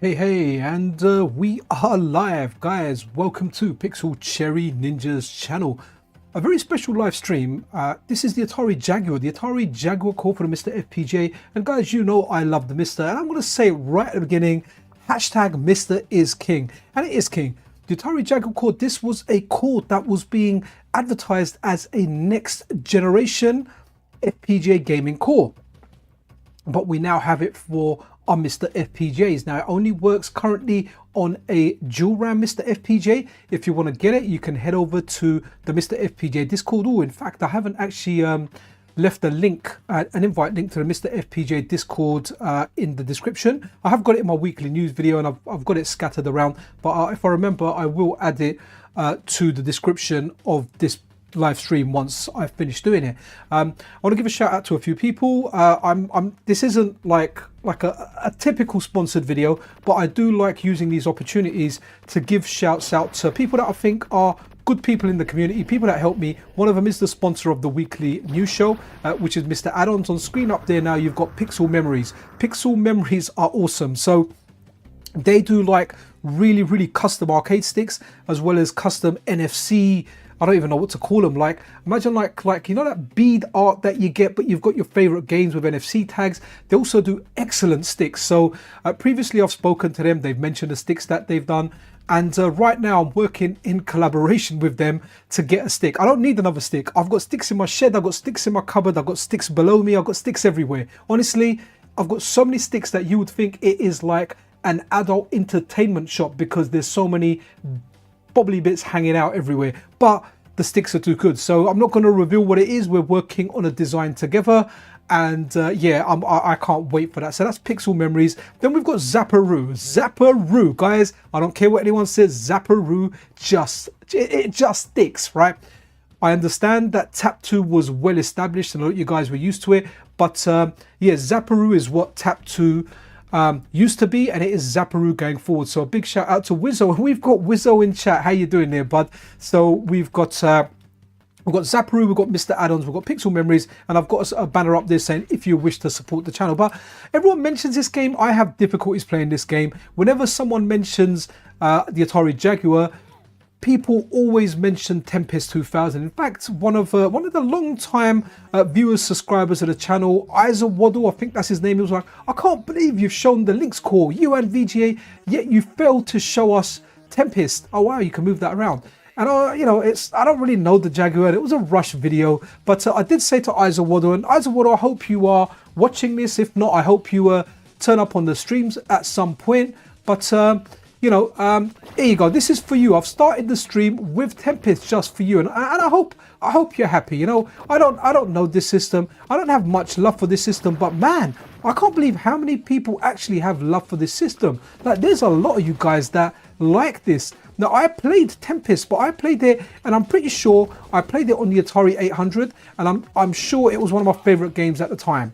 Hey, and we are live, guys. Welcome to Pixel Cherry Ninja's channel. A very special live stream. This is the Atari Jaguar Core for the MiSTerFPGA. And guys, you know I love the MiSTer, and I'm going to say it right at the beginning, hashtag MiSTer is king. And it is king. The Atari Jaguar Core, this was a core that was being advertised as a next generation FPGA gaming core. But we now have it for our MiSTerFPGAs. Now it only works currently on a dual RAM MiSTerFPGA. If you want to get it, you can head over to the MiSTerFPGA Discord. Oh, in fact, I haven't actually left a link, an invite link to the MiSTerFPGA Discord in the description. I have got it in my weekly news video, and I've got it scattered around. But if I remember, I will add it to the description of this live stream once I've finished doing it. I want to give a shout out to a few people. This isn't like a typical sponsored video, but I do like using these opportunities to give shouts out to people that I think are good people in the community, people that help me. One of them is the sponsor of the weekly news show, which is MiSTer Add-ons. On screen up there now, you've got Pixel Memories. Pixel Memories are awesome. So they do like really custom arcade sticks, as well as custom NFC, I don't even know what to call them. Like, imagine like you know that bead art that you get, but you've got your favorite games with NFC tags. They also do excellent sticks. So previously I've spoken to them. They've mentioned the sticks that they've done. And right now I'm working in collaboration with them to get a stick. I don't need another stick. I've got sticks in my shed. I've got sticks in my cupboard. I've got sticks below me. I've got sticks everywhere. Honestly, I've got so many sticks that you would think it is like an adult entertainment shop because there's so many bobbly bits hanging out everywhere, but the sticks are too good. So I'm not going to reveal what it is. We're working on a design together, and yeah, I can't wait for that. So that's Pixel Memories. Then we've got Zapparoo, guys. I don't care what anyone says. Zapparoo it just sticks, right? I understand that Tap 2 was well established and a lot of you guys were used to it, but yeah, Zapparoo is what Tap 2 used to be, and it is Zapparoo going forward. So a big shout out to Wizzo. We've got Wizzo in chat. How you doing there, bud? So we've got Zapparoo, we've got MiSTer Add-ons, we've got Pixel Memories, and I've got a banner up there saying if you wish to support the channel. But everyone mentions this game. I have difficulties playing this game. Whenever someone mentions the Atari Jaguar, people always mention Temepest 2000. In fact, one of the long-time viewers, subscribers of the channel, Isa Waddle, I think that's his name, he was like, I can't believe you've shown the Lynx core, you and VGA, yet you failed to show us Temepest. Oh wow, you can move that around. And you know, I don't really know the Jaguar. It was a rush video, but I did say to Isa Waddle, and Isa Waddle, I hope you are watching this. If not, I hope you turn up on the streams at some point. But you know, here you go. This is for you. I've started the stream with Temepest just for you, and I hope you're happy. You know, I don't know this system. I don't have much love for this system, but man, I can't believe how many people actually have love for this system. Like, there's a lot of you guys that like this. Now, I played Temepest, but I played it, and I'm pretty sure I played it on the Atari 800, and I'm sure it was one of my favorite games at the time.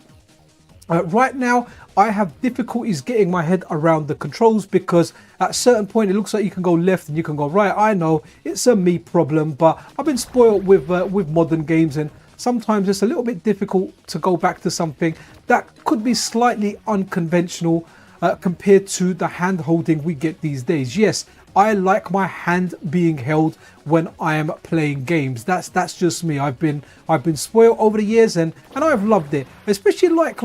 Right now, I have difficulties getting my head around the controls because at a certain point it looks like you can go left and you can go right. I know it's a me problem, but I've been spoiled with modern games, and sometimes it's a little bit difficult to go back to something that could be slightly unconventional compared to the hand holding we get these days. Yes, I like my hand being held when I am playing games. That's just me. I've been spoiled over the years, and I've loved it, especially like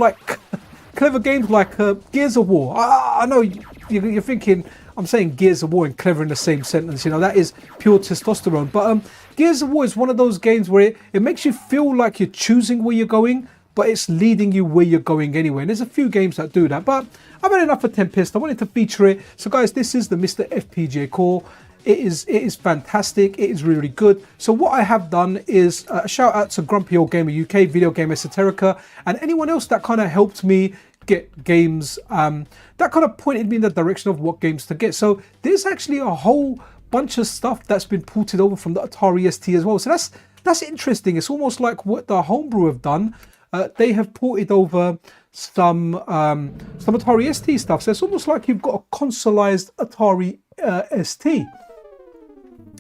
clever games like Gears of War. I know you're thinking I'm saying Gears of War and clever in the same sentence. You know, that is pure testosterone. But Gears of War is one of those games where it makes you feel like you're choosing where you're going, but it's leading you where you're going anyway. And there's a few games that do that, but I've had enough of Temepest. I wanted to feature it. So guys, this is the MiSTerFPGA Core. It is fantastic. It is really good. So what I have done is a shout out to Grumpy Old Gamer UK, Video Game Esoterica, and anyone else that kind of helped me get games, that kind of pointed me in the direction of what games to get. So there's actually a whole bunch of stuff that's been ported over from the Atari ST as well. So that's interesting. It's almost like what the Homebrew have done. They have ported over some Atari ST stuff. So it's almost like you've got a consoleized Atari ST.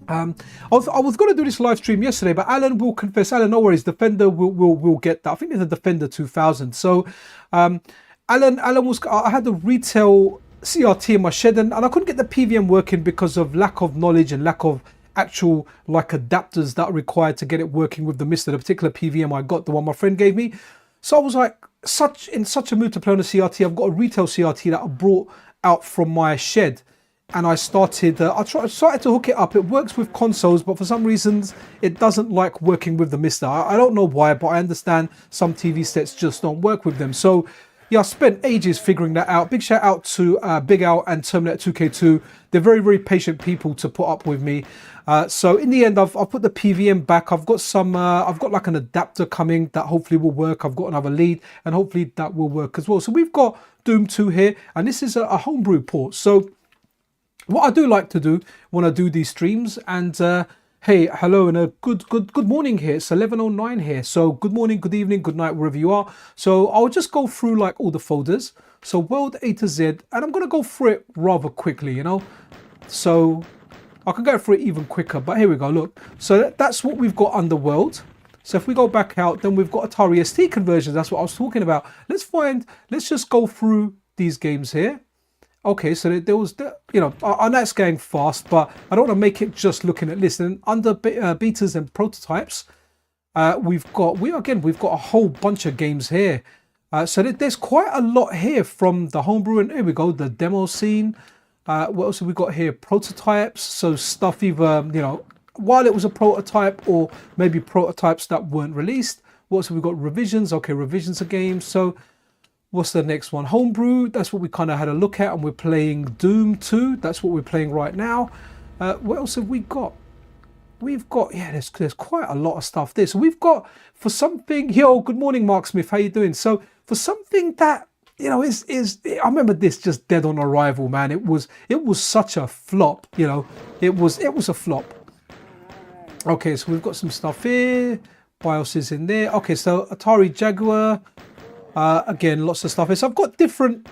I was going to do this live stream yesterday, but Alan will confess. Alan, no worries. Defender will get that. I think it's a Defender 2000. So Alan was. I had the retail CRT in my shed, and I couldn't get the PVM working because of lack of knowledge and lack of actual like adapters that are required to get it working with the MiSTer, the particular PVM I got, the one my friend gave me. So I was like in such a mood to play on a CRT. I've got a retail CRT that I brought out from my shed, and I started to hook it up. It works with consoles, but for some reasons it doesn't like working with the MiSTer. I don't know why, but I understand some TV sets just don't work with them. So yeah, I spent ages figuring that out. Big shout out to Big Al and Terminator 2K2. They're very, very patient people to put up with me. So in the end, I've put the PVM back. I've got some, I've got like an adapter coming that hopefully will work. I've got another lead, and hopefully that will work as well. So we've got Doom 2 here, and this is a homebrew port. So what I do like to do when I do these streams, and hey, hello, and a good morning here. It's 11:09 here. So good morning, good evening, good night, wherever you are. So I'll just go through like all the folders. So world A to Z, and I'm going to go through it rather quickly, you know. So I can go through it even quicker, but here we go. Look, so that's what we've got under world. So if we go back out, then we've got Atari ST conversions. That's what I was talking about. Let's just go through these games here. Okay, so there was, you know, I know it's going fast, but I don't want to make it just looking at this. And under betas and prototypes, we've got a whole bunch of games here. So there's quite a lot here from the homebrew, and here we go, the demo scene. What else have we got here? Prototypes, so stuff either, you know, while it was a prototype, or maybe prototypes that weren't released. What else have we got? Revisions, okay, revisions of games. So what's the next one? Homebrew, that's what we kind of had a look at, and we're playing Doom 2. That's what we're playing right now. What else have we got? We've got, yeah, there's quite a lot of stuff there. So we've got, for something, yo, good morning, Mark Smith, how you doing? So for something that, you know, I remember this just dead on arrival, man. It was such a flop, you know. It was a flop. Okay, so we've got some stuff here. BIOS is in there. Okay, so Atari Jaguar. Again, lots of stuff here. So I've got different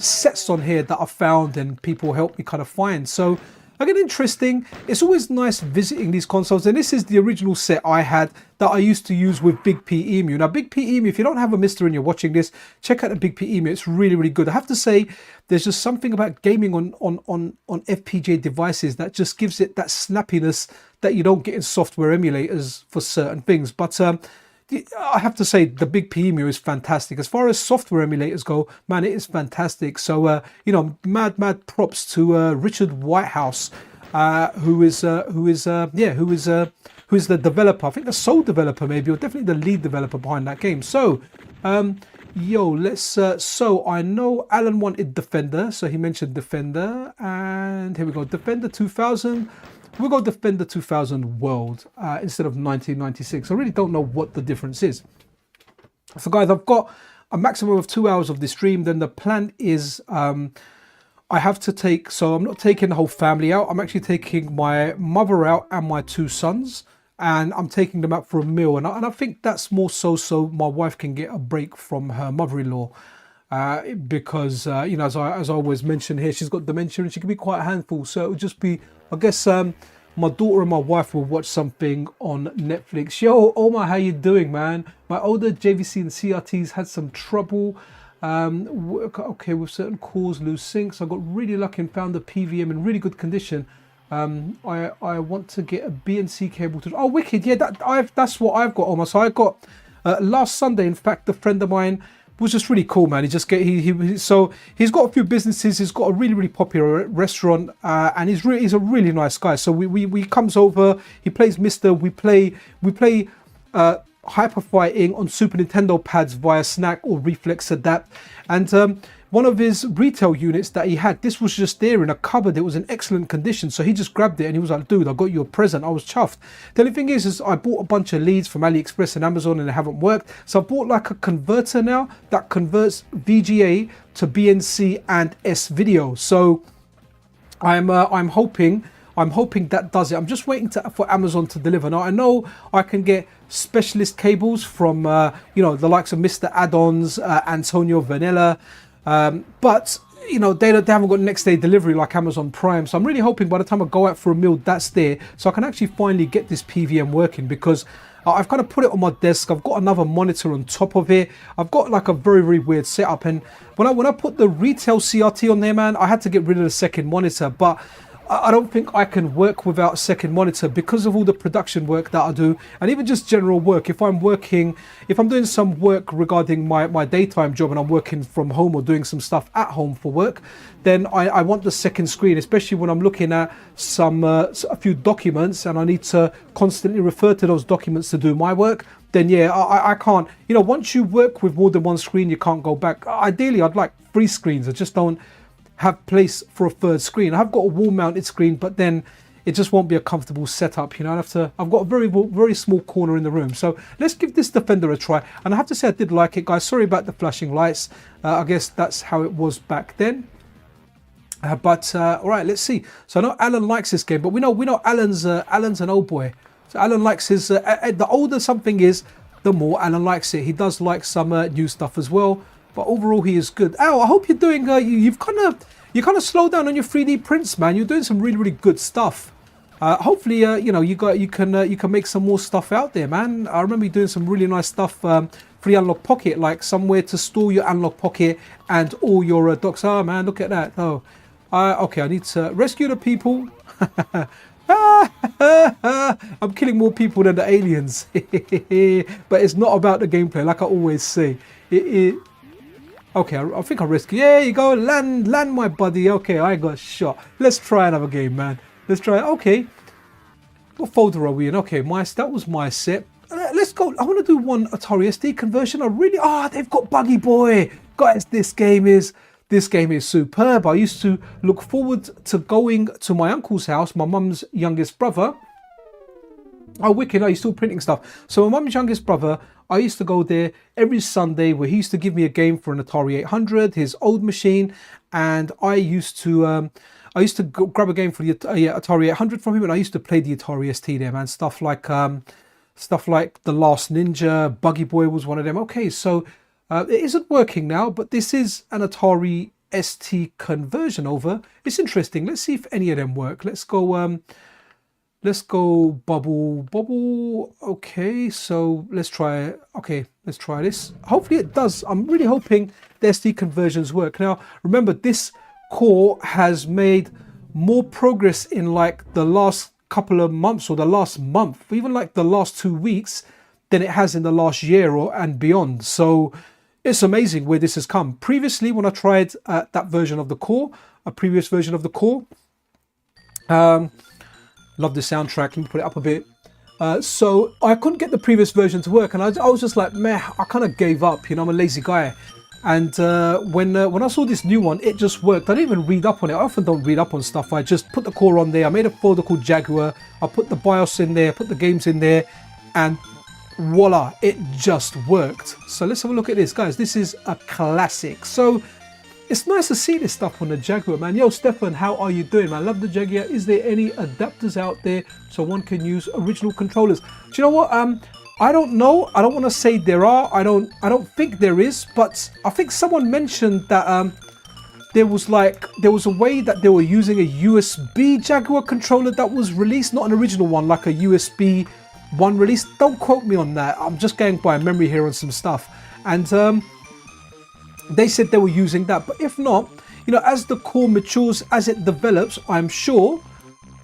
sets on here that I found and people helped me kind of find. So again, interesting. It's always nice visiting these consoles. And this is the original set I had that I used to use with Big P Emu. Now, Big P Emu, if you don't have a MiSTer and you're watching this, check out the Big P Emu. It's really, really good. I have to say, there's just something about gaming on FPGA devices that just gives it that snappiness that you don't get in software emulators for certain things. But I have to say the Big P Emu is fantastic. As far as software emulators go, man, it is fantastic. So you know, mad props to Richard Whitehouse, who is the developer. I think the sole developer maybe, or definitely the lead developer behind that game. So yo, let's so I know Alan wanted Defender, so he mentioned Defender, and here we go, Defender 2000. We'll go Defender 2000 World instead of 1996. I really don't know what the difference is. So guys, I've got a maximum of 2 hours of this stream. Then the plan is I have to take, so I'm not taking the whole family out. I'm actually taking my mother out and my 2 sons, and I'm taking them out for a meal. And I think that's more so my wife can get a break from her mother-in-law. Because, you know, as I always mention here, she's got dementia and she can be quite a handful. So it would just be, I guess, my daughter and my wife will watch something on Netflix. Yo, Omar, how you doing, man? My older JVC and CRTs had some trouble. Okay, with certain cores, loose syncs. I got really lucky and found the PVM in really good condition. I want to get a BNC cable to. Oh, wicked! Yeah, that's what I've got, Omar. So I got last Sunday. In fact, a friend of mine was just really cool, man. So he's got a few businesses. He's got a really popular restaurant, and he's a really nice guy. So we comes over. He plays MiSTer. We play hyper fighting on Super Nintendo pads via Snack or Reflex Adapt. And one of his retail units that he had, this was just there in a cupboard. It was in excellent condition. So he just grabbed it and he was like, dude, I got you a present. I was chuffed. The only thing is I bought a bunch of leads from AliExpress and Amazon and they haven't worked. So I bought like a converter now that converts VGA to BNC and S video. So I'm hoping that does it. I'm just waiting for Amazon to deliver. Now I know I can get specialist cables from you know, the likes of MiSTer Add-ons, Antonio Vanilla, but you know, they haven't got next day delivery like Amazon Prime. So I'm really hoping by the time I go out for a meal, that's there. So I can actually finally get this PVM working, because I've kind of put it on my desk. I've got another monitor on top of it. I've got like a very, very weird setup. And when I put the retail CRT on there, man, I had to get rid of the second monitor. But I don't think I can work without a second monitor because of all the production work that I do, and even just general work. If I'm doing some work regarding my daytime job and I'm working from home or doing some stuff at home for work, then I want the second screen, especially when I'm looking at a few documents and I need to constantly refer to those documents to do my work. Then yeah, I can't, you know, once you work with more than one screen, you can't go back. Ideally, I'd like 3 screens. I just don't have place for a third screen. I've got a wall mounted screen, but then it just won't be a comfortable setup, you know. I've got a very small corner in the room. So let's give this Defender a try. And I have to say I did like it, guys. Sorry about the flashing lights. I guess that's how it was back then. All right, let's see. So I know Alan likes this game, but we know Alan's an old boy. So Alan likes his, the older something is, the more Alan likes it. He does like some new stuff as well. But overall, he is good. Al, I hope you're doing. You kind of slowed down on your 3D prints, man. You're doing some really, really good stuff. Hopefully, you know, you can make some more stuff out there, man. I remember you doing some really nice stuff for the Unlock Pocket, like somewhere to store your Unlock Pocket and all your docs. Oh man, look at that. Oh, okay. I need to rescue the people. I'm killing more people than the aliens. But it's not about the gameplay, like I always say. Okay, I think I rescued. There you go. Land, my buddy. Okay, I got shot. Let's try another game, man. Let's try. Okay. What folder are we in? Okay, that was my set. Let's go. I want to do one Atari SD conversion. They've got Buggy Boy. Guys, this game is superb. I used to look forward to going to my uncle's house, my mum's youngest brother. Oh, wicked. He's still printing stuff. So my mum's youngest brother, I used to go there every Sunday, where he used to give me a game for an Atari 800, his old machine, and I used to grab a game for the Atari 800 from him, and I used to play the Atari ST there, man. Stuff like The Last Ninja, Buggy Boy was one of them. Okay, so it isn't working now, but this is an Atari ST conversion over. It's interesting. Let's see if any of them work. Let's go bubble. Okay, so let's try this. Hopefully it does. I'm really hoping the SD conversions work. Now, remember, this core has made more progress in like the last couple of months, or the last month, even like the last 2 weeks, than it has in the last year and beyond. So it's amazing where this has come. Previously, when I tried that version of the core, a previous version of the core, love the soundtrack. Let me put it up a bit. So I couldn't get the previous version to work, and I was just like, meh, I kind of gave up. You know, I'm a lazy guy. And when I saw this new one, it just worked. I didn't even read up on it. I often don't read up on stuff. I just put the core on there. I made a folder called Jaguar. I put the BIOS in there, put the games in there, and voila, it just worked. So let's have a look at this, guys. This is a classic. So it's nice to see this stuff on the Jaguar, man. Yo, Stefan, how are you doing, man? Love the Jaguar. Is there any adapters out there so one can use original controllers? Do you know what? I don't know. I don't want to say there are. I don't think there is, but I think someone mentioned that there was a way that they were using a USB Jaguar controller that was released, not an original one, like a USB 1 release. Don't quote me on that. I'm just going by memory here on some stuff. And they said they were using that. But if not, you know, as the core matures, as it develops, I'm sure,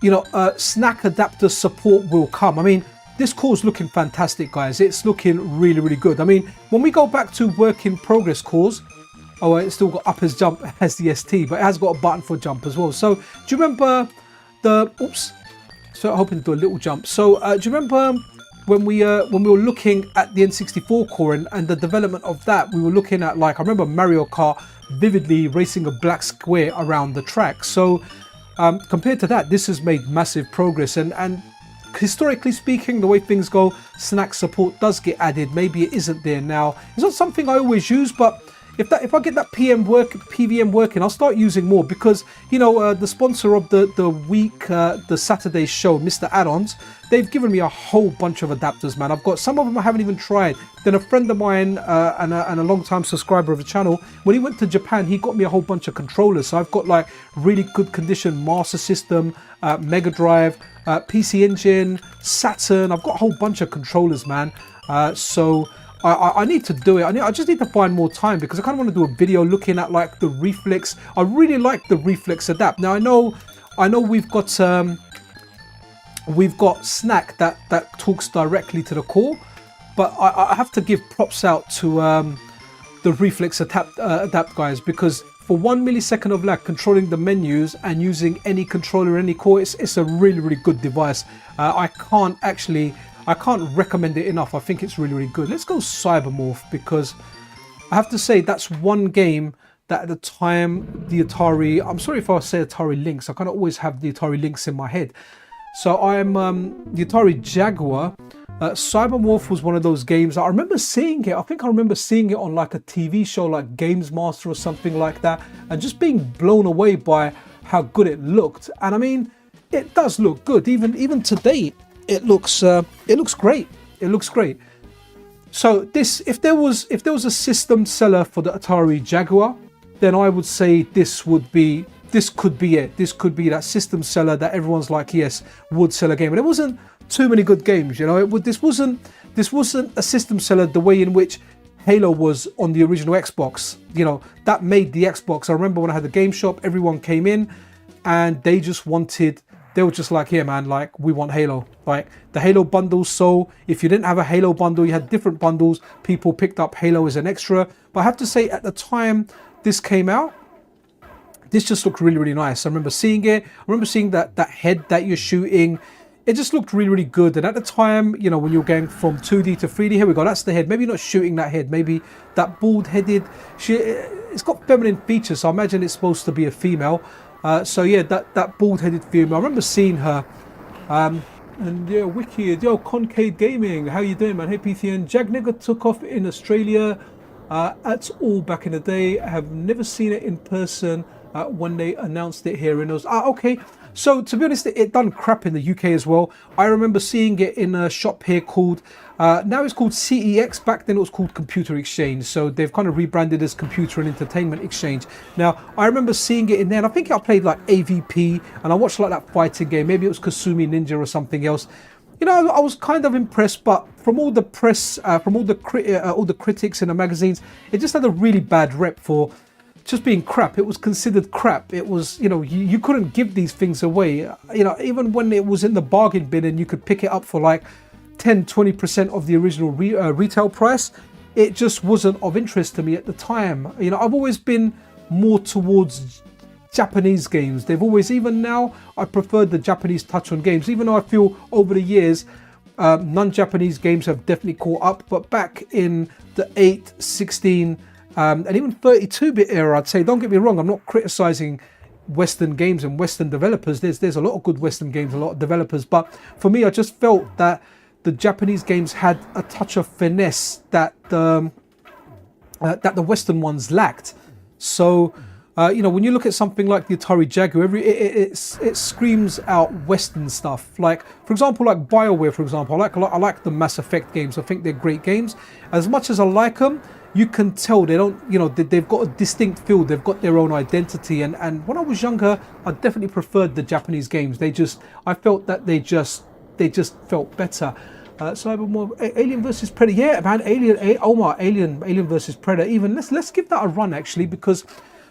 you know, snack adapter support will come. I mean, this core's looking fantastic, guys. It's looking really, really good. I mean, when we go back to work in progress cores, oh, it's still got up as jump as the ST, but it has got a button for jump as well. So do you remember so I'm hoping to do a little jump. So do you remember when we were looking at the N64 core and the development of that? We were looking at, like, I remember Mario Kart vividly racing a black square around the track. So compared to that, this has made massive progress, and historically speaking, the way things go, snack support does get added. Maybe it isn't there now. It's not something I always use, but if I get that PVM working, I'll start using more, because you know the sponsor of the week, the Saturday show, MiSTer Add-ons, they've given me a whole bunch of adapters, man. I've got some of them I haven't even tried. Then a friend of mine and a long-time subscriber of the channel, when he went to Japan, he got me a whole bunch of controllers. So I've got like really good condition Master System, Mega Drive, PC Engine, Saturn. I've got a whole bunch of controllers, man. So I need to do it. I just need to find more time, because I kind of want to do a video looking at like the Reflex. I really like the Reflex Adapt. Now I know we've got Snack that talks directly to the core, but I have to give props out to the Reflex Adapt guys, because for 1 millisecond of lag controlling the menus and using any controller, any core, it's a really good device. I can't recommend it enough. I think it's really good. Let's go Cybermorph, because I have to say that's one game that at the time the Atari, I'm sorry if I say Atari Lynx, I kind of always have the Atari Lynx in my head. So I'm the Atari Jaguar. Cybermorph was one of those games. I remember seeing it. I think I remember seeing it on like a TV show like Games Master or something like that, and just being blown away by how good it looked. And I mean, it does look good. Even today, it looks great. It looks great. So this, if there was a system seller for the Atari Jaguar, then I would say this could be it. This could be that system seller that everyone's like, yes, would sell a game. And there wasn't too many good games, you know. This wasn't a system seller the way in which Halo was on the original Xbox. You know, that made the Xbox. I remember when I had the game shop, everyone came in and they were just like, here man, like we want Halo. Like the Halo bundles. So if you didn't have a Halo bundle, you had different bundles. People picked up Halo as an extra. But I have to say, at the time this came out, this just looked really nice. I remember seeing it. I remember seeing that head that you're shooting. It just looked really good. And at the time, you know, when you're going from 2D to 3D, here we go, that's the head. Maybe not shooting that head, maybe that bald-headed, it's got feminine features, so I imagine it's supposed to be a female. So yeah, that bald-headed female, I remember seeing her. And yeah, wicked, yo, Concade Gaming, how you doing, man? Hey, PTN. Jagnigger took off in Australia, at all back in the day. I have never seen it in person when they announced it here, and it was, okay. So to be honest, it done crap in the UK as well. I remember seeing it in a shop here called, now it's called CEX, back then it was called Computer Exchange. So they've kind of rebranded as Computer and Entertainment Exchange. Now, I remember seeing it in there, and I think I played like AVP, and I watched like that fighting game. Maybe it was Kasumi Ninja or something else. You know, I was kind of impressed, but from all the press, from all the critics in the magazines, it just had a really bad rep for just being crap. It was considered crap. It was, you know, you couldn't give these things away. You know, even when it was in the bargain bin and you could pick it up for like 10-20% of the original retail price, it just wasn't of interest to me at the time. You know, I've always been more towards Japanese games. They've always, even now, I prefer the Japanese touch on games, even though I feel over the years non-Japanese games have definitely caught up. But back in the 8, 16 and even 32-bit era, I'd say, don't get me wrong, I'm not criticizing Western games and Western developers. There's a lot of good Western games, a lot of developers, but for me, I just felt that the Japanese games had a touch of finesse that the Western ones lacked. So you know, when you look at something like the Atari Jaguar, it screams out Western stuff. Like, for example, like BioWare, for example, I like the Mass Effect games. I think they're great games. As much as I like them, you can tell they don't, you know, they've got a distinct feel. They've got their own identity. And when I was younger, I definitely preferred the Japanese games. I felt that they just felt better. Cybermorph, Alien versus Predator. Yeah, man, Alien versus Predator. Even let's give that a run actually, because.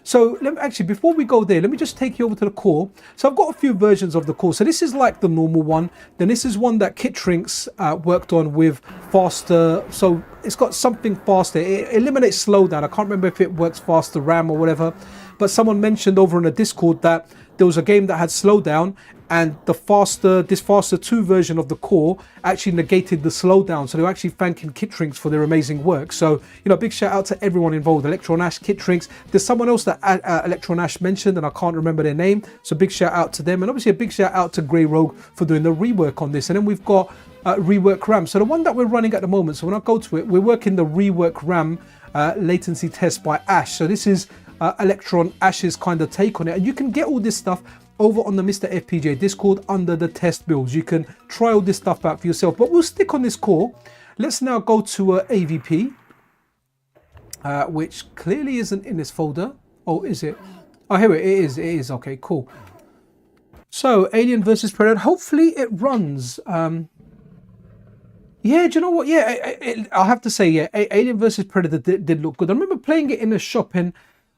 So before we go there, let me just take you over to the core. So I've got a few versions of the core. So this is like the normal one. Then this is one that Kitrinks worked on with faster. So it's got something faster. It eliminates slowdown. I can't remember if it works faster RAM or whatever. But someone mentioned over in the Discord that there was a game that had slowdown, and this faster 2 version of the core actually negated the slowdown. So they were actually thanking Kitrinks for their amazing work. So, you know, big shout out to everyone involved. Electronash, Kitrinks. There's someone else that Electronash mentioned, and I can't remember their name. So big shout out to them. And obviously a big shout out to Grey Rogue for doing the rework on this. And then we've got rework RAM. So the one that we're running at the moment, so when I go to it, we're working the rework RAM latency test by Ash. So this is Electron Ash's kind of take on it, and you can get all this stuff over on the MiSTerFPGA Discord under the test builds. You can try all this stuff out for yourself, but we'll stick on this core. Let's now go to AVP, which clearly isn't in this folder. Oh, is it? Oh, here it is. It is. Okay, cool. So Alien versus Predator. Hopefully it runs. Yeah, do you know what? Yeah, I'll have to say, yeah, Alien versus Predator did look good. I remember playing it in the shop, and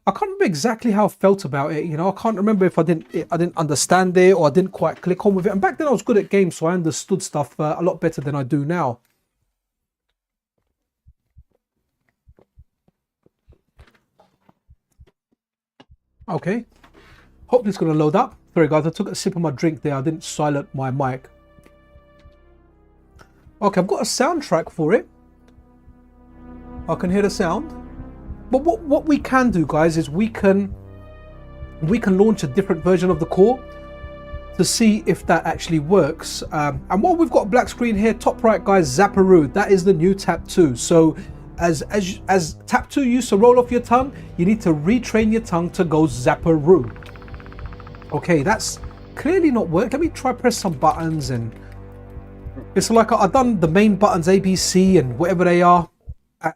I can't remember exactly how I felt about it. You know, I can't remember if I didn't understand it, or I didn't quite click on with it. And back then I was good at games, so I understood stuff a lot better than I do now. Okay, hopefully it's going to load up. Sorry guys, I took a sip of my drink there. I didn't silence my mic. Okay, I've got a soundtrack for it. I can hear the sound. But what we can do, guys, is we can launch a different version of the core to see if that actually works. And while we've got a black screen here, top right, guys, Zapparoo, that is the new tap 2. So as tap 2 used to roll off your tongue, you need to retrain your tongue to go Zapparoo. Okay, that's clearly not working. Let me try press some buttons, and it's like I've done the main buttons A, B, C, and whatever they are,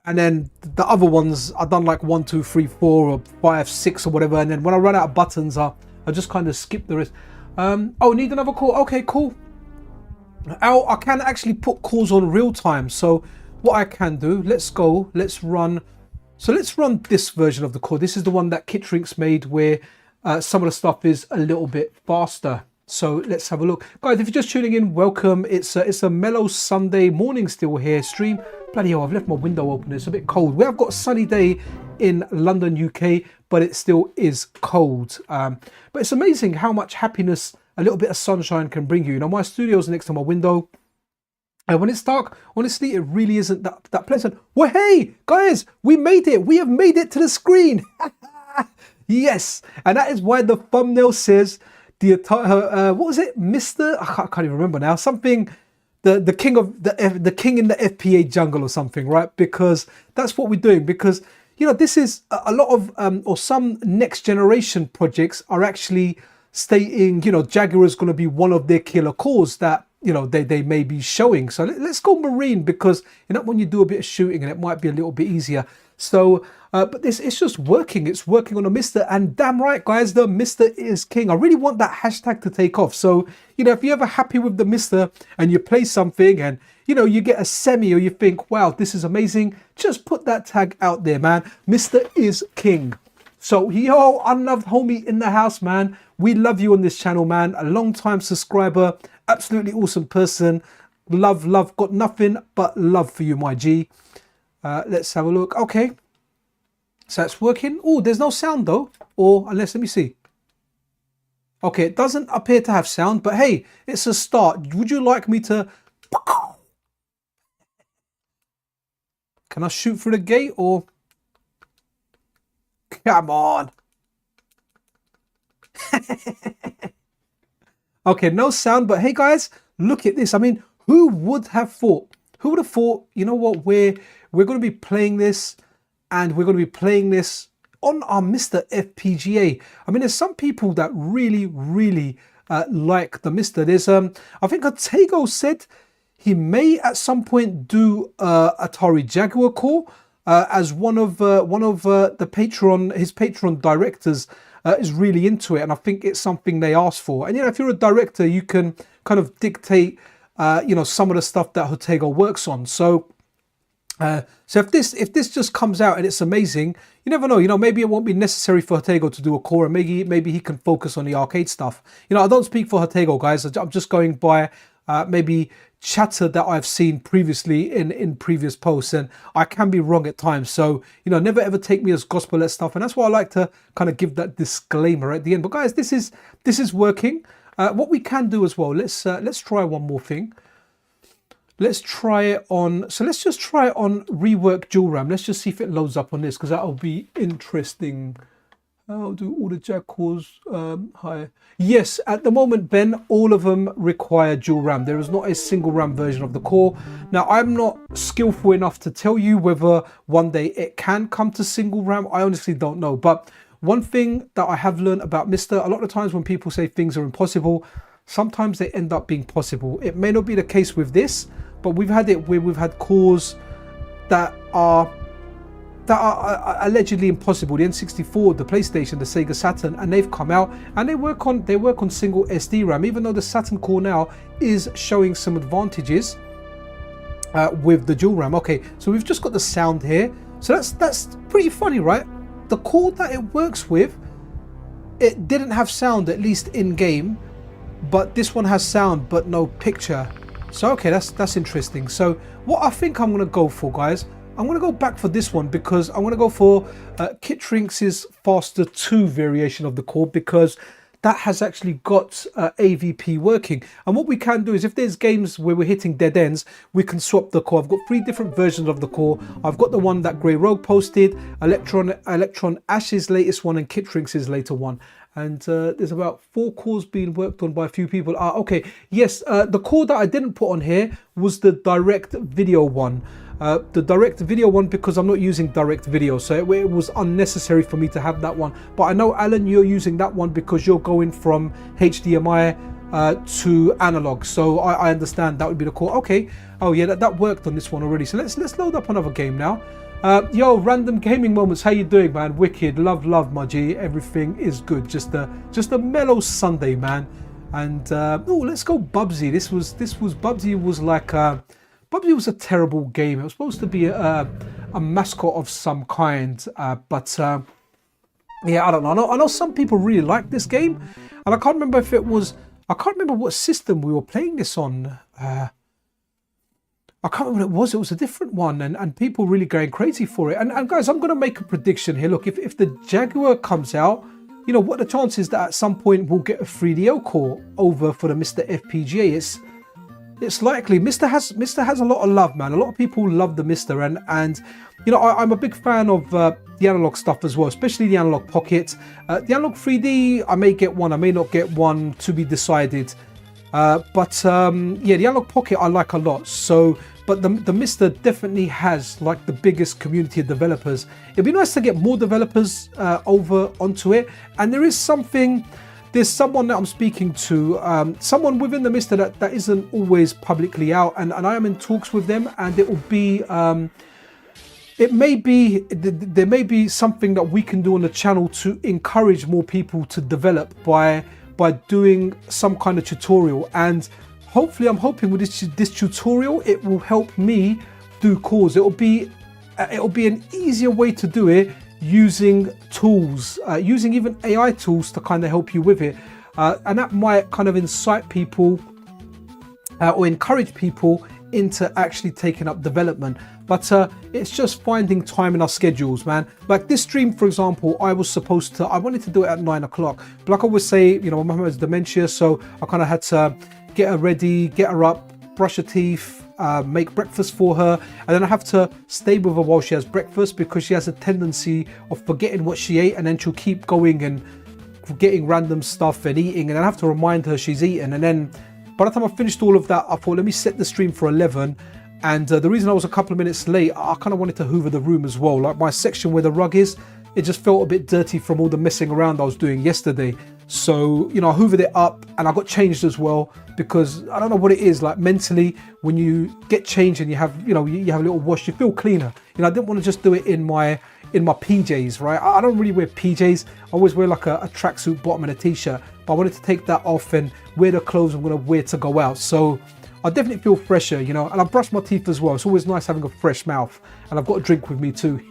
and then the other ones I've done like 1, 2, 3, 4, or 5, 6, or whatever. And then when I run out of buttons, I just kind of skip the rest. Oh, need another core. Okay, cool. I can actually put cores on real time. So what I can do, let's run. So let's run this version of the core. This is the one that Kittrink's made, where some of the stuff is a little bit faster. So let's have a look, guys. If you're just tuning in, welcome. It's a mellow Sunday morning still here. Stream. Bloody hell, I've left my window open. It's a bit cold. We have got a sunny day in London, UK, but it still is cold. But it's amazing how much happiness a little bit of sunshine can bring you. You know, my studio's next to my window, and when it's dark, honestly, it really isn't that pleasant. Well, hey guys, we made it. We have made it to the screen. Yes, and that is why the thumbnail says the what was it, MiSTer? I can't even remember now. Something, the king of the king in the FPA jungle or something, right? Because that's what we're doing. Because you know, this is a lot of or some next generation projects are actually stating, you know, Jaguar is going to be one of their killer cores that, you know, they may be showing. So let's go Marine, because you know, when you do a bit of shooting, and it might be a little bit easier. So but it's just working. It's working on a MiSTer, and damn right, guys, the MiSTer is king. I really want that hashtag to take off. So, you know, if you're ever happy with the MiSTer and you play something and, you know, you get a semi, or you think, wow, this is amazing, just put that tag out there, man. MiSTer is king. So, yo, unloved homie in the house, man. We love you on this channel, man. A long time subscriber, absolutely awesome person. Love, got nothing but love for you, my G. Let's have a look. Okay. So that's working. Oh, there's no sound though. Or unless, let me see. Okay, it doesn't appear to have sound, but hey, it's a start. Would you like me to... Can I shoot through the gate, or... Come on. Okay, no sound, but hey guys, look at this. I mean, who would have thought? Who would have thought, you know what, we're going to be playing this, and we're going to be playing this on our MiSTerFPGA. I mean, there's some people that really like the MiSTer. There's I think Atego said he may at some point do Atari Jaguar Core, as one of the his Patreon directors is really into it, and I think it's something they asked for. And you know, if you're a director, you can kind of dictate you know, some of the stuff that Atego works on. So so if this just comes out and it's amazing, you never know. You know, maybe it won't be necessary for Atego to do a core, and maybe he can focus on the arcade stuff. You know, I don't speak for Atego, guys. I'm just going by maybe chatter that I've seen previously in previous posts, and I can be wrong at times. So you know, never ever take me as gospel at stuff, and that's why I like to kind of give that disclaimer at the end. But guys, this is working. What we can do as well, let's try one more thing. Let's try it on, so let's just try it on rework dual RAM. Let's just see if it loads up on this, because that'll be interesting. I'll do all the Jag cores higher. Yes, at the moment, Ben, all of them require dual RAM. There is not a single RAM version of the core. Now, I'm not skillful enough to tell you whether one day it can come to single RAM. I honestly don't know. But one thing that I have learned about MiSTer, a lot of times when people say things are impossible, sometimes they end up being possible. It may not be the case with this, but we've had it where we've had cores that are allegedly impossible. The N64, the PlayStation, the Sega Saturn, and they've come out and they work on single SD RAM, even though the Saturn core now is showing some advantages with the dual RAM. Okay, so we've just got the sound here. So that's pretty funny, right? The core that it works with, it didn't have sound, at least in game, but this one has sound but no picture. So okay, that's interesting. So what I think I'm gonna go for, guys, I'm going to go back for this one because I'm going to go for Kittrinx's Faster 2 variation of the core, because that has actually got AVP working. And what we can do is, if there's games where we're hitting dead ends, we can swap the core. I've got 3 different versions of the core. I've got the one that Grey Rogue posted, Electron Ash's latest one, and Kittrinx's later one. And there's about 4 cores being worked on by a few people. Okay, yes, the core that I didn't put on here was the direct video one. The direct video one, because I'm not using direct video, so it was unnecessary for me to have that one. But I know, Alan, you're using that one because you're going from HDMI to analog, so I understand that would be the core. Okay, oh yeah, that worked on this one already. So let's load up another game now. Yo, Random Gaming Moments, how you doing, man? Wicked, love my G, everything is good. Just a mellow Sunday, man. And oh, let's go Bubsy. This was Bubsy was like Bubsy was a terrible game. It was supposed to be a mascot of some kind, but yeah, I don't know. I know some people really like this game, and I can't remember if it was. I can't remember what system we were playing this on. I can't remember what it was. It was a different one, and people really going crazy for it. And guys, I'm going to make a prediction here. Look, if the Jaguar comes out, you know, what are the chances that at some point we'll get a 3DO core over for the MiSTerFPGA? It's likely. MiSTer has a lot of love, man. A lot of people love the MiSTer, and you know, I'm a big fan of the analog stuff as well, especially the analog pocket. The analog 3D, I may get one, I may not get one, to be decided. But yeah, the analog pocket I like a lot. So, but the MiSTer definitely has like the biggest community of developers. It'd be nice to get more developers over onto it. And there is something. There's someone that I'm speaking to, someone within the MiSTer that isn't always publicly out, and I am in talks with them, and it will be, there may be something that we can do on the channel to encourage more people to develop by doing some kind of tutorial. And hopefully, I'm hoping with this tutorial, it will help me do cores. It'll be an easier way to do it, using tools, using even AI tools to kind of help you with it, and that might kind of incite people or encourage people into actually taking up development. But it's just finding time in our schedules, man. Like this stream, for example, I wanted to do it at 9 o'clock, but like I always say, you know, my mum has dementia, so I kind of had to get her ready, get her up, brush her teeth, make breakfast for her, and then I have to stay with her while she has breakfast, because she has a tendency of forgetting what she ate, and then she'll keep going and forgetting random stuff and eating, and I have to remind her she's eaten. And then by the time I finished all of that, I thought, let me set the stream for 11. And the reason I was a couple of minutes late, I kind of wanted to hoover the room as well. Like my section where the rug is, it just felt a bit dirty from all the messing around I was doing yesterday. So, you know, I hoovered it up, and I got changed as well, because I don't know what it is, like mentally, when you get changed and you have a little wash, you feel cleaner. You know, I didn't want to just do it in my PJs, right? I don't really wear PJs. I always wear like a tracksuit bottom and a t-shirt, but I wanted to take that off and wear the clothes I'm going to wear to go out. So I definitely feel fresher, you know, and I brush my teeth as well. It's always nice having a fresh mouth, and I've got a drink with me too.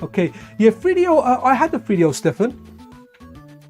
Okay, yeah, 3DO, I had the 3DO, Stefan.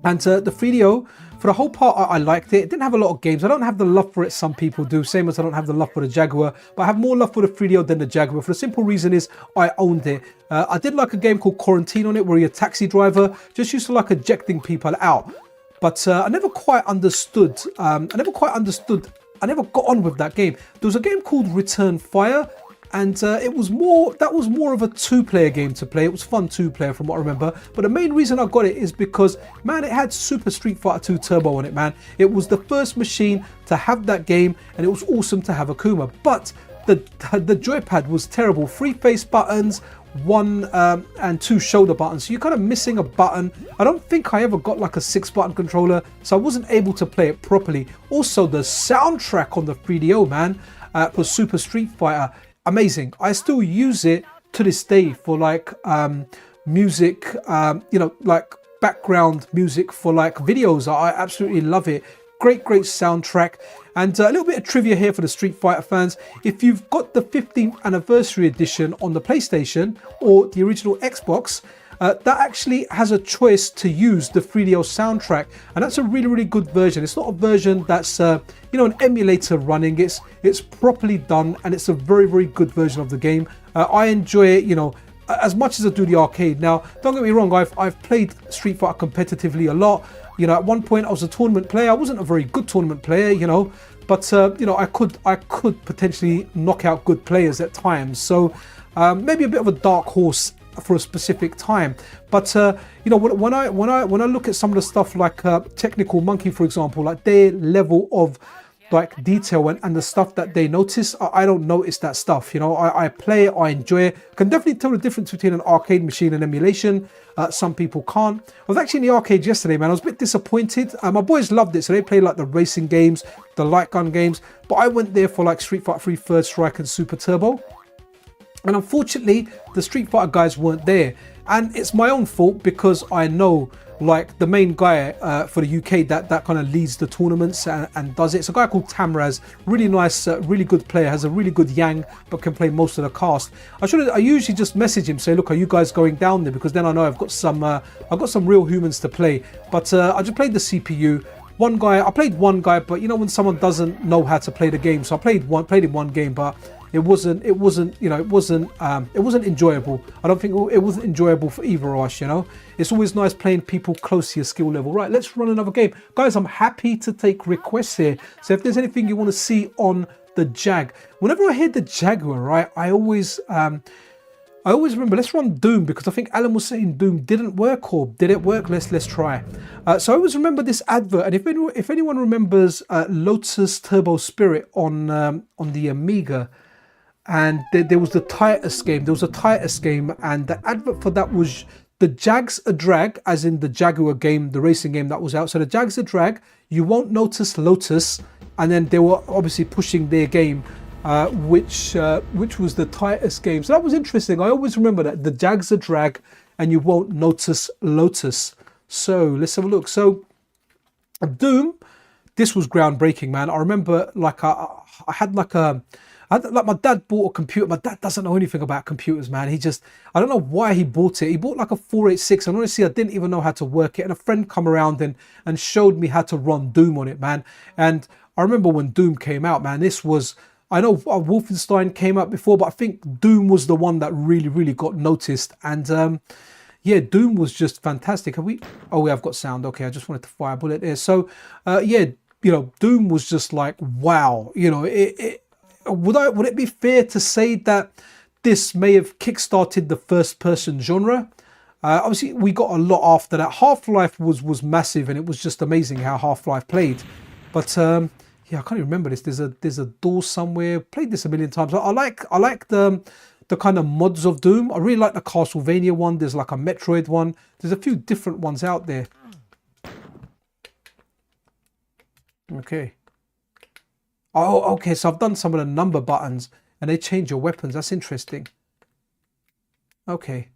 And the 3DO, for the whole part, I liked it. It didn't have a lot of games. I don't have the love for it some people do, same as I don't have the love for the Jaguar, but I have more love for the 3DO than the Jaguar, for the simple reason is I owned it. I did like a game called Quarantine on it, where you're a taxi driver, just used to like ejecting people out. But I never quite understood, I never got on with that game. There was a game called Return Fire. And it was more, that was more of a two-player game to play. It was fun two-player from what I remember. But the main reason I got it is because, man, it had Super Street Fighter 2 Turbo on it, man. It was the first machine to have that game, and it was awesome to have Akuma. But the joypad was terrible. 3 face buttons, 1 and 2 shoulder buttons. So you're kind of missing a button. I don't think I ever got like a 6-button controller, so I wasn't able to play it properly. Also, the soundtrack on the 3DO, man, for Super Street Fighter, amazing. I still use it to this day for like music, you know, like background music for like videos. I absolutely love it. Great soundtrack. And a little bit of trivia here for the Street Fighter fans. If you've got the 15th anniversary edition on the PlayStation or the original Xbox, that actually has a choice to use the 3DO soundtrack, and that's a really good version. It's not a version that's you know, an emulator running. It's properly done, and it's a very good version of the game. I enjoy it, you know, as much as I do the arcade. Now, don't get me wrong, I've played Street Fighter competitively a lot. You know, at one point I was a tournament player. I wasn't a very good tournament player, you know, but you know, I could potentially knock out good players at times. So maybe a bit of a dark horse for a specific time. But you know, when I look at some of the stuff like Technical Monkey, for example, like their level of like detail and the stuff that they notice, I don't notice that stuff. You know, I play it, I enjoy it. Can definitely tell the difference between an arcade machine and emulation. Some people can't. I was actually in the arcade yesterday, man. I was a bit disappointed. My boys loved it, so they play like the racing games, the light gun games, but I went there for like Street Fighter 3 Third Strike and Super Turbo. And unfortunately, the Street Fighter guys weren't there. And it's my own fault because I know like the main guy for the UK that kind of leads the tournaments and does it. It's a guy called Tamraz, really nice, really good player, has a really good yang, but can play most of the cast. I usually just message him, say, look, are you guys going down there? Because then I know I've got some real humans to play. But I just played the CPU. I played one guy, but you know when someone doesn't know how to play the game, so I played in one game, but it wasn't enjoyable. I don't think it wasn't enjoyable for either of us, you know. It's always nice playing people close to your skill level. Right, let's run another game. Guys, I'm happy to take requests here. So if there's anything you want to see on the Jag, whenever I hear the Jaguar, right, I always remember, let's run Doom, because I think Alan was saying Doom didn't work, or did it work? Let's try. So I always remember this advert, and if anyone remembers Lotus Turbo Spirit on the Amiga, and there was the Titus game. There was a Titus game, and the advert for that was the Jags a Drag, as in the Jaguar game, the racing game that was out. So the Jags a Drag, you won't notice Lotus, and then they were obviously pushing their game, which was the Titus game. So that was interesting. I always remember that, the Jags a Drag, and you won't notice Lotus. So let's have a look. So Doom, this was groundbreaking, man. I remember like I had like my dad bought a computer. My dad doesn't know anything about computers, man. I don't know why he bought it. He bought like a 486, and honestly, I didn't even know how to work it. And a friend come around and showed me how to run Doom on it, man. And I remember when Doom came out, man, I know Wolfenstein came out before, but I think Doom was the one that really got noticed. And yeah, Doom was just fantastic. Oh, I've got sound. Okay, I just wanted to fire a bullet there. So yeah, you know, Doom was just like, wow. You know, would it be fair to say that this may have kickstarted the first-person genre? Obviously, we got a lot after that. Half-Life was massive, and it was just amazing how Half-Life played. But yeah, I can't even remember this. There's a door somewhere. Played this a million times. I like the kind of mods of Doom. I really like the Castlevania one. There's like a Metroid one. There's a few different ones out there. Okay. Oh, okay, so I've done some of the number buttons and they change your weapons. That's interesting. Okay.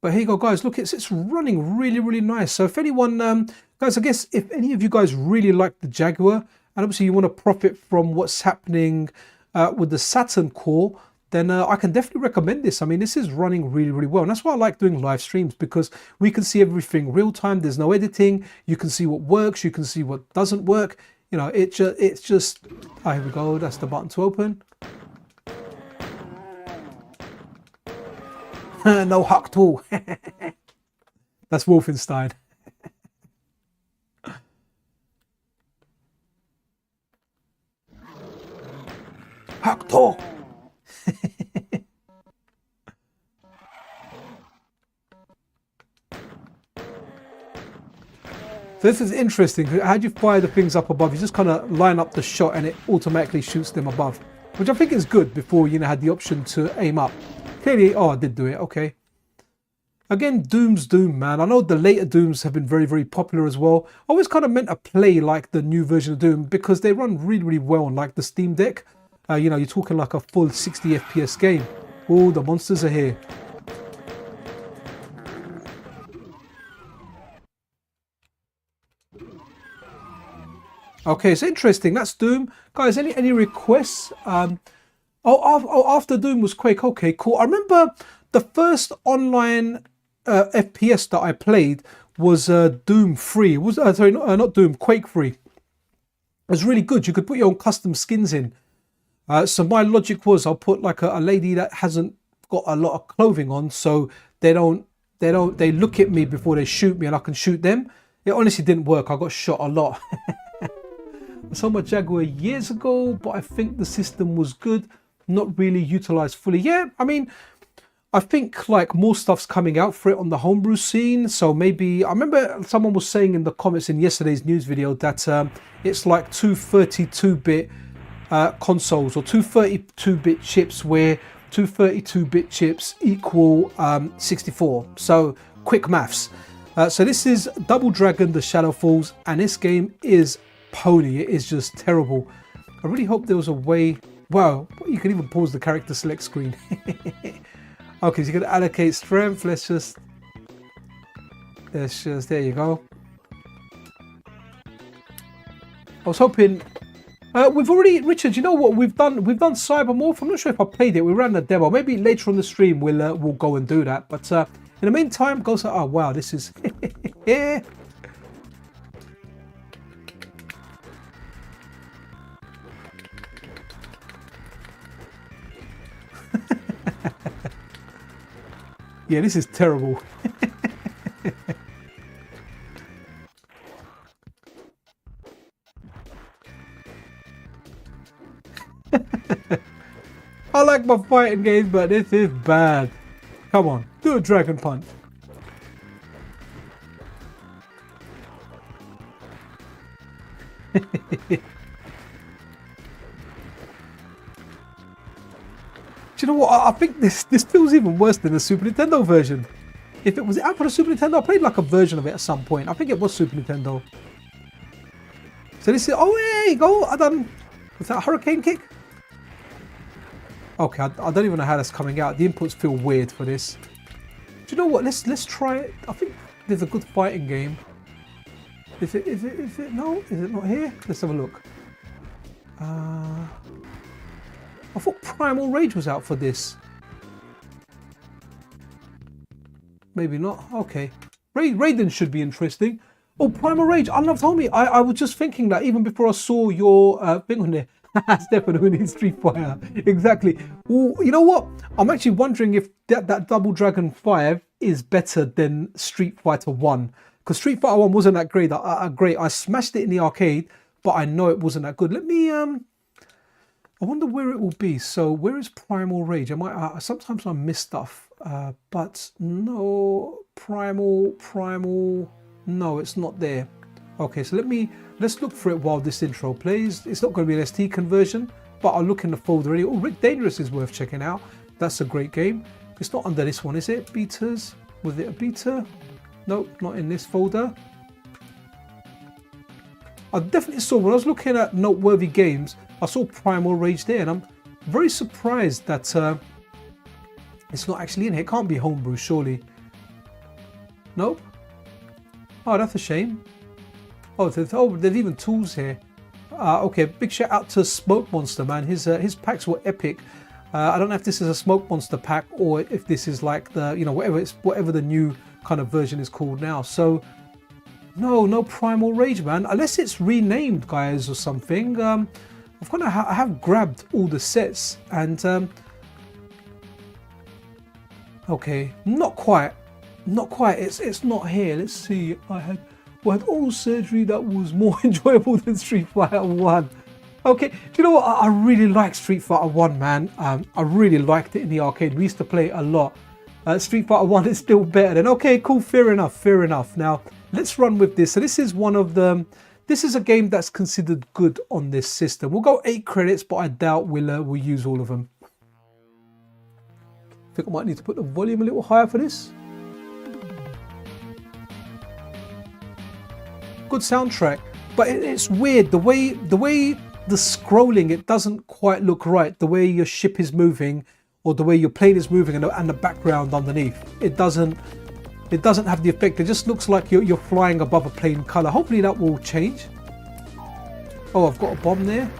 But here you go, guys. Look, it's running really nice. So if anyone, guys, I guess if any of you guys really like the Jaguar, and obviously you want to profit from what's happening with the Saturn core, then I can definitely recommend this. I mean, this is running really well. And that's why I like doing live streams, because we can see everything real time. There's no editing. You can see what works. You can see what doesn't work. You know, it's just, oh, here we go. That's the button to open. No hack tool. That's Wolfenstein. Oh! So this is interesting. How do you fire the things up above? You just kind of line up the shot and it automatically shoots them above, which I think is good. Before, you know, had the option to aim up. Clearly, oh, I did do it. Okay. Again, Doom's Doom, man. I know the later Dooms have been very, very popular as well. I always kind of meant to play like the new version of Doom because they run really, really well on like the Steam Deck. You know, you're talking like a full 60 FPS game. Oh, the monsters are here. Okay, it's interesting. That's Doom, guys. Any requests? After Doom was Quake. Okay, cool. I remember the first online FPS that I played was Doom 3. It was sorry, not Doom, Quake 3. It was really good. You could put your own custom skins in. So my logic was I'll put like a lady that hasn't got a lot of clothing on, so they look at me before they shoot me, and I can shoot them. It honestly didn't work. I got shot a lot. I sold my Jaguar years ago, but I think the system was good, not really utilized fully. Yeah, I mean, I think like more stuff's coming out for it on the homebrew scene. So maybe, I remember someone was saying in the comments in yesterday's news video that it's like two 32-bit consoles or two 32-bit chips, where two 32-bit chips equal 64. So quick maths. So this is Double Dragon, The Shadow Falls, and this game is pony. It is just terrible. I really hope there was a way. Wow, you can even pause the character select screen. Okay, so you can allocate strength. Let's just there you go. I was hoping we've already, Richard, you know what we've done Cybermorph. I'm not sure if I played it. We ran the demo. Maybe later on the stream we'll go and do that. But in the meantime, go say, oh wow, this is yeah. Yeah, this is terrible. I like my fighting games, but this is bad. Come on, do a dragon punch. Do you know what? I think this feels even worse than the Super Nintendo version. If it was out for the Super Nintendo, I played like a version of it at some point. I think it was Super Nintendo. So this is, oh there you go. I done. Was that a hurricane kick? Okay, I don't even know how that's coming out. The inputs feel weird for this. Do you know what? Let's try it. I think there's a good fighting game. Is it no? Is it not here? Let's have a look. I thought Primal Rage was out for this. Maybe not. Okay. Raiden should be interesting. Oh, Primal Rage. I love Tommy. I was just thinking that even before I saw your thing on there. Stefan, who needs Street Fighter. Exactly. Well, you know what? I'm actually wondering if that Double Dragon 5 is better than Street Fighter 1. Because Street Fighter 1 wasn't that great. I smashed it in the arcade, but I know it wasn't that good. Let me... I wonder where it will be. So where is Primal Rage? Sometimes I miss stuff, but no, Primal, no, it's not there. Okay, so let's look for it while this intro plays. It's not going to be an ST conversion, but I'll look in the folder. Oh, Rick Dangerous is worth checking out. That's a great game. It's not under this one, is it? Betas? Was it a beta? Nope, not in this folder. I definitely saw, when I was looking at noteworthy games, I saw Primal Rage there, and I'm very surprised that it's not actually in here. It can't be homebrew, surely. Nope. Oh, that's a shame. Oh, there's even tools here. Okay, big shout out to Smoke Monster, man. His packs were epic. I don't know if this is a Smoke Monster pack or if this is like the, you know, whatever the new kind of version is called now. So no Primal Rage, man, unless it's renamed, guys, or something. I have grabbed all the sets, and okay, not quite. It's not here. Let's see. I had oral surgery that was more enjoyable than Street Fighter 1. Okay, do you know what? I really like Street Fighter 1, man. I really liked it in the arcade. We used to play it a lot. Street Fighter 1 is still better than... Okay, cool, fair enough, fair enough. Now, let's run with this. So this is one of the... This is a game that's considered good on this system. We'll go 8 credits, but I doubt we'll use all of them. I think I might need to put the volume a little higher for this. Good soundtrack, but it's weird. The way the scrolling, it doesn't quite look right. The way your ship is moving, or the way your plane is moving, and the background underneath, it doesn't have the effect. It just looks like you're flying above a plain color. Hopefully that will change. Oh, I've got a bomb there.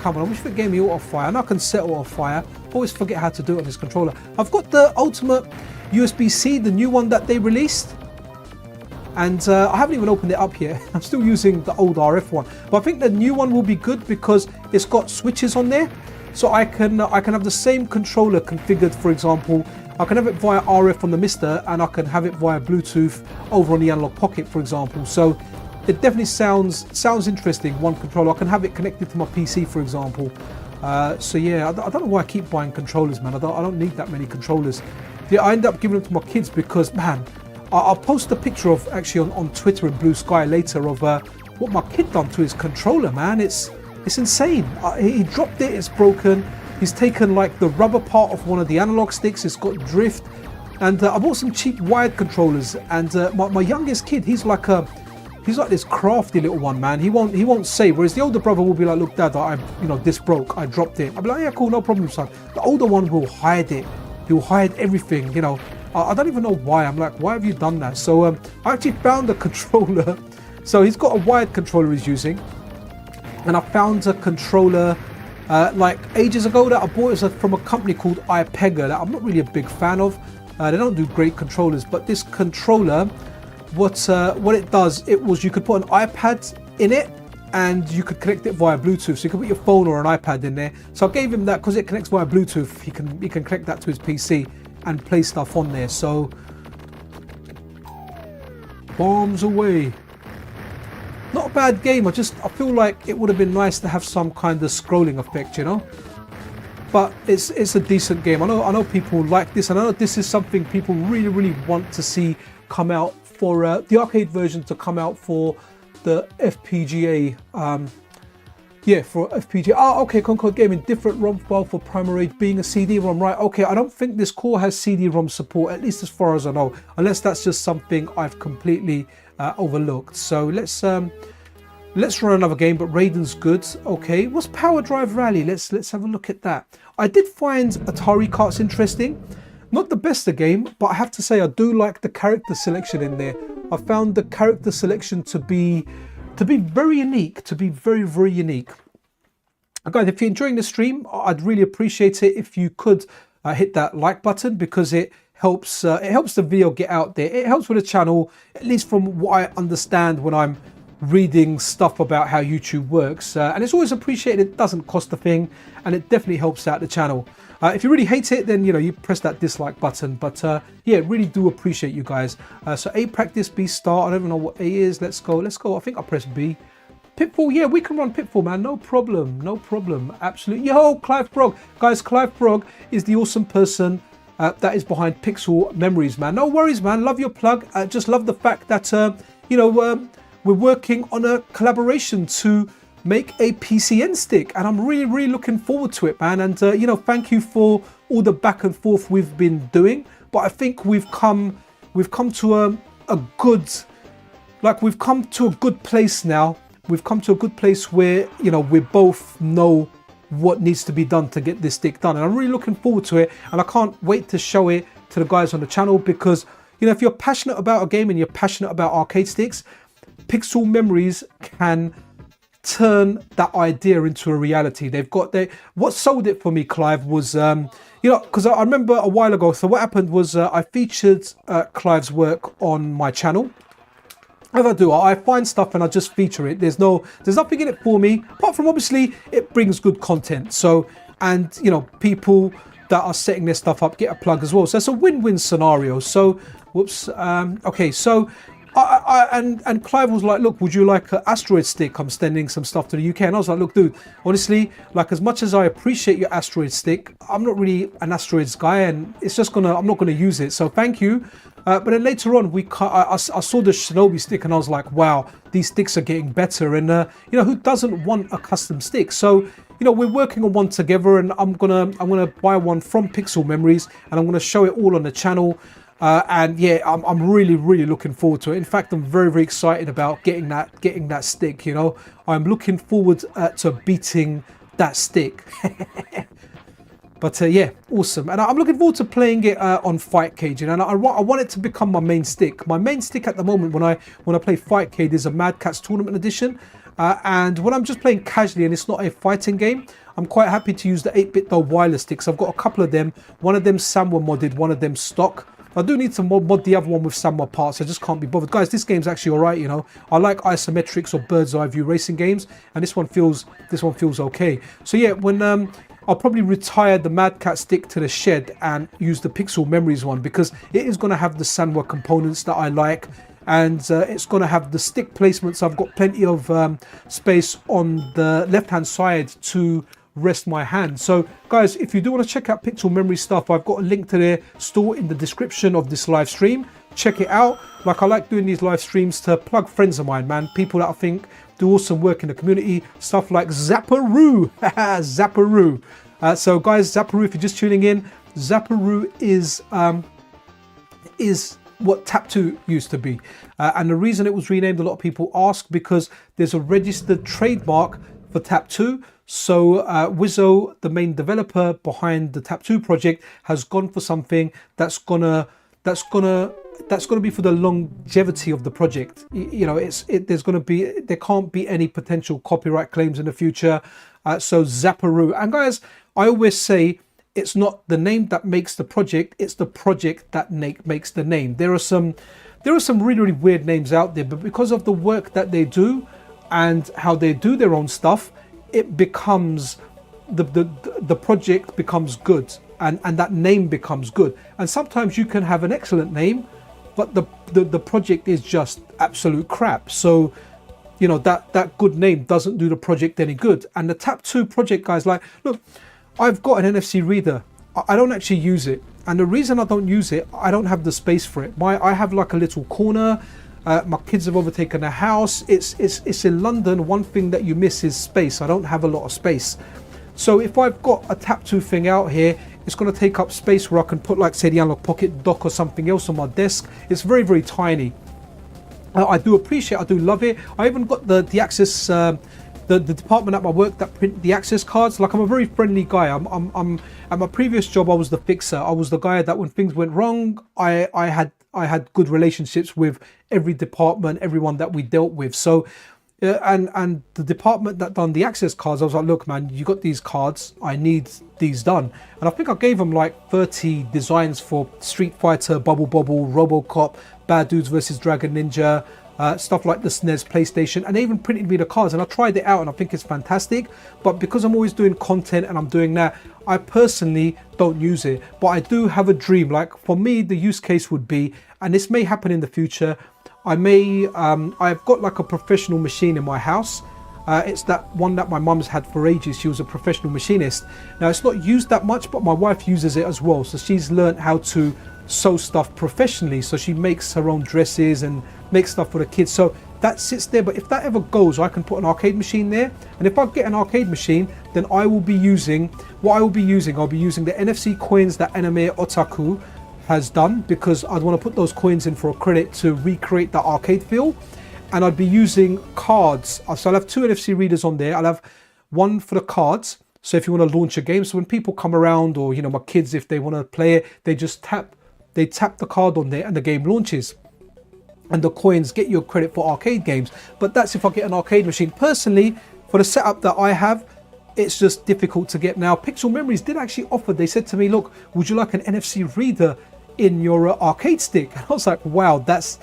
Come on, I wish the gave me auto fire. And I can set auto fire. Always forget how to do it on this controller. I've got the ultimate USB-C, the new one that they released. And I haven't even opened it up yet. I'm still using the old RF one. But I think the new one will be good because it's got switches on there. So I can have the same controller configured, for example. I can have it via RF on the MiSTer, and I can have it via Bluetooth over on the Analog Pocket, for example. So it definitely sounds interesting, one controller. I can have it connected to my PC, for example. So yeah, I don't know why I keep buying controllers, man. I don't need that many controllers. Yeah, I end up giving them to my kids because, man, I'll post a picture of, actually on Twitter and Blue Sky later, of what my kid done to his controller, man. It's insane. He dropped it, it's broken. He's taken like the rubber part of one of the analog sticks, it's got drift. And I bought some cheap wired controllers, and my youngest kid, he's like this crafty little one, man. He won't say, whereas the older brother will be like, look dad, this broke, I dropped it. I'll be like, yeah, cool, no problem, son. The older one will hide it. He'll hide everything, you know. I don't even know why. I'm like, why have you done that? So I actually found a controller. So he's got a wired controller he's using, and I found a controller like ages ago that I bought from a company called iPega that I'm not really a big fan of. They don't do great controllers, but this controller, what it does, you could put an iPad in it, and you could connect it via Bluetooth. So you can put your phone or an iPad in there. So I gave him that because it connects via Bluetooth. He can connect that to his PC and play stuff on there. So bombs away. Not a bad game. I feel like it would have been nice to have some kind of scrolling effect, you know. But it's a decent game. I know people like this, and I know this is something people really want to see come out for the arcade version to come out for the FPGA. Yeah, for FPGA. Oh, okay, Concord Gaming, different ROM file for Primal Rage being a CD-ROM, right? Okay, I don't think this core has CD-ROM support, at least as far as I know, unless that's just something I've completely overlooked. So let's run another game, but Raiden's good. Okay, what's Power Drive Rally? Let's have a look at that. I did find Atari Karts interesting. Not the best of game, but I have to say I do like the character selection in there. I found the character selection to be very unique, to be very unique. Guys, if you're enjoying the stream, I'd really appreciate it if you could hit that like button, because it helps the video get out there. It helps with the channel, at least from what I understand when I'm reading stuff about how YouTube works, and it's always appreciated. It doesn't cost a thing, and it definitely helps out the channel. If you really hate it, then you press that dislike button, but yeah, really do appreciate you guys. So A practice, B start. I don't even know what A is. Let's go. I think I press B. Pitfall, yeah, we can run Pitfall, man, no problem, absolutely. Yo, Clive Brogg, guys, Clive Brogg is the awesome person that is behind Pixel Memories, man. No worries, man, love your plug. Just love the fact that we're working on a collaboration to make a PCN stick, and I'm really looking forward to it, man. And thank you for all the back and forth we've been doing. But I think we've come to a good place now. We've come to a good place where we both know what needs to be done to get this stick done, and I'm really looking forward to it. And I can't wait to show it to the guys on the channel, because if you're passionate about a game and you're passionate about arcade sticks, Pixel Memories can turn that idea into a reality. What sold it for me, Clive, was because I remember a while ago. So what happened was I featured Clive's work on my channel. As I do, I find stuff and I just feature it. There's nothing in it for me, apart from obviously it brings good content. So, and people that are setting their stuff up get a plug as well. So it's a win-win scenario. So, whoops. Okay, so And Clive was like, look, would you like an asteroid stick? I'm sending some stuff to the UK. And I was like, look, dude, honestly, like, as much as I appreciate your asteroid stick, I'm not really an asteroids guy, and it's just I'm not gonna use it. So thank you. But then later on, I saw the Shinobi stick, and I was like, wow, these sticks are getting better. And you know, who doesn't want a custom stick? So, you know, we're working on one together, and I'm gonna buy one from Pixel Memories, and I'm gonna show it all on the channel. And yeah, I'm really looking forward to it. In fact, I'm very excited about getting that stick. You know, I'm looking forward to beating that stick. But yeah, awesome. And I'm looking forward to playing it on Fightcade. You know, and I want it to become my main stick. My main stick at the moment when I play Fightcade is a Mad Catz Tournament Edition. And when I'm just playing casually and it's not a fighting game, I'm quite happy to use the 8-bit though wireless sticks. I've got a couple of them. One of them Samwa modded, one of them stock. I do need to mod the other one with Samwa parts. I just can't be bothered. Guys, this game's actually alright, you know. I like isometrics or bird's eye view racing games, and this one feels okay. So yeah, when I'll probably retire the Mad Catz stick to the shed and use the Pixel Memories one, because it is going to have the Sanwa components that I like, and it's going to have the stick placements. I've got plenty of space on the left hand side to rest my hand. So guys, if you do want to check out Pixel Memory stuff, I've got a link to their store in the description of this live stream. Check it out. Like, I like doing these live streams to plug friends of mine, man, people that I think do awesome work in the community, stuff like Zapparoo. Zapparoo. So guys, Zapparoo, if you're just tuning in, Zapparoo is what Tap 2 used to be, and the reason it was renamed, a lot of people ask, because there's a registered trademark for Tap 2. So Wizzo, the main developer behind the Tap 2 project, has gone for something that's gonna be for the longevity of the project. You know, there can't be any potential copyright claims in the future. So Zapparoo. And guys, I always say, it's not the name that makes the project, it's the project that makes the name. There are some really weird names out there, but because of the work that they do and how they do their own stuff, it becomes the project becomes good, and that name becomes good. And sometimes you can have an excellent name, but the project is just absolute crap. So, you know, that good name doesn't do the project any good. And the Tap 2 project, guys, like, look, I've got an NFC reader. I don't actually use it, and the reason I don't use it, I don't have the space for it. I have like a little corner. My kids have overtaken a house. It's in London. One thing that you miss is space. I don't have a lot of space. So if I've got a Tap 2 thing out here, it's going to take up space where I can put, like, say, the Analog Pocket dock or something else on my desk. It's very tiny. I do appreciate, I do love it. I even got the access, the department at my work that print the access cards. Like, I'm a very friendly guy. I'm at my previous job, I was the fixer. I was the guy that when things went wrong, I had good relationships with every department, everyone that we dealt with. So and the department that done the access cards, I was like, look, man, you got these cards, I need these done. And I think I gave them like 30 designs for Street Fighter, Bubble Bobble, Robocop, Bad Dudes versus Dragon Ninja, stuff like the SNES, PlayStation, and they even printed me the cards, and I tried it out and I think it's fantastic. But because I'm always doing content and I'm doing that, I personally don't use it. But I do have a dream. Like, for me, the use case would be, and this may happen in the future, I've got like a professional machine in my house. It's that one that my mum's had for ages. She was a professional machinist. Now, it's not used that much, but my wife uses it as well. So she's learned how to sew stuff professionally. So she makes her own dresses and makes stuff for the kids. So that sits there. But if that ever goes, I can put an arcade machine there. And if I get an arcade machine, then I will be using, I'll be using the NFC coins that Anime Otaku has done, because I'd want to put those coins in for a credit to recreate that arcade feel. And I'd be using cards. So I'll have 2 NFC readers on there. I'll have one for the cards. So if you want to launch a game, so when people come around, or, you know, my kids, if they want to play it, they just tap the card on there and the game launches. And the coins get you a credit for arcade games. But that's if I get an arcade machine. Personally, for the setup that I have, it's just difficult to get. Now, Pixel Memories did actually offer, they said to me, look, would you like an NFC reader in your arcade stick? And I was like, wow, that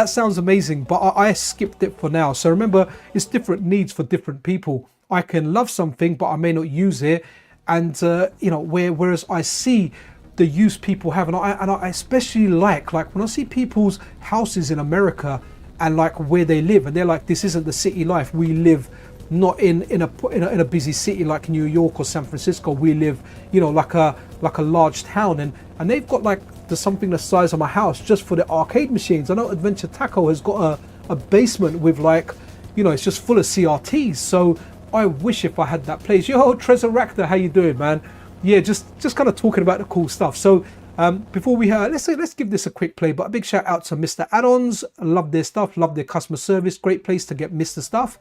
sounds amazing, but I skipped it for now. So remember, it's different needs for different people. I can love something, but I may not use it. And you know, whereas I see the use people have, and I especially like when I see people's houses in America, and like where they live, and they're like, this isn't the city life. We live not in a busy city like New York or San Francisco. We live, you know, like a large town, and they've got like something the size of my house just for the arcade machines. I know Adventure Taco has got a basement with like, you know, it's just full of CRTs. So I wish if I had that place. Yo, Tresuractor, how you doing, man? Yeah, just kind of talking about the cool stuff. So before we let's give this a quick play, but a big shout out to MiSTer Add-ons. Love their stuff, love their customer service, great place to get MiSTer stuff.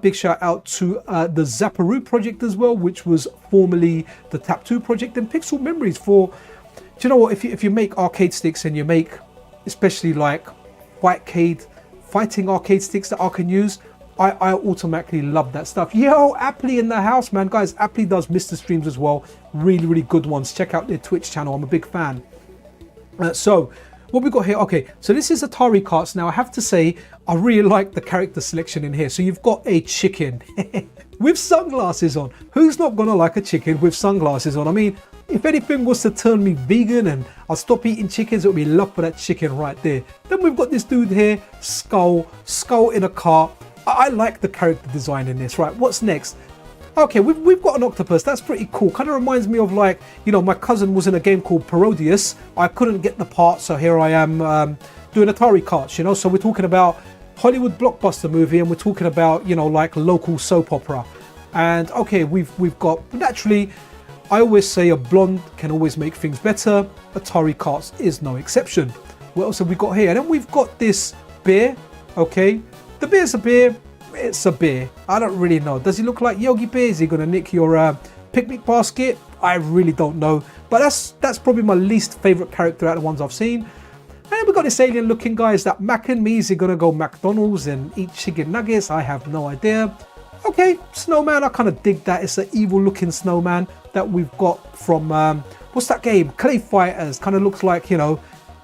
Big shout out to the Zapparoo project as well, which was formerly the Tap 2 project, and Pixel Memories for, do you know what, if you make arcade sticks and you make especially like fighting arcade sticks that I can use, I automatically love that stuff. Yo, Appley in the house, man. Guys, Appley does MiSTer streams as well. Really good ones. Check out their Twitch channel. I'm a big fan. So what we got here, okay, so this is Atari carts. Now I have to say, I really like the character selection in here. So you've got a chicken with sunglasses on. Who's not gonna like a chicken with sunglasses on? I mean, if anything was to turn me vegan and I'll stop eating chickens, it would be love for that chicken right there. Then we've got this dude here, skull in a car. I like the character design in this. Right, what's next? Okay, we've got an octopus. That's pretty cool. Kind of reminds me of, like, you know, my cousin was in a game called Parodius. I couldn't get the part, so here I am doing Atari carts, you know. So we're talking about Hollywood blockbuster movie, and we're talking about, you know, like local soap opera. And okay, we've got, naturally, I always say a blonde can always make things better. Atari carts is no exception. What else have we got here? And then we've got this bear. Okay, the bear's a bear. It's a bear. I don't really know. Does he look like Yogi Bear? Is he gonna nick your picnic basket? I really don't know. But that's probably my least favorite character out of the ones I've seen. And we got this alien looking guy. Is that Mac and me? Is he gonna go McDonald's and eat chicken nuggets? I have no idea. Okay, snowman. I kind of dig that. It's an evil looking snowman that we've got from what's that game? Clay Fighters. Kind of looks like, you know,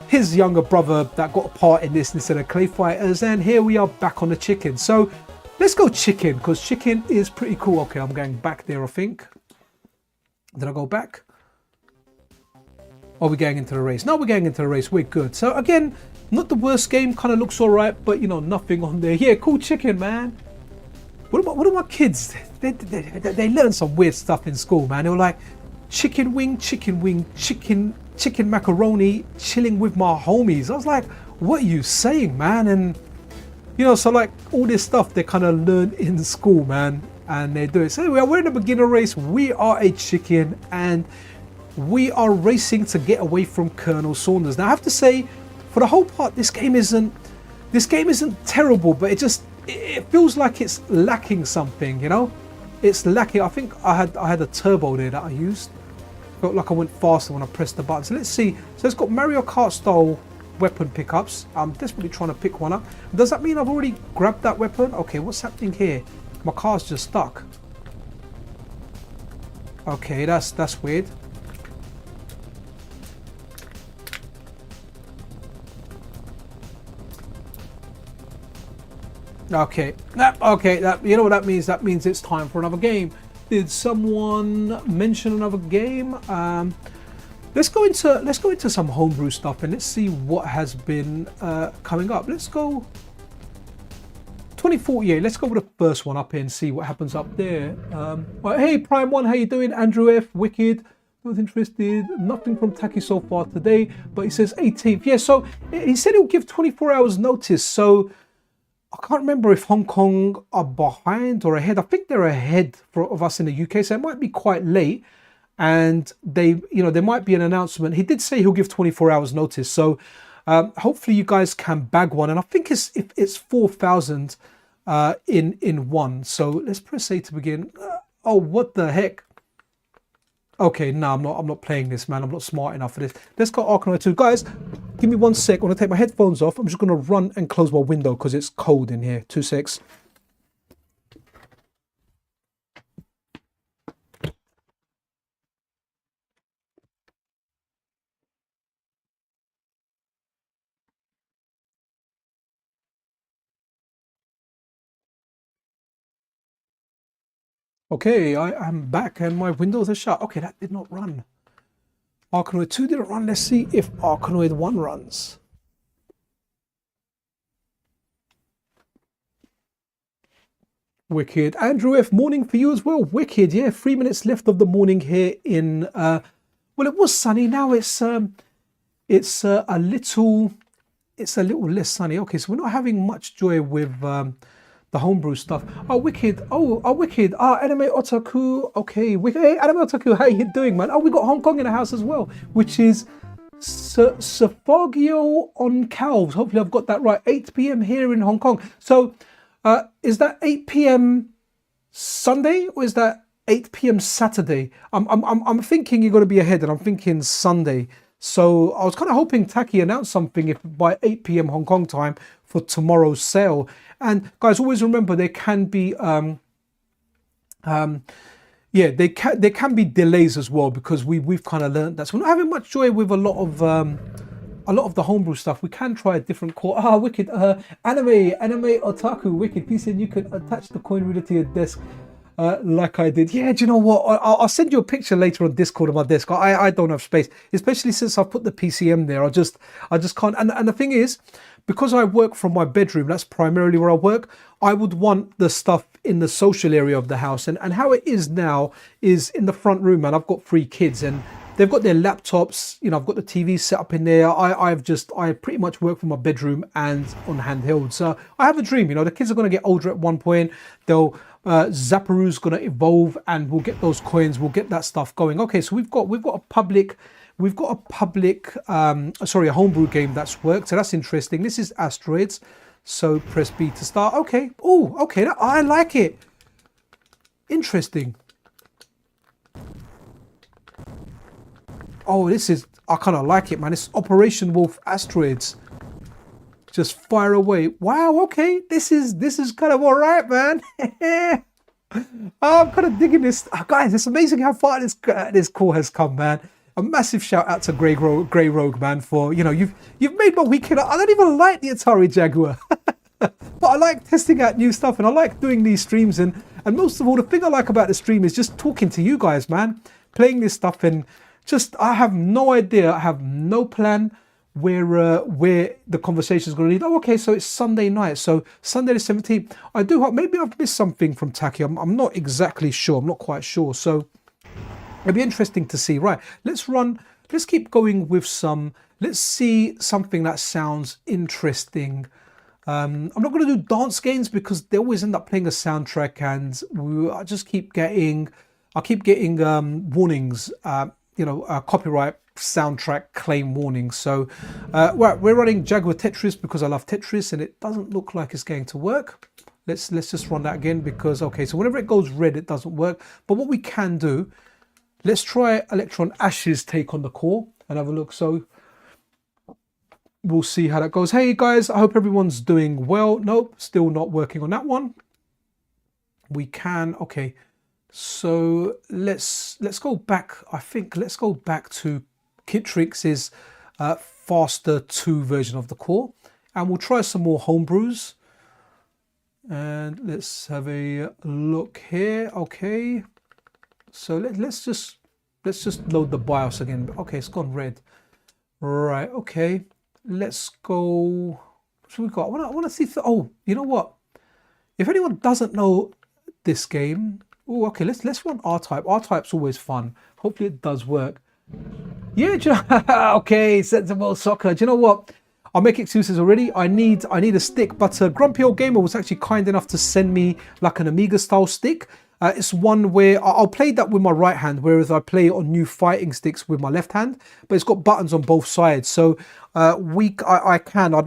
his younger brother that got a part in this instead of Clay Fighters. And here we are back on the chicken. So let's go chicken, because chicken is pretty cool. Okay, I'm going back there, I think. Did I go back? Oh, we're going into the race. No, we're going into the race. We're good. So again, not the worst game. Kind of looks all right, but you know, nothing on there. Yeah, cool chicken, man. What about my kids? They learn some weird stuff in school, man. They were like, chicken wing, chicken macaroni, chilling with my homies. I was like, what are you saying, man? And you know, so like all this stuff they kind of learn in school, man, and they do it. So anyway, we're in a beginner race. We are a chicken, and we are racing to get away from Colonel Saunders. Now I have to say, for the whole part, this game isn't terrible, but it feels like it's lacking something, you know. It's lacking. I think I had a turbo there that I used. Felt like I went faster when I pressed the button. So let's see. So it's got Mario Kart style weapon pickups. I'm desperately trying to pick one up. Does that mean I've already grabbed that weapon? Okay, what's happening here? My car's just stuck. Okay, that's weird. Okay, you know what that means? That means it's time for another game. Did someone mention another game? Let's go into some homebrew stuff, and let's see what has been coming up. Let's go 2048. Let's go with the first one up here and see what happens up there. Well, hey Prime One, how you doing? Andrew F, Wicked. Not interested. Nothing from Taki so far today, but he says 18th. Yeah, so he said he'll give 24 hours notice. So I can't remember if Hong Kong are behind or ahead. I think they're ahead of us in the UK, so it might be quite late. And there might be an announcement. He did say he'll give 24 hours notice, so hopefully you guys can bag one. And I think it's 4,000 in one. So let's press A to begin. Oh, what the heck? Okay, no, I'm not playing this, man. I'm not smart enough for this. Let's go Arkanoid 2. Guys, give me 1 sec. I'm gonna take my headphones off. I'm just gonna run and close my window because it's cold in here. 2 secs. Okay, I am back and my windows are shut. Okay, that did not run. Arkanoid 2 didn't run. Let's see if Arkanoid 1 runs. Wicked. Andrew F, morning for you as well. Wicked. Yeah, 3 minutes left of the morning here in well, it was sunny. Now it's a little less sunny. Okay, so we're not having much joy with the homebrew stuff. Oh, wicked. Oh, wicked. Anime Otaku. Okay, wicked. Hey, Anime Otaku, how you doing, man? Oh, we got Hong Kong in the house as well, which is Safagio on Calves. Hopefully I've got that right. 8 p.m. here in Hong Kong. So is that 8 p.m. Sunday or is that 8 p.m. Saturday? I'm thinking you're going to be ahead, and I'm thinking Sunday. So I was kind of hoping Taki announced something if by 8 p.m. Hong Kong time for tomorrow's sale. And guys, always remember there can be yeah, there can be delays as well, because we've kind of learned that. So we're not having much joy with a lot of the homebrew stuff. We can try a different core. Wicked. Anime Otaku. Wicked. Peace, and you can attach the coin reader to your desk like I did. Yeah, do you know what? I'll send you a picture later on Discord of my desk. I don't have space, especially since I've put the PCM there. I just can't. And the thing is, because I work from my bedroom, that's primarily where I work, I would want the stuff in the social area of the house. And how it is now is in the front room, man. I've got 3 kids and they've got their laptops, you know, I've got the TV set up in there. I pretty much work from my bedroom and on handheld. So I have a dream, you know, the kids are going to get older at one point. They'll, Zapparu's going to evolve and we'll get those coins. We'll get that stuff going. Okay, so we've got a homebrew game that's worked. So that's interesting. This is Asteroids. So press B to start. Okay. Oh, okay. I like it. Interesting. Oh, I kind of like it, man. It's Operation Wolf Asteroids. Just fire away. Wow, okay. This is kind of all right, man. I'm kind of digging this. Guys, it's amazing how far this core has come, man. A massive shout out to Grey Rogue, man, for, you know, you've made my weekend. I don't even like the Atari Jaguar. But I like testing out new stuff, and I like doing these streams, and most of all, the thing I like about the stream is just talking to you guys, man. Playing this stuff, and just, I have no idea, I have no plan where the conversation is going to lead. Oh, okay, so it's Sunday night, so Sunday the 17th. I do hope, maybe I've missed something from Taki. I'm not exactly sure. I'm not quite sure. So it'll be interesting to see. Right, let's keep going with let's see something that sounds interesting. I'm not going to do dance games because they always end up playing a soundtrack, and I keep getting warnings, copyright soundtrack claim warnings. So we're running Jaguar Tetris because I love Tetris, and it doesn't look like it's going to work. Let's just run that again, because okay, so whenever it goes red, it doesn't work. But what we can do, let's try Electron Ash's take on the core and have a look. So we'll see how that goes. Hey guys, I hope everyone's doing well. Nope, still not working on that one. We can, okay. So let's go back. I think let's go back to Kittrix's faster 2 version of the core, and we'll try some more homebrews. And let's have a look here. Okay. So let's just load the BIOS again. Okay, it's gone red. Right. Okay. Let's go. What we got? I want to see. Oh, you know what? If anyone doesn't know this game, oh, okay. Let's run R-Type. R-Type's always fun. Hopefully it does work. Yeah. Do you know, okay. Sensible Soccer. Do you know what? I'll make excuses already. I need a stick, but Grumpy Old Gamer was actually kind enough to send me like an Amiga style stick. It's one where I'll play that with my right hand, whereas I play on new fighting sticks with my left hand, but it's got buttons on both sides. So I'd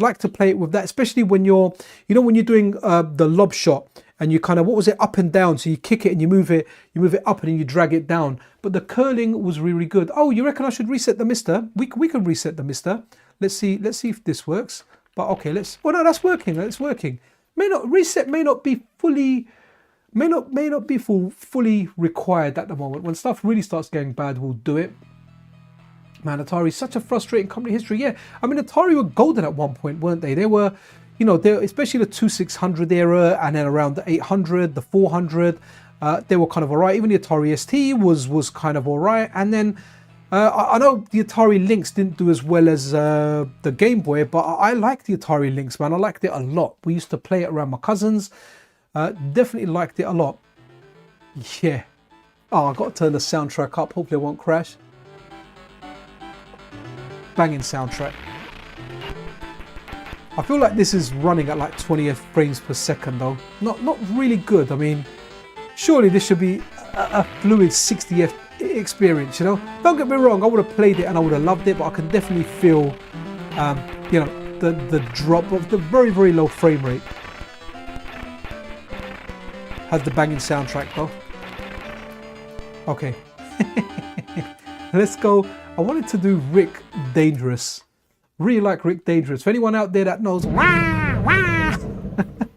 like to play it with that, especially when you're doing the lob shot, and you kind of, up and down. So you kick it and you move it up and then you drag it down. But the curling was really good. Oh, you reckon I should reset the MiSTer? We can reset the MiSTer. Let's see if this works. But okay, well, no, that's working. It's working. May not be fully required at the moment. When stuff really starts getting bad, we'll do it. Man, Atari's such a frustrating company history. Yeah, I mean, Atari were golden at one point, weren't they? They were, especially the 2600 era, and then around the 800, the 400, they were kind of all right. Even the Atari ST was kind of all right. And then I know the Atari Lynx didn't do as well as the Game Boy, but I like the Atari Lynx, man. I liked it a lot. We used to play it around my cousins. Definitely liked it a lot. Yeah. Oh, I've got to turn the soundtrack up. Hopefully it won't crash. Banging soundtrack. I feel like this is running at like 20 frames per second though. Not really good. I mean, surely this should be a fluid 60 FPS experience, you know? Don't get me wrong, I would have played it and I would have loved it, but I can definitely feel, you know, the drop of the very, very low frame rate. Has the banging soundtrack though. Okay. Let's go. I wanted to do Rick Dangerous. Really like Rick Dangerous. For anyone out there that knows, wah, wah.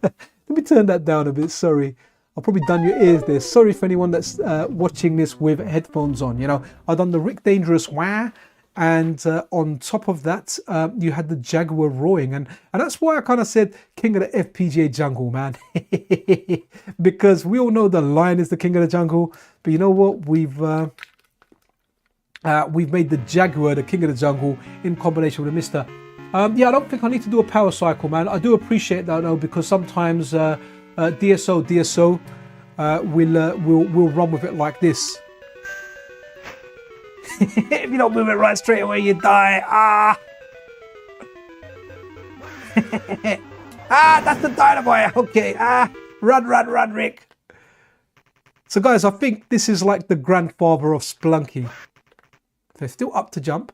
Let me turn that down a bit, sorry. I've probably done your ears there. Sorry for anyone that's watching this with headphones on. You know, I've done the Rick Dangerous wah, and on top of that, you had the Jaguar roaring, and that's why I kind of said King of the FPGA jungle, man. Because we all know the lion is the king of the jungle, but you know what? We've made the Jaguar the king of the jungle in combination with the MiSTer. Yeah, I don't think I need to do a power cycle, man. I do appreciate that though, because sometimes DSO will run with it like this. If you don't move it right straight away, you die. Ah, that's the dynamite. Okay, run, Rick. So guys, I think this is like the grandfather of Splunky. They're still up to jump.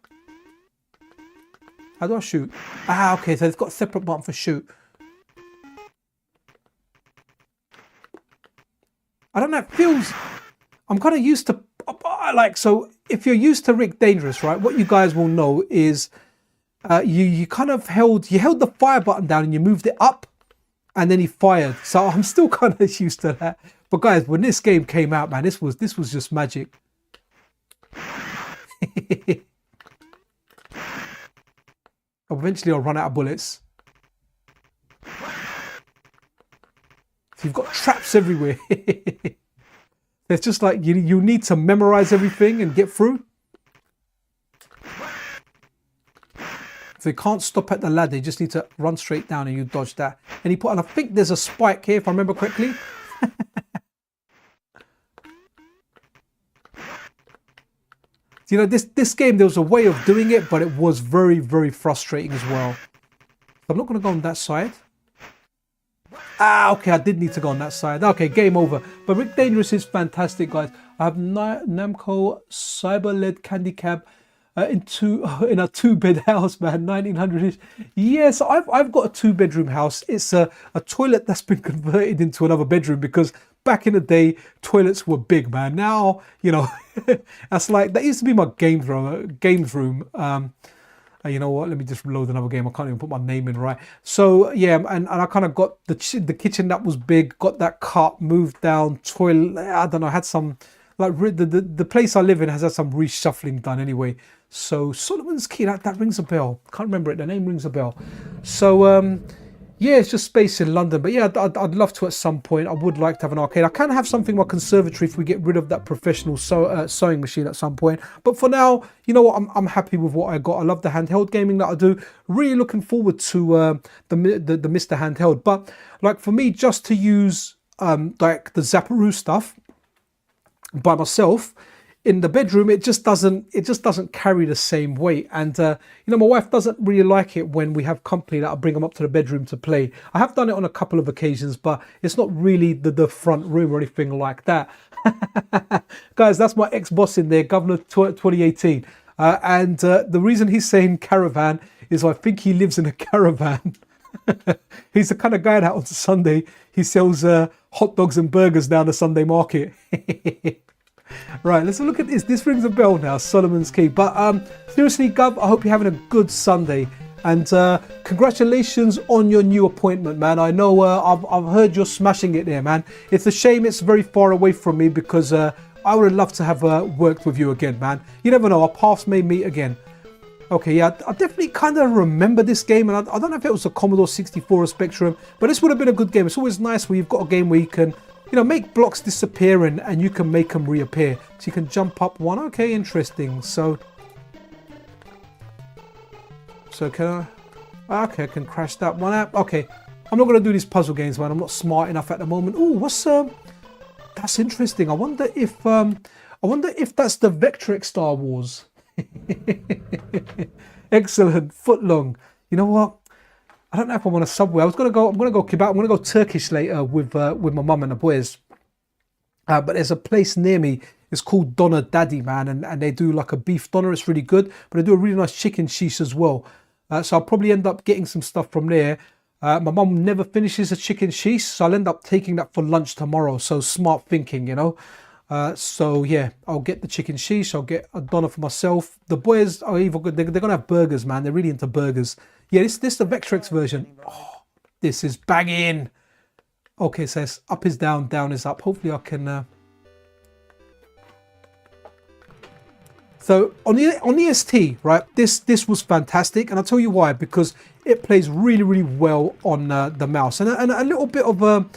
How do I shoot? Okay, so it's got a separate button for shoot. I don't know, it feels, I'm kind of used to, like, so if you're used to Rick Dangerous, right, what you guys will know is you kind of held the fire button down and you moved it up and then he fired. So I'm still kind of used to that. But guys, when this game came out, man, this was just magic. Eventually I'll run out of bullets. So you've got traps everywhere. It's just like you need to memorize everything and get through. So you can't stop at the ladder, you just need to run straight down and you dodge that. And I think there's a spike here if I remember correctly. You know, this game, there was a way of doing it, but it was very, very frustrating as well. I'm not going to go on that side. Okay, I did need to go on that side. Okay, game over. But Rick Dangerous is fantastic, guys. I have Namco Cyber LED Candy Cab in a two-bed house, man, 1900-ish. Yes, I've got a two-bedroom house. It's a toilet that's been converted into another bedroom because back in the day, toilets were big, man. Now, you know, that's like, that used to be my games room. You know what? Let me just load another game. I can't even put my name in right. So yeah, and I kind of got the kitchen that was big, got that cart moved down, toilet. I don't know. Had some like the place I live in has had some reshuffling done anyway. So Solomon's Key, that rings a bell. Can't remember it. The name rings a bell. So yeah, it's just space in London. But yeah, I'd love to at some point. I would like to have an arcade. I can have something in my conservatory if we get rid of that professional sewing machine at some point. But for now, you know what? I'm happy with what I got. I love the handheld gaming that I do. Really looking forward to the MiSTer handheld. But like for me, just to use like the Zapparoo stuff by myself in the bedroom, it just doesn't carry the same weight. And you know, my wife doesn't really like it when we have company that I bring them up to the bedroom to play. I have done it on a couple of occasions, but it's not really the front room or anything like that. Guys, that's my ex-boss in there, Governor 2018. And the reason he's saying caravan is I think he lives in a caravan. He's the kind of guy that on Sunday he sells hot dogs and burgers down the Sunday market. Right, let's look at this. This rings a bell now, Solomon's Key. But seriously, Gov, I hope you're having a good Sunday. And congratulations on your new appointment, man. I know I've heard you're smashing it there, man. It's a shame it's very far away from me because I would have loved to have worked with you again, man. You never know, our paths may meet again. Okay, yeah, I definitely kind of remember this game. And I don't know if it was a Commodore 64 or Spectrum, but this would have been a good game. It's always nice when you've got a game where you can, you know, make blocks disappear and you can make them reappear. So you can jump up one. Okay, interesting. So can I? Okay, I can crash that one out. Okay, I'm not going to do these puzzle games, man. I'm not smart enough at the moment. Oh, what's that's interesting. I wonder if that's the Vectrex Star Wars. Excellent, foot long. You know what? I don't know if I want a Subway. I'm gonna go kebab. I'm gonna go Turkish later with my mum and the boys. But there's a place near me. It's called Doner Daddy, man, and they do like a beef doner. It's really good, but they do a really nice chicken shish as well. So I'll probably end up getting some stuff from there. My mum never finishes a chicken shish, so I'll end up taking that for lunch tomorrow. So smart thinking, you know. So yeah, I'll get the chicken shish. I'll get a doner for myself. The boys are even good. They're gonna have burgers, man. They're really into burgers. Yeah, this is the Vectrex version. Oh, this is banging. Okay, so it's up is down, down is up. Hopefully I can. So on the ST, right? This was fantastic, and I'll tell you why. Because it plays really, really well on the mouse. And a little bit of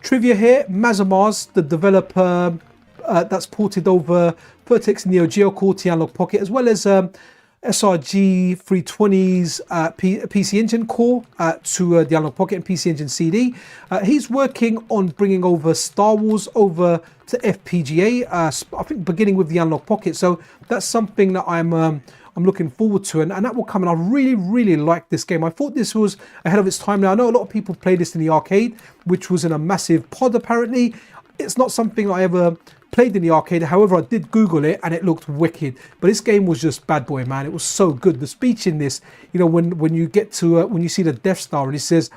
trivia here. Mazamars, the developer that's ported over Vertex Neo Geo Core to Analog Pocket, as well as SRG 320's PC Engine core to the Analog Pocket and PC Engine CD. He's working on bringing over Star Wars over to FPGA, I think beginning with the Analog Pocket. So that's something that I'm looking forward to, and that will come. And I really, really like this game. I thought this was ahead of its time. Now I know a lot of people play this in the arcade, which was in a massive pod apparently. It's not something I ever played in the arcade. However, I did Google it and it looked wicked. But this game was just bad boy, man. It was so good. The speech in this, you know, when you get to when you see the Death Star and it says,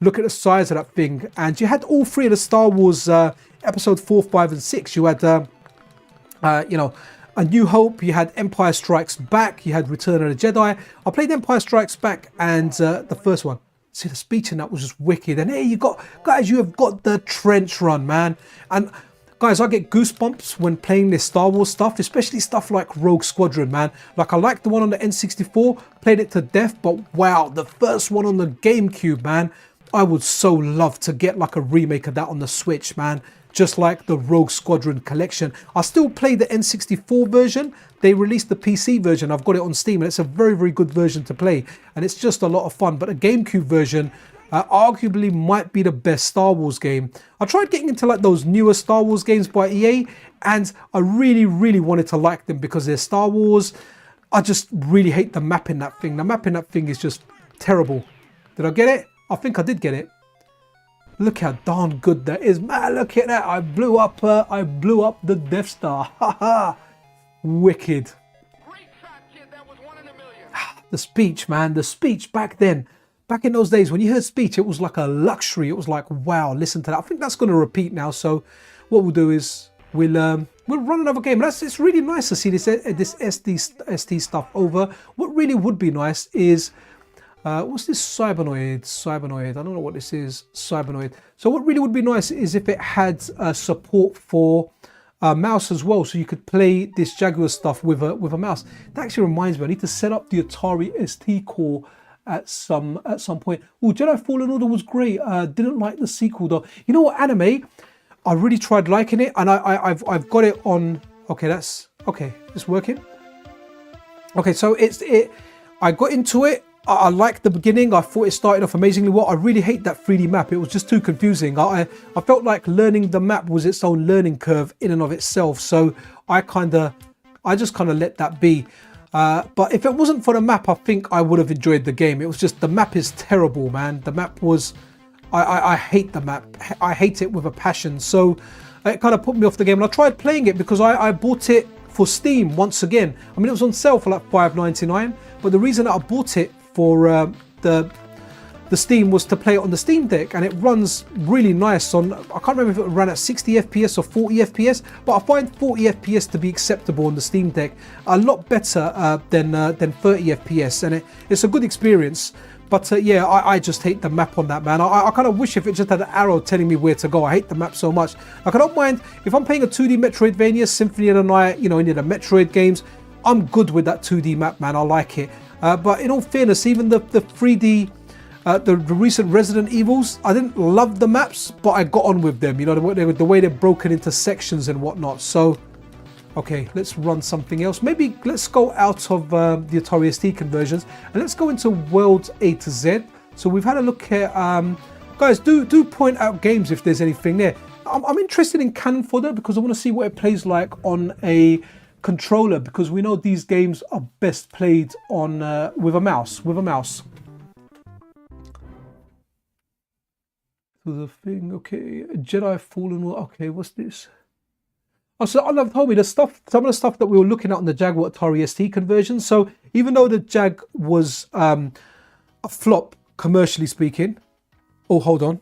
look at the size of that thing. And you had all three of the Star Wars episode 4, 5 and 6. You had you know, A New Hope, you had Empire Strikes Back, you had Return of the Jedi. I played Empire Strikes Back and the first one. See, the speech in that was just wicked. And here you got, guys, you have got the trench run, man. And guys, I get goosebumps when playing this Star Wars stuff, especially stuff like Rogue Squadron, man. Like, I like the one on the N64, played it to death, but wow, the first one on the GameCube, man. I would so love to get like a remake of that on the Switch, man. Just like the Rogue Squadron collection. I still play the N64 version. They released the PC version. I've got it on Steam and it's a very, very good version to play. And it's just a lot of fun. But the GameCube version arguably might be the best Star Wars game. I tried getting into like those newer Star Wars games by EA. And I really, really wanted to like them because they're Star Wars. I just really hate the map in that thing. The map in that thing is just terrible. Did I get it? I think I did get it. Look how darn good that is, man. Look at that. I blew up the Death Star. Haha. Wicked. Great shot, kid. That was 1 in a million. The speech, man. The speech back then. Back in those days, when you heard speech, it was like a luxury. It was like, wow, listen to that. I think that's going to repeat now. So what we'll do is we'll run another game. It's really nice to see this ST stuff over. What really would be nice is what's this Cybernoid? I don't know what this is. Cybernoid. So what really would be nice is if it had support for mouse as well, so you could play this Jaguar stuff with a mouse. That actually reminds me, I need to set up the Atari ST core at some point. Oh, Jedi Fallen Order was great. Didn't like the sequel though. You know what, anime? I really tried liking it, and I've got it on. Okay, that's okay. It's working. Okay, so I got into it. I liked the beginning. I thought it started off amazingly well. I really hate that 3D map. It was just too confusing. I felt like learning the map was its own learning curve in and of itself. So I just kind of let that be. But if it wasn't for the map, I think I would have enjoyed the game. It was just, the map is terrible, man. The map was, I hate the map. I hate it with a passion. So it kind of put me off the game. And I tried playing it because I bought it for Steam once again. I mean, it was on sale for like $5.99. But the reason that I bought it for the Steam was to play it on the Steam Deck, and it runs really nice on, I can't remember if it ran at 60 FPS or 40 FPS, but I find 40 FPS to be acceptable on the Steam Deck, a lot better than 30 FPS, and it's a good experience. But yeah, I just hate the map on that, man. I kind of wish if it just had an arrow telling me where to go. I hate the map so much. Like, I don't mind if I'm playing a 2D Metroidvania, Symphony of the Night, you know, any of the Metroid games, I'm good with that 2D map, man. I like it. But in all fairness, even the 3D, the recent Resident Evils, I didn't love the maps, but I got on with them. You know, the way they're broken into sections and whatnot. So, okay, let's run something else. Maybe let's go out of the Atari ST conversions and let's go into World A to Z. So we've had a look at Guys, do point out games if there's anything there. I'm interested in Cannin Fodder because I want to see what it plays like on a controller, because we know these games are best played on with a mouse. So the thing, okay, Jedi Fallen. Okay, what's this? Oh, so I've told me the stuff, some of the stuff that we were looking at on the Jaguar Atari ST conversion. So even though the Jag was a flop commercially speaking. Oh, hold on.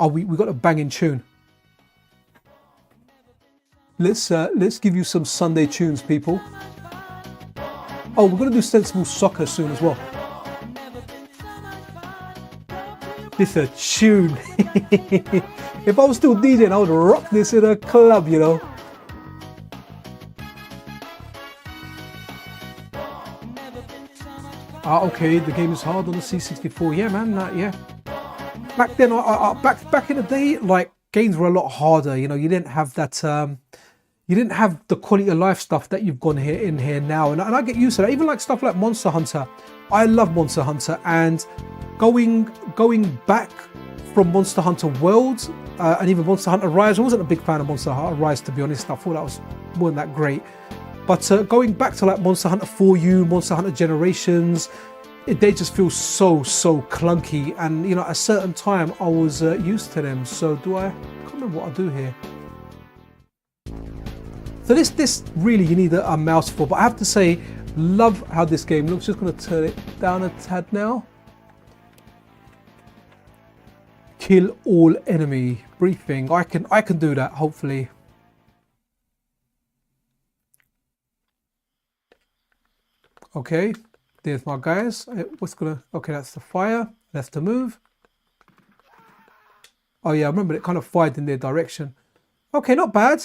Oh, we got a banging tune. Let's give you some Sunday tunes, people. Oh, we're gonna do Sensible Soccer soon as well. This a tune. If I was still DJing, I would rock this in a club, you know. Ah, okay, the game is hard on the C64. Yeah, man, yeah. Back then, back in the day, like games were a lot harder. You know, you didn't have that. You didn't have the quality of life stuff that you've gone in here now, and I get used to that. Even like stuff like Monster Hunter. I love Monster Hunter, and going back from Monster Hunter World and even Monster Hunter Rise. I wasn't a big fan of Monster Hunter Rise, to be honest. I thought that wasn't that great. But going back to like Monster Hunter 4U, Monster Hunter Generations, they just feel so clunky, and you know, at a certain time I was used to them. So I can't remember what I do here. So this really you need a mouse for, but I have to say, love how this game looks. Just going to turn it down a tad now. Kill all enemy briefing. I can do that, hopefully. Okay, there's my guys. Okay, that's the fire. That's the move. Oh yeah, I remember it kind of fired in their direction. Okay, not bad.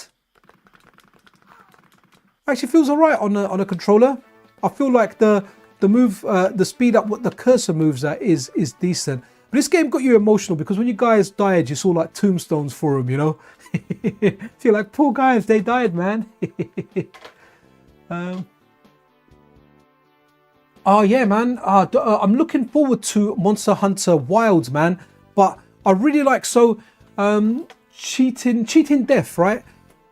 Actually feels alright on a controller. I feel like the move, the speed up what the cursor moves at is decent. But this game got you emotional because when you guys died, you saw like tombstones for them, you know. So you're like, poor guys, they died, man. Oh yeah, man. I'm looking forward to Monster Hunter Wilds, man. But I really like cheating death, right?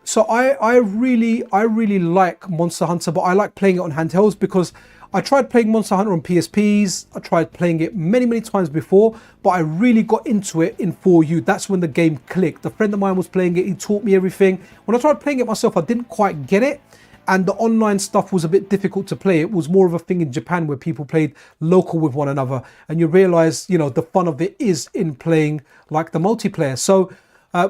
So I really like Monster Hunter, but I like playing it on handhelds because I tried playing Monster Hunter on PSPs. I tried playing it many times before, but I really got into it in 4U. That's when the game clicked. A friend of mine was playing it. He taught me everything. When I tried playing it myself, I didn't quite get it. And the online stuff was a bit difficult to play. It was more of a thing in Japan where people played local with one another. And you realize, you know, the fun of it is in playing like the multiplayer. So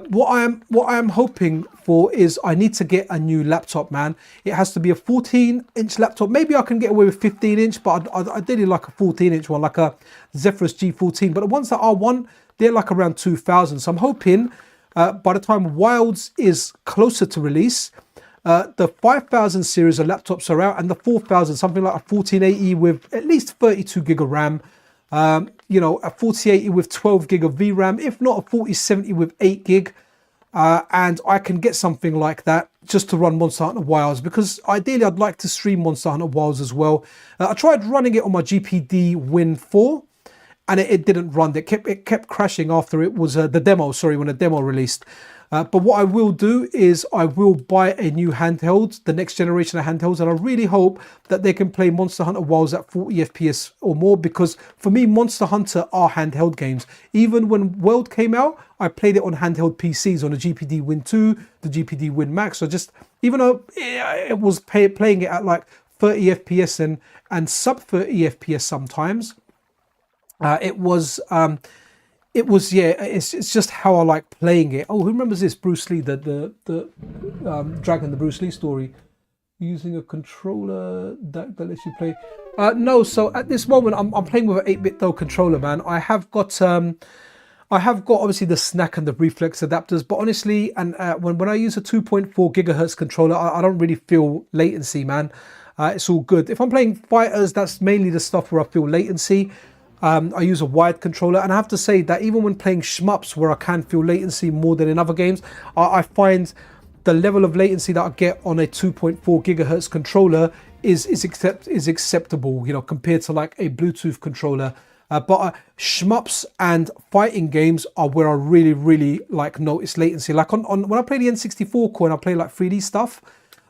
what I am hoping for is I need to get a new laptop, man. It has to be a 14-inch laptop. Maybe I can get away with 15-inch, but I really like a 14-inch one, like a Zephyrus G14. But the ones that I want, they're like around 2,000. So I'm hoping by the time Wilds is closer to release, the 5000 series of laptops are out, and the 4000, something like a 1480 with at least 32 gig of RAM. You know, a 4080 with 12 gig of VRAM, if not a 4070 with 8 gig. And I can get something like that just to run Monster Hunter Wilds, because ideally I'd like to stream Monster Hunter Wilds as well. I tried running it on my GPD Win 4 and it didn't run. It kept crashing after it was the demo, sorry, when the demo released. But what I will do is I will buy a new handheld, the next generation of handhelds, and I really hope that they can play Monster Hunter Wilds at 40 FPS or more, because for me, Monster Hunter are handheld games. Even when World came out, I played it on handheld PCs, on the GPD Win 2, the GPD Win Max. So just, even though it was playing it at like 30 FPS and sub 30 FPS sometimes, it was yeah, it's just how I like playing it. Oh, who remembers this? Bruce Lee, the Dragon, the Bruce Lee story. Using a controller that lets you play. No, so at this moment I'm playing with an 8-bit though controller, man. I have got obviously the snack and the reflex adapters, but honestly, and when I use a 2.4 gigahertz controller, I don't really feel latency, man. It's all good. If I'm playing fighters, that's mainly the stuff where I feel latency. I use a wired controller, and I have to say that even when playing shmups where I can feel latency more than in other games, I find the level of latency that I get on a 2.4 gigahertz controller is acceptable, you know, compared to like a Bluetooth controller. But shmups and fighting games are where I really like notice latency. Like on when I play the N64 core and I play like 3D stuff,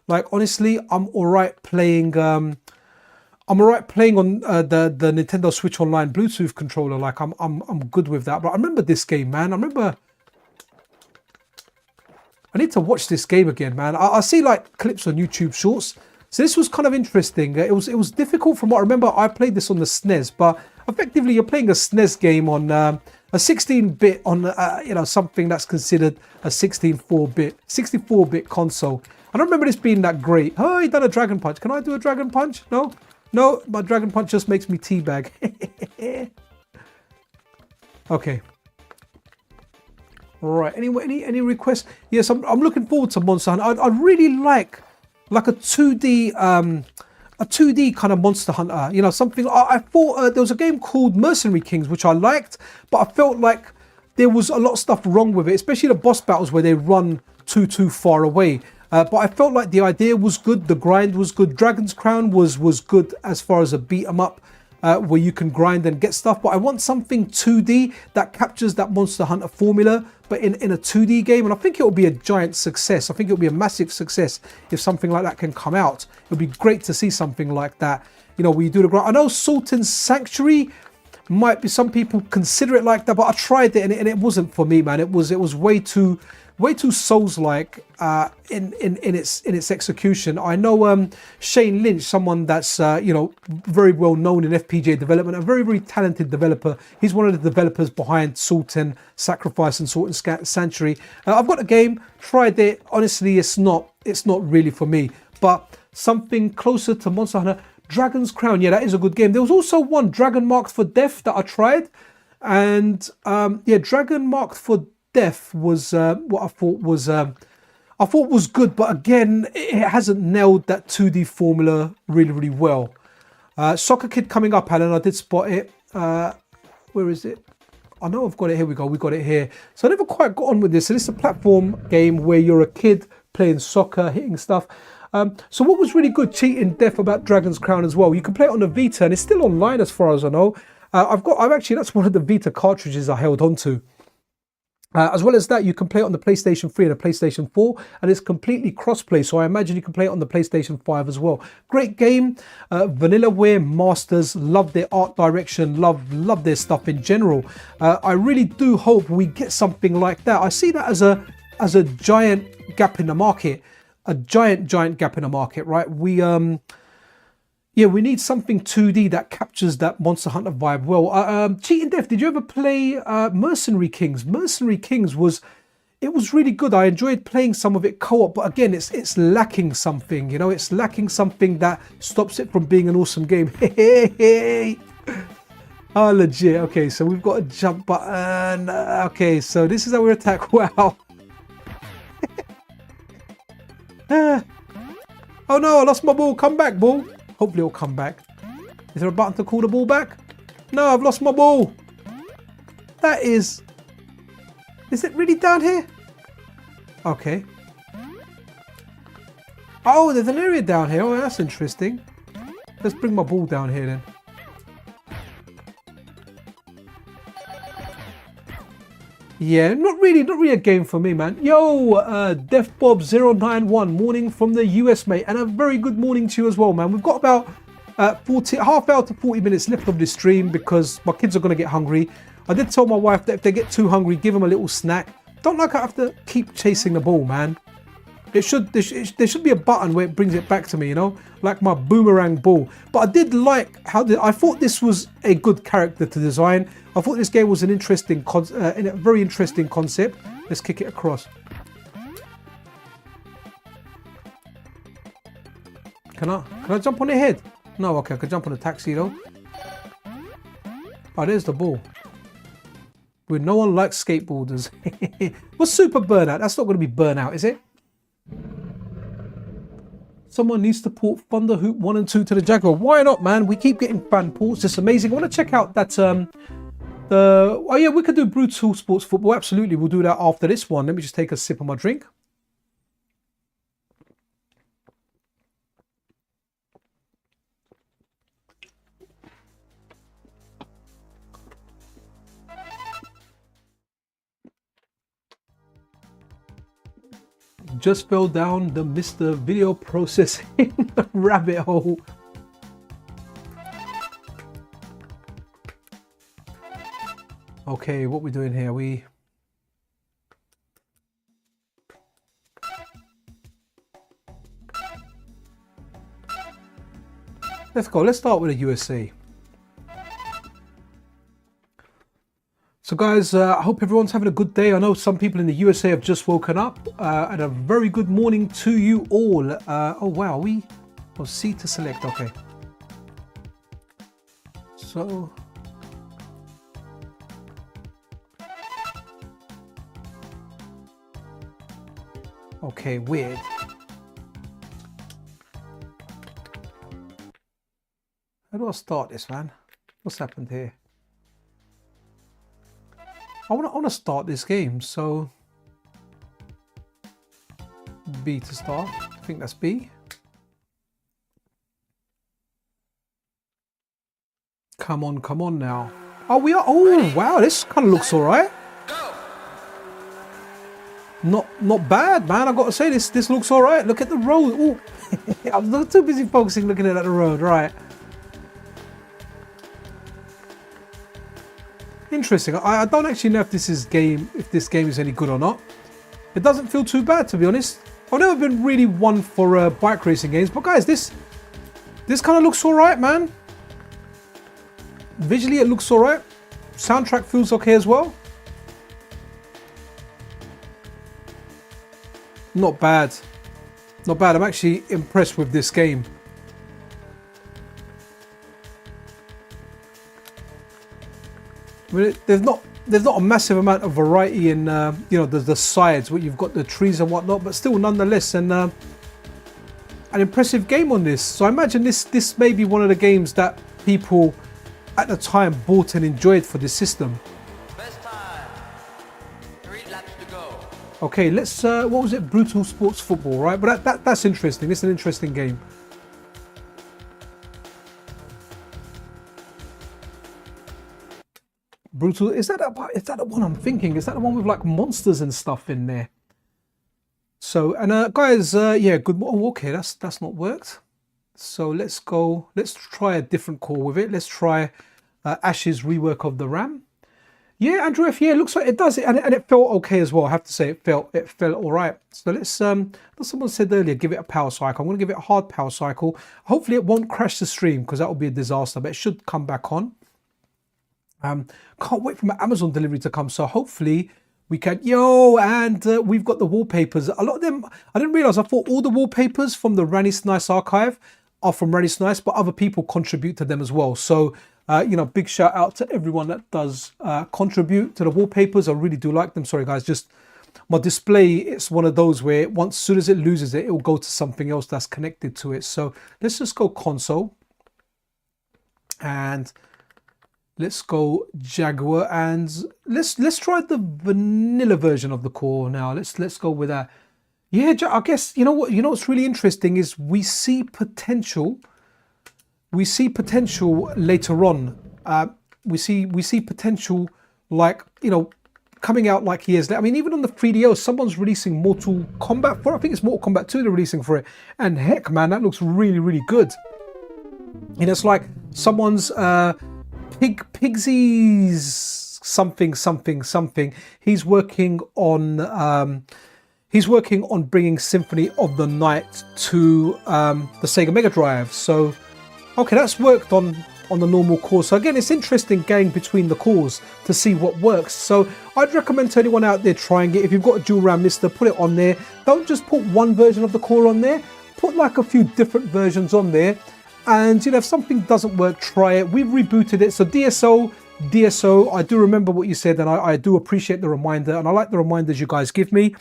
like honestly, I'm alright playing. I'm alright playing on the Nintendo Switch Online Bluetooth controller. Like I'm good with that. But I remember this game, man. I need to watch this game again, man. I see like clips on YouTube Shorts. So this was kind of interesting. It was difficult from what I remember. I played this on the SNES, but effectively you're playing a SNES game on a 16-bit on something that's considered a 64-bit console. I don't remember this being that great. Oh, he done a Dragon Punch. Can I do a Dragon Punch? No, my Dragon Punch just makes me teabag. Okay. Right. Any requests? Yes, I'm looking forward to Monster Hunter. I really like a 2D kind of Monster Hunter. You know, something. I thought there was a game called Mercenary Kings which I liked, but I felt like there was a lot of stuff wrong with it, especially the boss battles where they run too far away. But I felt like the idea was good, the grind was good. Dragon's Crown was good as far as a beat 'em up. Where you can grind and get stuff, but I want something 2D that captures that Monster Hunter formula, but in a 2D game, and I think it will be a giant success. I think it will be a massive success if something like that can come out. It would be great to see something like that, you know, where you do the grind. I know Sultan's Sanctuary might be, some people consider it like that, but I tried it and it wasn't for me, man. It was way too Souls-like in its execution. I know Shane Lynch, someone that's very well known in FPGA development, a very talented developer. He's one of the developers behind Sultan Sacrifice and Sultan Sanctuary. I've got a game, tried it. Honestly, it's not really for me. But something closer to Monster Hunter, Dragon's Crown. Yeah, that is a good game. There was also one, Dragon Marked for Death, that I tried, and Dragon Marked for Death was what I thought was good, but again, it hasn't nailed that 2D formula really well. Soccer Kid coming up, Alan. I did spot it. Where is it? I know I've got it. Here we go. We got it here. So I never quite got on with this. So this is a platform game where you're a kid playing soccer, hitting stuff. So what was really good, cheating death about Dragon's Crown as well. You can play it on the Vita, and it's still online as far as I know. That's one of the Vita cartridges I held on to. As well as that, you can play it on the PlayStation 3 and the PlayStation 4, and it's completely cross-play, so I imagine you can play it on the PlayStation 5 as well. Great game. Vanillaware masters, love their art direction, love their stuff in general. I really do hope we get something like that. I see that as a giant gap in the market, a giant gap in the market, right? We need something 2D that captures that Monster Hunter vibe well. Cheating Death, did you ever play Mercenary Kings? Mercenary Kings was really good. I enjoyed playing some of it co-op, but again, it's lacking something. You know, it's lacking something that stops it from being an awesome game. Hey. Oh, legit. Okay, so we've got a jump button. Okay, so this is how we attack. Wow. Oh no, I lost my ball. Come back, ball. Hopefully it'll come back. Is there a button to call the ball back? No, I've lost my ball. Is it really down here? Okay. Oh, there's an area down here. Oh, that's interesting. Let's bring my ball down here then. Yeah, not really a game for me, man. Yo, DefBob091, morning from the US, mate, and a very good morning to you as well, man. We've got about half hour to 40 minutes left of this stream because my kids are going to get hungry. I did tell my wife that if they get too hungry, give them a little snack. Don't like I have to keep chasing the ball, man. There should be a button where it brings it back to me, you know, like my boomerang ball. But I did like I thought this was a good character to design. I thought this game was a very interesting concept. Let's kick it across. Can I jump on the head? No, okay, I can jump on the taxi though. Oh, there's the ball. With no one likes skateboarders. What's Super Burnout? That's not going to be Burnout, is it? Someone needs to port Thunder Hoop 1 and 2 to the Jaguar. Why not, man? We keep getting fan ports. It's amazing. I want to check out that oh yeah, we could do Brutal Sports Football. Absolutely, we'll do that after this one. Let me just take a sip of my drink. just fell down the MiSTer video processing rabbit hole. Okay, what we doing here? Let's go. Let's start with the USA. So guys, I hope everyone's having a good day. I know some people in the USA have just woken up. And a very good morning to you all. Oh wow, C to select, okay. So, okay, weird. How do I start this, man? What's happened here? I want to start this game, so B to start. I think that's B. Come on now. Oh, we are. Oh, wow, this kind of looks all right. Not bad, man. I got to say, this looks all right. Look at the road. Oh, I'm not too busy focusing looking at the road, right? Interesting. I don't actually know if this game is any good or not. It doesn't feel too bad, to be honest. I've never been really one for bike racing games, but guys, this kind of looks all right, man. Visually, it looks all right. Soundtrack feels okay as well. Not bad. Not bad. I'm actually impressed with this game. I mean, there's not a massive amount of variety in you know, the sides where you've got the trees and whatnot, but still nonetheless an impressive game on this. So I imagine this may be one of the games that people at the time bought and enjoyed for this system. Best time. 3 laps to go. Okay, let's what was it? Brutal Sports Football, right? But that's interesting. It's an interesting game. Brutal, is that the one I'm thinking? Is that the one with like monsters and stuff in there? So, and guys, yeah, good. Oh, okay, that's not worked. So let's go. Let's try a different core with it. Let's try Ash's rework of the RAM. Yeah, Andrew F. Yeah, it looks like it does it, and it felt okay as well. I have to say, it felt all right. So let's. As someone said earlier, give it a power cycle. I'm going to give it a hard power cycle. Hopefully, it won't crash the stream because that would be a disaster. But it should come back on. Can't wait for my Amazon delivery to come. So hopefully we can. Yo, and we've got the wallpapers. A lot of them, I didn't realize. I thought all the wallpapers from the Ranny Snice archive are from Ranny Snice, but other people contribute to them as well. So, you know, big shout out to everyone that does contribute to the wallpapers. I really do like them. Sorry, guys, just my display. It's one of those where once, as soon as it loses it, it will go to something else that's connected to it. So let's just go console and let's go Jaguar, and let's try the vanilla version of the core now. Let's go with that. Yeah, I guess you know what's really interesting is we see potential. We see potential later on. We see potential, like, you know, coming out like years later. I mean, even on the 3DO, someone's releasing Mortal Kombat for it. I think it's Mortal Kombat 2 they're releasing for it. And heck, man, that looks really, really good. And it's like someone's Pigsy's something. He's working on bringing Symphony of the Night to the Sega Mega Drive. So, okay, that's worked on the normal core. So again, it's interesting going between the cores to see what works. So I'd recommend to anyone out there trying it. If you've got a dual RAM MiSTer, put it on there. Don't just put one version of the core on there. Put like a few different versions on there. And, you know, if something doesn't work, try it. We've rebooted it. So DSO, I do remember what you said, and I do appreciate the reminder, and I like the reminders you guys give me.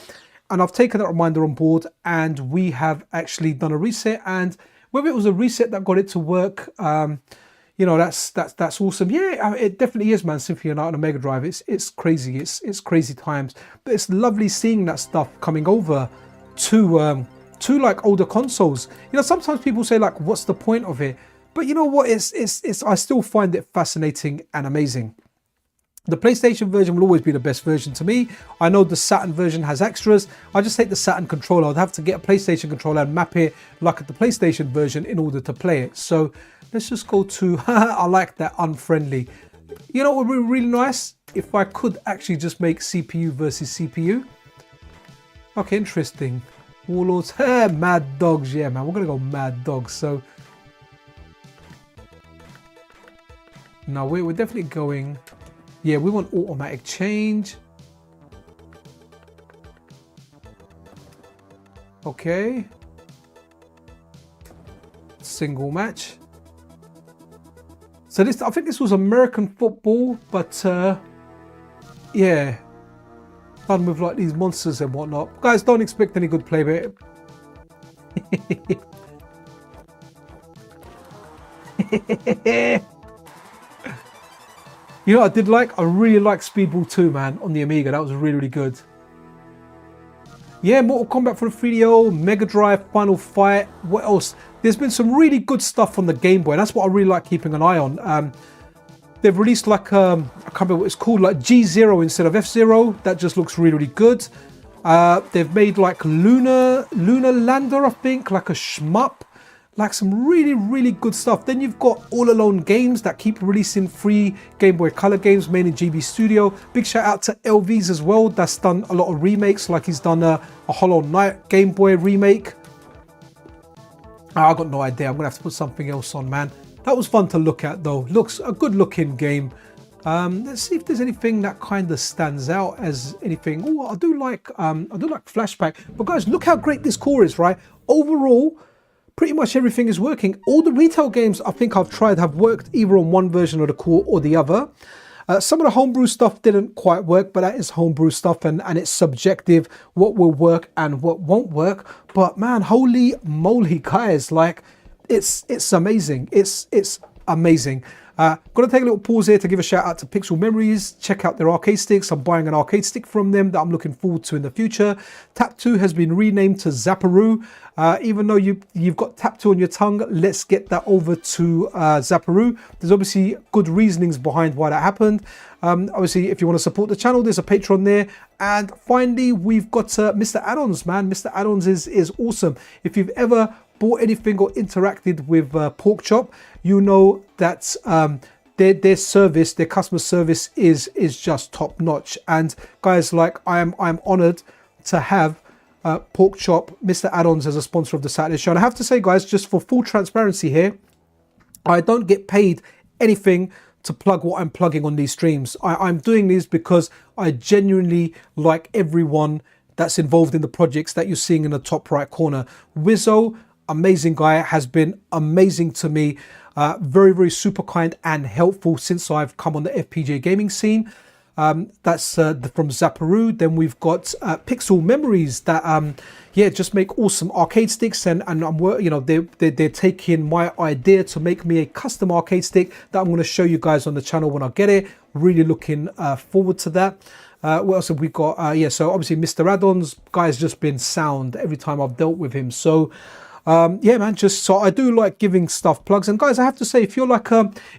And I've taken that reminder on board, and we have actually done a reset. And whether it was a reset that got it to work, you know, that's awesome. Yeah, it definitely is, man. Symphony of the Night on a Mega Drive. It's crazy. It's crazy times. But it's lovely seeing that stuff coming over to like older consoles. You know, sometimes people say like, what's the point of it? But you know what, it's I still find it fascinating and amazing. The PlayStation version will always be the best version to me. I know the Saturn version has extras. I just take the Saturn controller. I'd have to get a PlayStation controller and map it like the PlayStation version in order to play it. So let's just go to, I like that, unfriendly. You know what would be really nice? If I could actually just make CPU versus CPU. Okay, interesting. Warlords, mad dogs, yeah man, we're gonna go mad dogs. So no, we're definitely going, yeah, we want automatic change. Okay. Single match. So this, I think this was American football, but yeah, done with like these monsters and whatnot. Guys, don't expect any good play, but you know what I did like? I really like Speedball 2, man, on the Amiga. That was really, really good. Yeah, Mortal Kombat for the 3DO, Mega Drive, Final Fight. What else? There's been some really good stuff on the Game Boy. And that's what I really like keeping an eye on. They've released like, I can't remember what it's called, like G0 instead of F0. That just looks really, really good. They've made like Lunar Lander, I think, like a shmup. Like some really, really good stuff. Then you've got All Alone Games that keep releasing free Game Boy Color games made in GB Studio. Big shout out to LVs as well. That's done a lot of remakes, like he's done a Hollow Knight Game Boy remake. I got no idea. I'm gonna have to put something else on, man. That was fun to look at though. Looks a good looking game. Let's see if there's anything that kind of stands out as anything. Oh, I do like Flashback. But guys, look how great this core is, right? Overall, pretty much everything is working. All the retail games I think I've tried have worked either on one version of the core or the other. Some of the homebrew stuff didn't quite work, but that is homebrew stuff and it's subjective what will work and what won't work. But man, holy moly, guys, like it's amazing. It's amazing. Gonna take a little pause here to give a shout out to Pixel Memories. Check out their arcade sticks. I'm buying an arcade stick from them that I'm looking forward to in the future. Tap 2 has been renamed to Zapparoo. Even though you've got Tap 2 on your tongue, let's get that over to Zapparoo. There's obviously good reasonings behind why that happened. Obviously, if you want to support the channel, there's a Patreon there. And finally, we've got MiSTer Add-ons, man. MiSTer Add-ons is awesome. If you've ever bought anything or interacted with Pork Chop, you know that their service, their customer service is just top notch. And guys, like I'm honored to have Pork Chop, MiSTer Add-ons as a sponsor of the Saturday show. And I have to say, guys, just for full transparency here, I don't get paid anything to plug what I'm plugging on these streams. I'm doing these because I genuinely like everyone that's involved in the projects that you're seeing in the top right corner. Wizzo, amazing guy, has been amazing to me. Very, very super kind and helpful since I've come on the FPGA gaming scene. That's from Zapparoo. Then we've got Pixel Memories that yeah, just make awesome arcade sticks, and I'm you know, they're taking my idea to make me a custom arcade stick that I'm going to show you guys on the channel when I get it. Really looking forward to that. What else have we got? Yeah, so obviously MiSTer Add-ons, guy's just been sound every time I've dealt with him. So yeah, man, just so I do like giving stuff plugs. And guys, I have to say, if you're like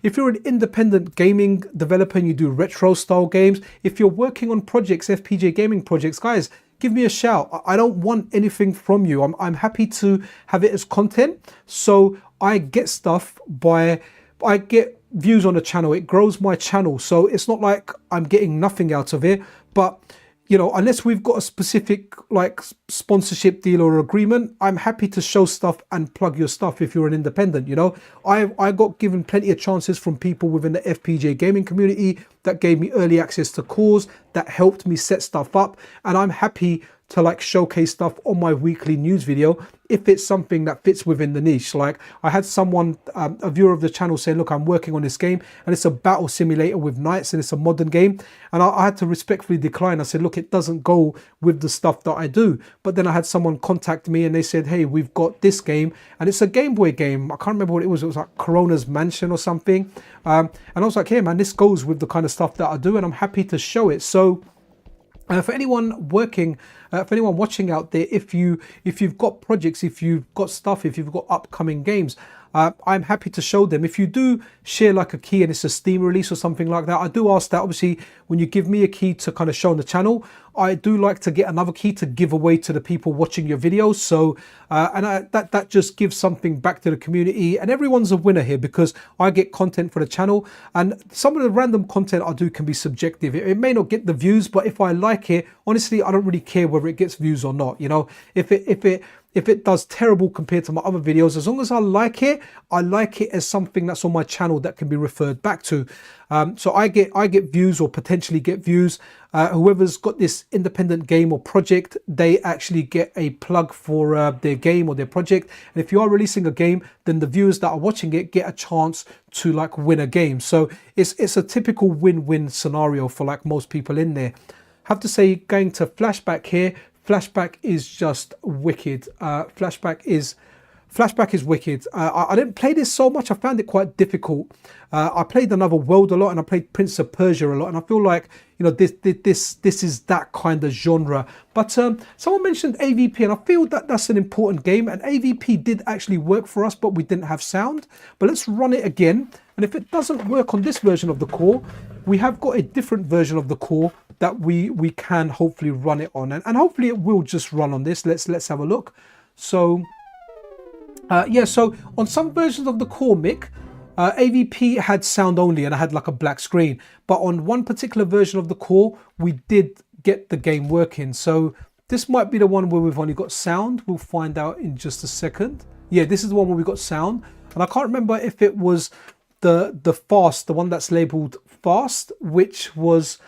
if you're an independent gaming developer and you do retro style games, if you're working on projects, FPGA gaming projects, guys, give me a shout. I don't want anything from you. I'm happy to have it as content. So I get stuff I get views on the channel. It grows my channel. So it's not like I'm getting nothing out of it, but you know, unless we've got a specific like sponsorship deal or agreement, I'm happy to show stuff and plug your stuff if you're an independent. You know, I got given plenty of chances from people within the FPGA gaming community that gave me early access to cores, that helped me set stuff up, and I'm happy to like showcase stuff on my weekly news video if it's something that fits within the niche. Like I had someone, a viewer of the channel, saying, look, I'm working on this game and it's a battle simulator with knights and it's a modern game, and I had to respectfully decline. I said, look, it doesn't go with the stuff that I do. But then I had someone contact me and they said, hey, we've got this game and it's a Game Boy game. I can't remember what it was. It was like Corona's Mansion or something, and I was like, hey man, this goes with the kind of stuff that I do and I'm happy to show it. So for anyone working, for anyone watching out there, if you've got projects, if you've got stuff, if you've got upcoming games, I'm happy to show them. If you do share like a key and it's a Steam release or something like that, I do ask that obviously when you give me a key to kind of show on the channel, I do like to get another key to give away to the people watching your videos. So that just gives something back to the community, and everyone's a winner here because I get content for the channel, and some of the random content I do can be subjective. It may not get the views, but if I like it, honestly, I don't really care whether it gets views or not. You know, if it does terrible compared to my other videos, as long as I like it as something that's on my channel that can be referred back to. So I get views, or potentially get views. Whoever's got this independent game or project, they actually get a plug for their game or their project. And if you are releasing a game, then the viewers that are watching it get a chance to like win a game. So it's a typical win-win scenario for like most people in there. Have to say, going to Flashback here, Flashback is just wicked. Flashback is wicked. I didn't play this so much. I found it quite difficult. I played Another World a lot, and I played Prince of Persia a lot, and I feel like, you know, this is that kind of genre. But someone mentioned AVP, and I feel that that's an important game, and AVP did actually work for us, but we didn't have sound. But let's run it again, and if it doesn't work on this version of the core, we have got a different version of the core that we can hopefully run it on, and hopefully it will just run on this. Let's have a look. So yeah, so on some versions of the core mic, AVP had sound only and I had like a black screen, but on one particular version of the core we did get the game working. So this might be the one where we've only got sound. We'll find out in just a second. Yeah, this is the one where we got sound, and I can't remember if it was the fast, the one that's labeled fast, which was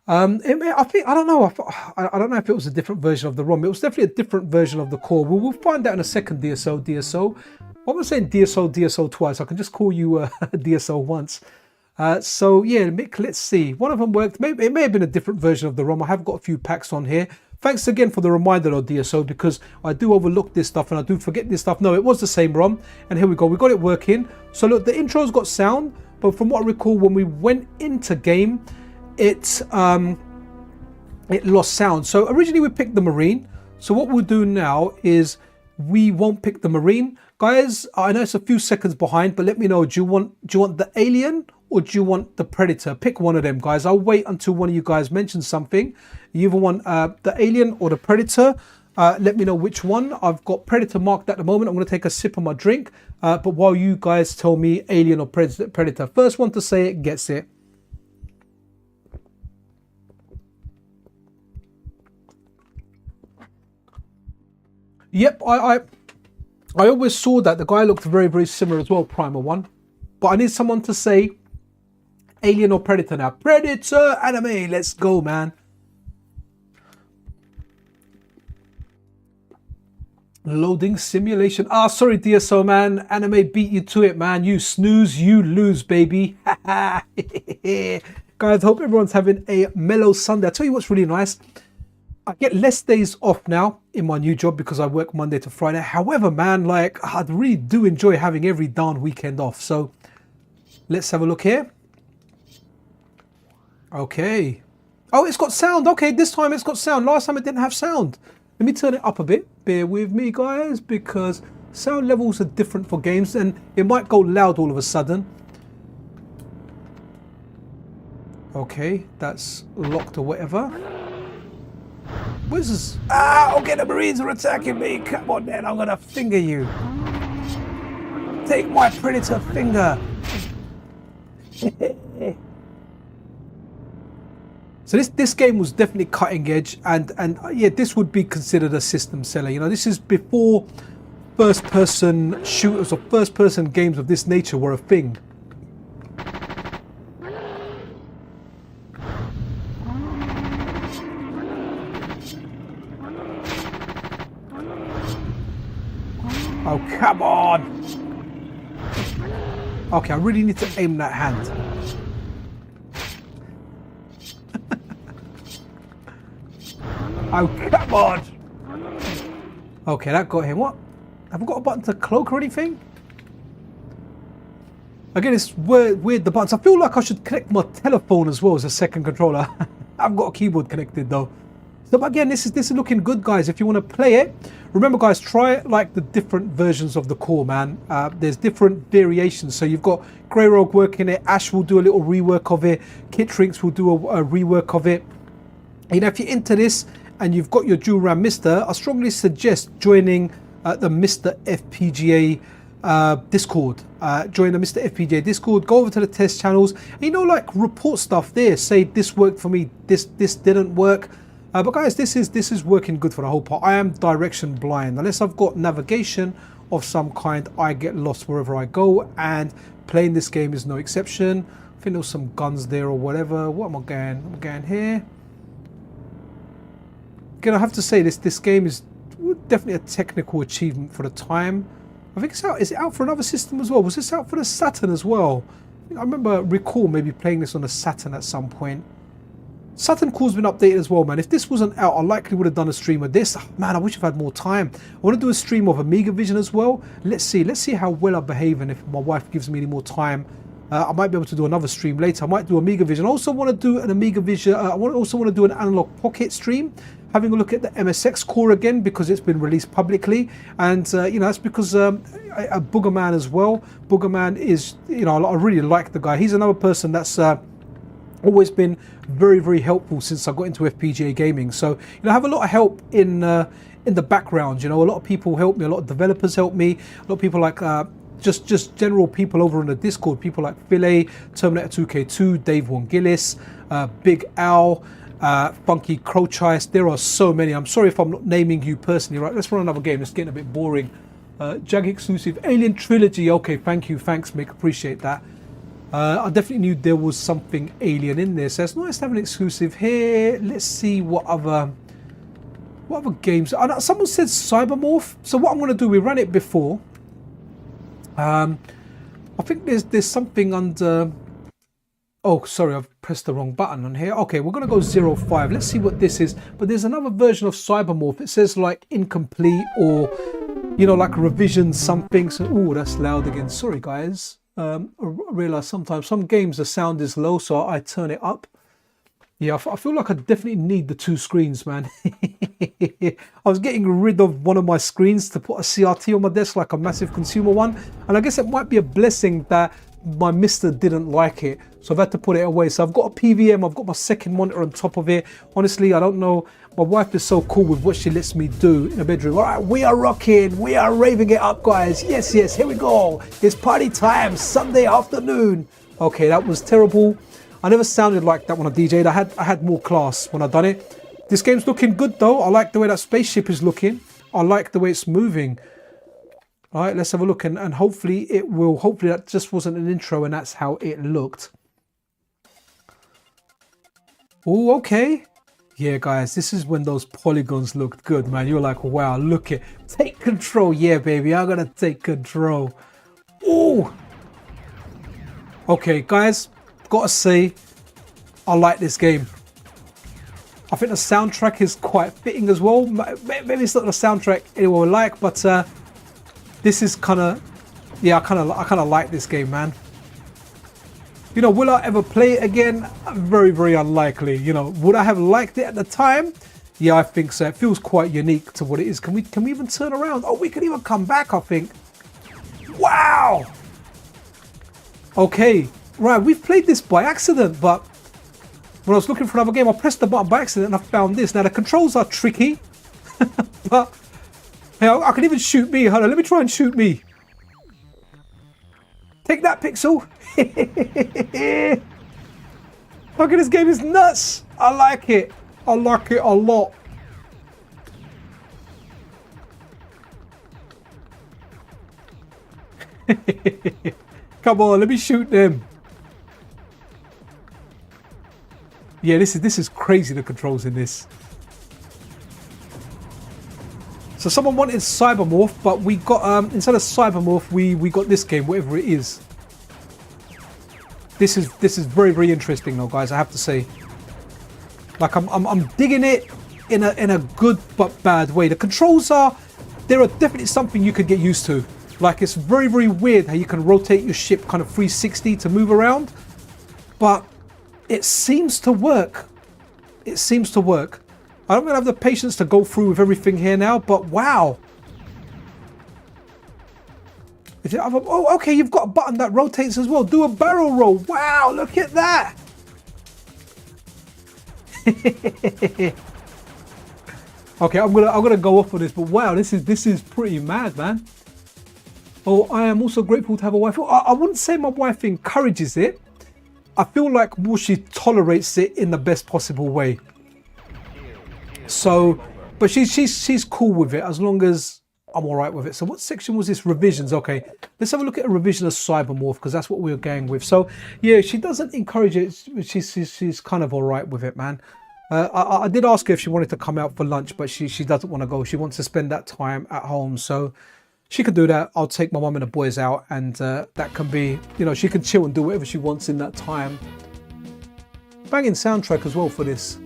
I don't know if it was a different version of the ROM. It was definitely a different version of the core. We'll find out in a second. DSO. What am I saying? DSO twice. I can just call you DSO once. So yeah, Mick, let's see. One of them worked. Maybe it may have been a different version of the ROM. I have got a few packs on here. Thanks again for the reminder of DSO, because I do overlook this stuff and I do forget this stuff. No, it was the same ROM, and here we go. We got it working. So look, the intro's got sound, but from what I recall, when we went into game, it lost sound. So originally we picked the Marine. So what we'll do now is we won't pick the Marine. Guys, I know it's a few seconds behind, but let me know, do you want the Alien or do you want the Predator? Pick one of them, guys. I'll wait until one of you guys mentions something. You either want the Alien or the Predator. Let me know which one. I've got Predator marked at the moment. I'm going to take a sip of my drink. But while you guys tell me Alien or Predator. First one to say it gets it. Yep, I always saw that. The guy looked very, very similar as well, Primal one. But I need someone to say Alien or Predator now. Predator anime, let's go, man. Loading simulation. Ah, sorry, DSO, man. Anime beat you to it, man. You snooze, you lose, baby. Guys, hope everyone's having a mellow Sunday. I'll tell you what's really nice. I get less days off now in my new job because I work Monday to Friday. However, man, like, I really do enjoy having every darn weekend off. So let's have a look here. Okay. Oh, it's got sound. Okay, this time it's got sound. Last time it didn't have sound. Let me turn it up a bit. Bear with me, guys, because sound levels are different for games and it might go loud all of a sudden. Okay, that's locked or whatever. Where's this? Ah, okay, the Marines are attacking me. Come on, then, I'm gonna finger you. Take my Predator finger. So this game was definitely cutting edge, and yeah, this would be considered a system seller. You know, this is before first-person shooters or first-person games of this nature were a thing. Oh, come on! Okay, I really need to aim that hand. Oh, come on! Okay, that got him. What? Have I got a button to cloak or anything? Again, it's weird, the buttons. I feel like I should connect my telephone as well as a second controller. I've got a keyboard connected though. So but again, this is looking good, guys. If you want to play it, remember, guys, try like the different versions of the core, man. There's different variations. So you've got Grey Rogue working it. Ash will do a little rework of it. Kit Trinks will do a rework of it. You know, if you're into this and you've got your dual RAM MiSTer, I strongly suggest joining the MiSTerFPGA Discord. Join the MiSTerFPGA Discord. Go over to the test channels. And, you know, like report stuff there. Say this worked for me. This didn't work. But guys, this is working good for the whole part. I am direction blind. Unless I've got navigation of some kind, I get lost wherever I go. And playing this game is no exception. I think there was some guns there or whatever. What am I going? I'm going here. Again, I have to say this game is definitely a technical achievement for the time. I think it's out. Is it out for another system as well? Was this out for the Saturn as well? I recall maybe playing this on the Saturn at some point. Saturn Core's been updated as well, man. If this wasn't out, I likely would have done a stream of this. Oh, man, I wish I've had more time. I want to do a stream of Amiga Vision as well. Let's see how well I behave, and if my wife gives me any more time, I might be able to do another stream later. I might do Amiga Vision. I also want to do an Amiga Vision. I also want to do an Analog Pocket stream, having a look at the MSX core again because it's been released publicly, and you know, that's because Boogerman as well. Boogerman is, you know, I really like the guy. He's another person that's always been very helpful since I got into FPGA gaming. So, you know, I have a lot of help in the background. You know, a lot of people help me, a lot of developers help me, a lot of people like just general people over on the Discord, people like Philae, Terminator 2K2, Dave Wongillis, Big Al, Funky Crochice. There are so many. I'm sorry if I'm not naming you personally. Right, let's run another game. It's getting a bit boring. Jag exclusive Alien Trilogy. Okay, thank you, thanks, Mick, appreciate that. I definitely knew there was something Alien in there, so it's nice to have an exclusive here. Let's see what other games. Someone said Cybermorph. So what I'm going to do, we ran it before. I think there's something under. Oh, sorry, I've pressed the wrong button on here. Okay, we're going to go 05. Let's see what this is. But there's another version of Cybermorph. It says like incomplete or, you know, like revision something. So, oh, that's loud again. Sorry, guys. I realise sometimes some games the sound is low, so I turn it up. Yeah, I feel like I definitely need the two screens, man. I was getting rid of one of my screens to put a CRT on my desk, like a massive consumer one. And I guess it might be a blessing that my MiSTer didn't like it, so I've had to put it away. So I've got a PVM, I've got my second monitor on top of it. Honestly, I don't know. My wife is so cool with what she lets me do in the bedroom. All right, we are rocking, we are raving it up, guys. Yes, here we go. It's party time, Sunday afternoon. Okay, that was terrible. I never sounded like that when I DJ'd. I had more class when I done it. This game's looking good though. I like the way that spaceship is looking. I like the way it's moving. All right, let's have a look, and hopefully that just wasn't an intro and that's how it looked. Oh, okay. Yeah, guys, this is when those polygons looked good, man. You're like, wow, look it. Take control. Yeah, baby, I'm gonna take control. Oh. Okay, guys, gotta say, I like this game. I think the soundtrack is quite fitting as well. Maybe it's not the soundtrack anyone would like, but this is kind of, yeah, I kind of like this game, man. You know, will I ever play it again? Very unlikely. You know, would I have liked it at the time? Yeah, I think so. It feels quite unique to what it is. Can we even turn around? Oh, we can even come back, I think. Wow. Okay, right. We've played this by accident, but when I was looking for another game, I pressed the button by accident and I found this. Now the controls are tricky, but hey, I can even shoot me. Hold on, let me try and shoot me. Take that, Pixel. Look at this game, is nuts. I like it. I like it a lot. Come on, let me shoot them. Yeah, this is crazy, the controls in this. So someone wanted Cybermorph, but we got instead of Cybermorph, we got this game, whatever it is. This is very interesting though, guys. I have to say, like I'm digging it in a good but bad way. The controls are definitely something you could get used to. Like it's very weird how you can rotate your ship kind of 360 to move around, but it seems to work. It seems to work. I don't really have the patience to go through with everything here now, but wow. Is it other, oh, okay, you've got a button that rotates as well. Do a barrel roll. Wow, look at that. Okay, I'm gonna go off on this, but wow, this is pretty mad, man. Oh, I am also grateful to have a wife. I wouldn't say my wife encourages it. I feel like more she tolerates it in the best possible way. So, but she's cool with it as long as I'm all right with it. So what section was this? Revisions. Okay, let's have a look at a revision of Cybermorph because that's what we were going with. So yeah, she doesn't encourage it. She's kind of all right with it, man. I did ask her if she wanted to come out for lunch, but she doesn't want to go. She wants to spend that time at home. So she can do that. I'll take my mum and the boys out, and that can be, you know, she can chill and do whatever she wants in that time. Banging soundtrack as well for this.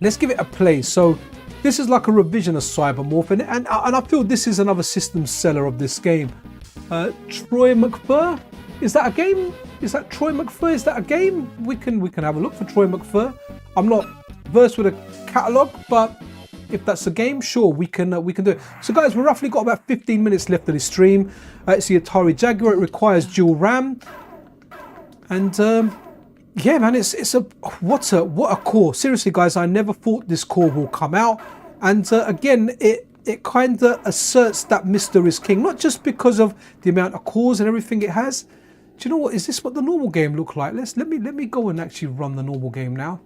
Let's give it a play. So this is like a revision of Cybermorph, and I feel this is another system seller of this game. Troy McFur, is that a game? Is that Troy McFur? Is that a game? We can have a look for Troy McFur. I'm not versed with a catalogue, but if that's a game, sure, we can do it. So guys, we've roughly got about 15 minutes left of this stream. It's the Atari Jaguar. It requires dual RAM, and yeah, man, it's a what a core. Seriously, guys, I never thought this core will come out, and again, it kind of asserts that MiSTer is king, not just because of the amount of cores and everything it has. Do you know what? Is this what the normal game looked like? Let me go and actually run the normal game now,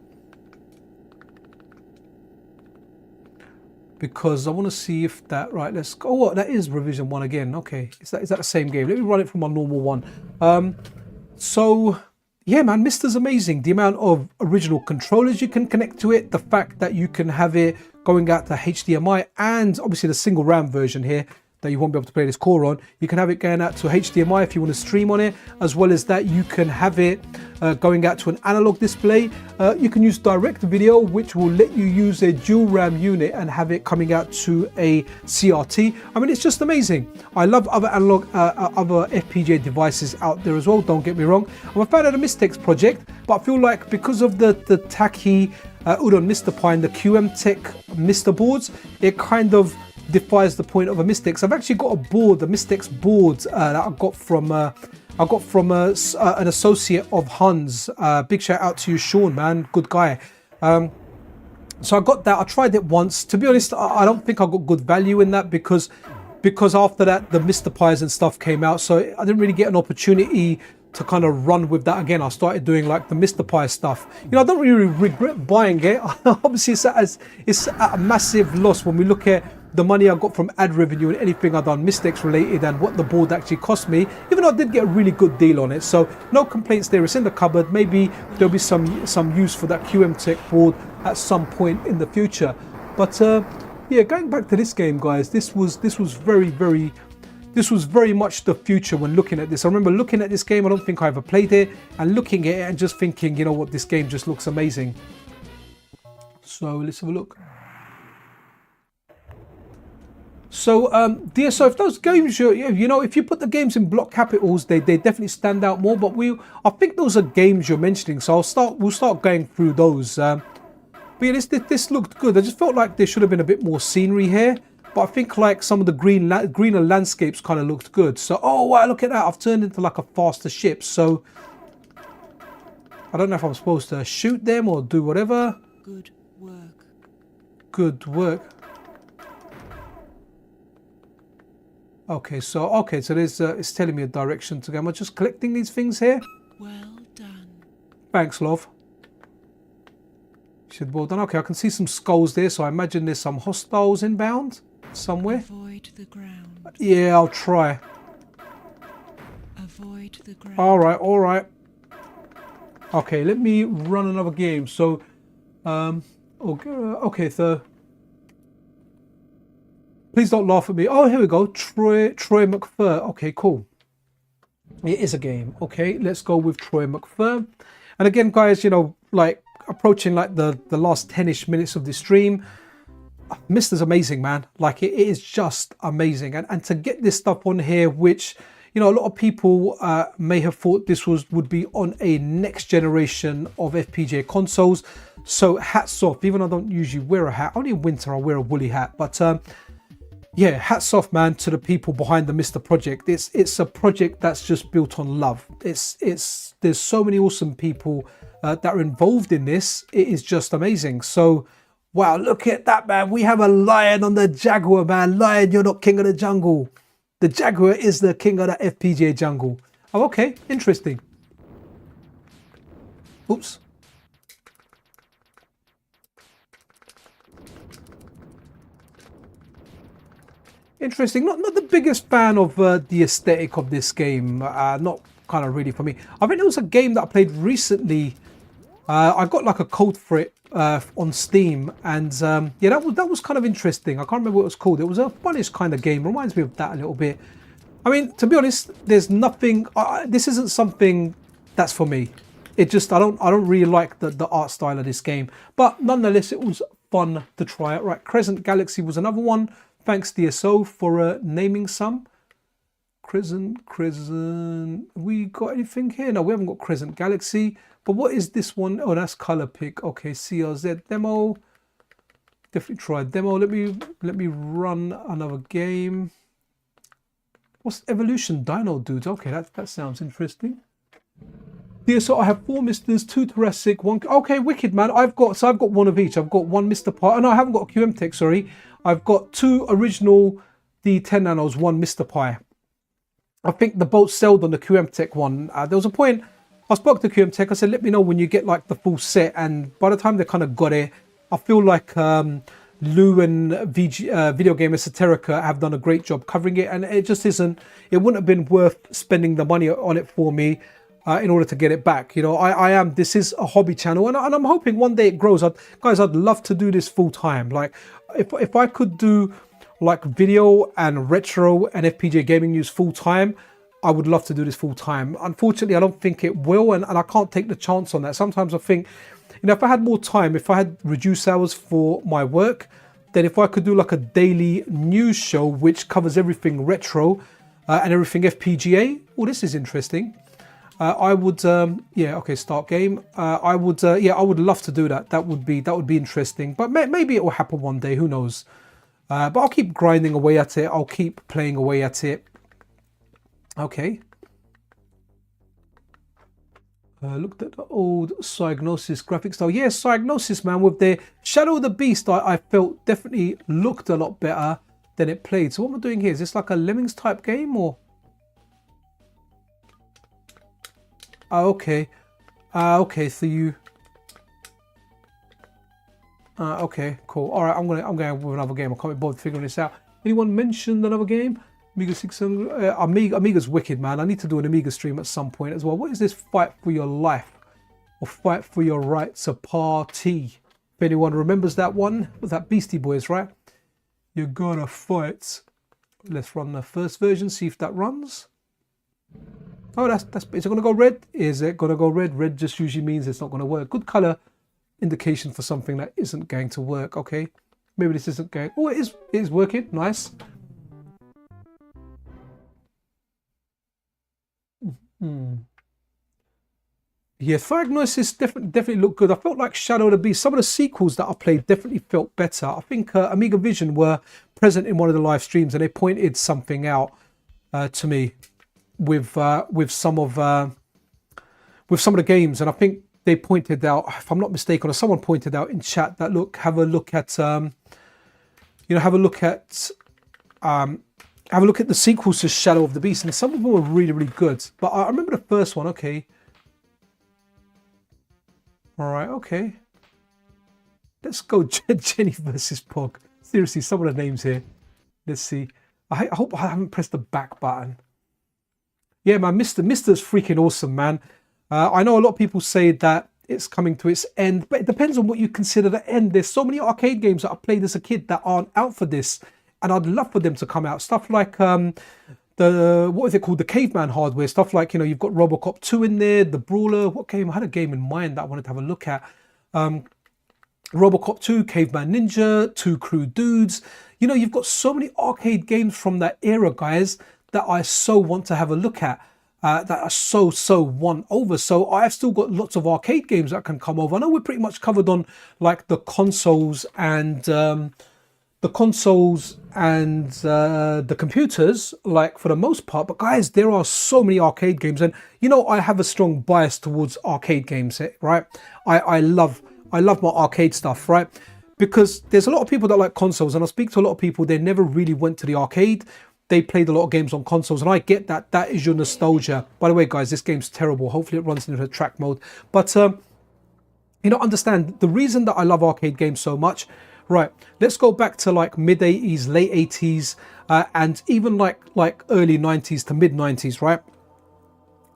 because I want to see if that right. Let's go. Oh, what? That is revision 1 again. Okay, is that the same game? Let me run it from my normal one. So yeah, man, MiSTer's amazing. The amount of original controllers you can connect to it, the fact that you can have it going out to HDMI, and obviously the single RAM version here that you won't be able to play this core on. You can have it going out to HDMI if you want to stream on it, as well as that you can have it going out to an analog display. You can use direct video, which will let you use a dual RAM unit and have it coming out to a CRT. I mean, it's just amazing. I love other analog, other FPGA devices out there as well, don't get me wrong. I'm a fan of the MiSTex project, but I feel like because of the Taki Udon MiSTer Pi and the QM Tech MiSTer boards, it kind of defies the point of a MiSTex. I've actually got a board, the MiSTex board that I got from an associate of Hans. Big shout out to you, Sean, man, good guy. So I got that. I tried it once. To be honest, I don't think I got good value in that because after that the MiSTer Pies and stuff came out, so I didn't really get an opportunity to kind of run with that again. I started doing like the MiSTer Pi stuff. You know, I don't really regret buying it. Obviously, it's at a massive loss when we look at the money I got from ad revenue and anything I've done MiSTex related and what the board actually cost me, even though I did get a really good deal on it. So no complaints there. It's in the cupboard. Maybe there'll be some use for that QM Tech board at some point in the future. But yeah, going back to this game, guys, this was very much the future when looking at this. I remember looking at this game, I don't think I ever played it, and looking at it and just thinking, you know what, this game just looks amazing. So let's have a look. So yeah, so if those games, you know, if you put the games in block capitals, they definitely stand out more. But I think those are games you're mentioning, so we'll start going through those. But yeah, this looked good. I just felt like there should have been a bit more scenery here. But I think like some of the greener landscapes kind of looked good. So, oh wow, look at that. I've turned into like a faster ship. So I don't know if I'm supposed to shoot them or do whatever. Good work. Good work. Okay, so there's it's telling me a direction to go. Am I just collecting these things here? Well done. Thanks, love. Well done. Okay, I can see some skulls there, so I imagine there's some hostiles inbound somewhere. Avoid the ground. Yeah, I'll try. Avoid the ground. All right. Okay, let me run another game. So, okay, so please don't laugh at me. Oh, here we go. Troy McFur. Okay, cool. It is a game. Okay, let's go with Troy McFur. And again, guys, you know, like approaching like the last 10-ish minutes of the stream, MiSTer's amazing, man. Like it is just amazing. And to get this stuff on here, which, you know, a lot of people may have thought this would be on a next generation of FPGA consoles. So hats off, even though I don't usually wear a hat. Only in winter I wear a woolly hat. But yeah, hats off, man, to the people behind the MiSTer project. It's a project that's just built on love. There's so many awesome people that are involved in this. It is just amazing. So wow, look at that, man. We have a lion on the Jaguar, man. Lion, you're not king of the jungle. The Jaguar is the king of the FPGA jungle. Oh, okay, interesting. Oops. Interesting. Not the biggest fan of the aesthetic of this game. Not kind of really for me. I think there was a game that I played recently. I got like a code for it on Steam, and yeah, that was kind of interesting. I can't remember what it was called. It was a funnish kind of game. Reminds me of that a little bit. I mean, to be honest, there's nothing. This isn't something that's for me. It just I don't really like the art style of this game. But nonetheless, it was fun to try it. Right, Crescent Galaxy was another one. Thanks DSO for naming some. Crescent. We got anything here? No, we haven't got Crescent Galaxy. But what is this one? Oh, that's color pick. Okay, CRZ demo. Definitely try demo. Let me run another game. What's Evolution Dino Dudes? Okay, that sounds interesting. Yeah, so I have 4 MiSTers, 2 Thoracic, 1. Okay, wicked, man. I've got one of each. I've got 1 MiSTer Pi. Oh no, I haven't got a QM Tech. Sorry, I've got 2 original D10 Nanos, 1 MiSTer Pi. I think the boat sailed on the QM Tech one. There was a point I spoke to QM Tech. I said, let me know when you get like the full set. And by the time they kind of got it, I feel like Lou and Video Game Esoterica have done a great job covering it, and it just isn't. It wouldn't have been worth spending the money on it for me. In order to get it back, you know, this is a hobby channel, and I'm hoping one day it grows. Guys, I'd love to do this full time. Like, if I could do like video and retro and FPGA gaming news full time, I would love to do this full time. Unfortunately, I don't think it will, and I can't take the chance on that. Sometimes I think, you know, if I had more time, if I had reduced hours for my work, then if I could do like a daily news show which covers everything retro and everything FPGA, oh, this is interesting. I would, yeah, okay, start game. I would, yeah, I would love to do that. That would be interesting. But maybe it will happen one day. Who knows? But I'll keep grinding away at it. I'll keep playing away at it. Okay. Looked at the old Psygnosis graphic style. Yeah, Psygnosis, man, with their Shadow of the Beast, I felt definitely looked a lot better than it played. So what am I doing here? Is this like a Lemmings type game or? Oh, okay. Okay, so you. Okay, cool. All right, I'm going with another game. I can't be bothered figuring this out. Anyone mentioned another game? Amiga 600. Amiga's wicked, man. I need to do an Amiga stream at some point as well. What is this? Fight for your life, or fight for your right to party? If anyone remembers that one, was that Beastie Boys, right? You gotta fight. Let's run the first version. See if that runs. Oh, that's. Is it gonna go red? Is it gonna go red? Red just usually means it's not gonna work. Good color indication for something that isn't going to work. Okay, maybe this isn't going. Oh, it is working. Nice. Yeah, Diagnosis definitely looked good. I felt like Shadow of the Beast. Some of the sequels that I played definitely felt better. I think Amiga Vision were present in one of the live streams, and they pointed something out to me with some of the games, and I think they pointed out, if I'm not mistaken, or someone pointed out in chat that look, have a look at the sequels to Shadow of the Beast, and some of them were really, really good. But I remember the first one. Okay. All right. Okay. Let's go Jenny versus Pog. Seriously, some of the names here. Let's see. I hope I haven't pressed the back button. Yeah, man, MiSTer's freaking awesome, man. I know a lot of people say that it's coming to its end, but it depends on what you consider the end. There's so many arcade games that I played as a kid that aren't out for this, and I'd love for them to come out. Stuff like what is it called? The Caveman hardware. Stuff like, you know, you've got Robocop 2 in there, the Brawler. What game? I had a game in mind that I wanted to have a look at. Robocop 2, Caveman Ninja, Two Crew Dudes. You know, you've got so many arcade games from that era, guys, that I so want to have a look at. that are so won over. So I've still got lots of arcade games that can come over. I know we're pretty much covered on like the consoles and the computers, like for the most part. But guys, there are so many arcade games, and you know I have a strong bias towards arcade games, right? I love my arcade stuff, right? Because there's a lot of people that like consoles, and I speak to a lot of people, they never really went to the arcade. They played a lot of games on consoles, and I get that. That is your nostalgia. By the way, guys, this game's terrible. Hopefully it runs into the track mode. But, you know, understand the reason that I love arcade games so much. Right, let's go back to like mid 80s, late 80s, and even like early 90s to mid 90s, right?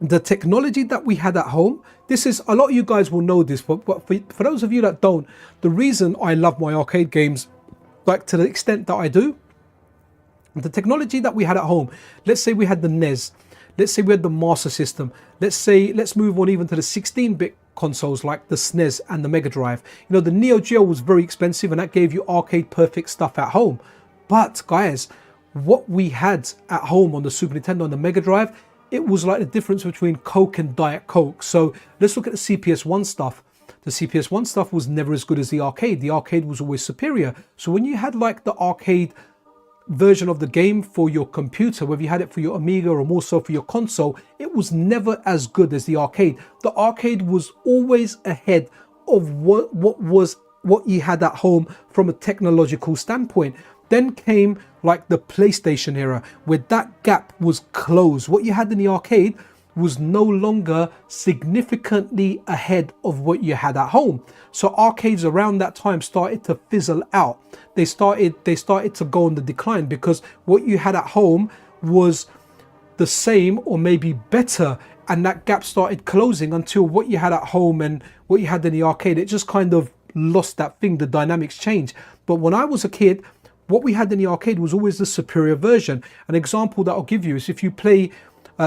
The technology that we had at home, this is, a lot of you guys will know this, but for those of you that don't, the reason I love my arcade games, like to the extent that I do, the technology that we had at home, let's say we had the NES, let's say we had the Master System, let's move on even to the 16-bit consoles like the SNES and the Mega Drive. You know, the Neo Geo was very expensive, and that gave you arcade perfect stuff at home. But guys, what we had at home on the Super Nintendo and the Mega Drive, it was like the difference between Coke and Diet Coke. So let's look at the CPS-1 stuff. The CPS-1 stuff was never as good as the arcade. The arcade was always superior. So when you had like the arcade version of the game for your computer, whether you had it for your Amiga or more so for your console, it was never as good as the arcade. The arcade was always ahead of what you had at home from a technological standpoint. Then came like the PlayStation era, where that gap was closed. What you had in the arcade was no longer significantly ahead of what you had at home. So arcades around that time started to fizzle out. They started to go on the decline, because what you had at home was the same or maybe better, and that gap started closing until what you had at home and what you had in the arcade, it just kind of lost that thing. The dynamics changed. But when I was a kid, what we had in the arcade was always the superior version. An example that I'll give you is if you play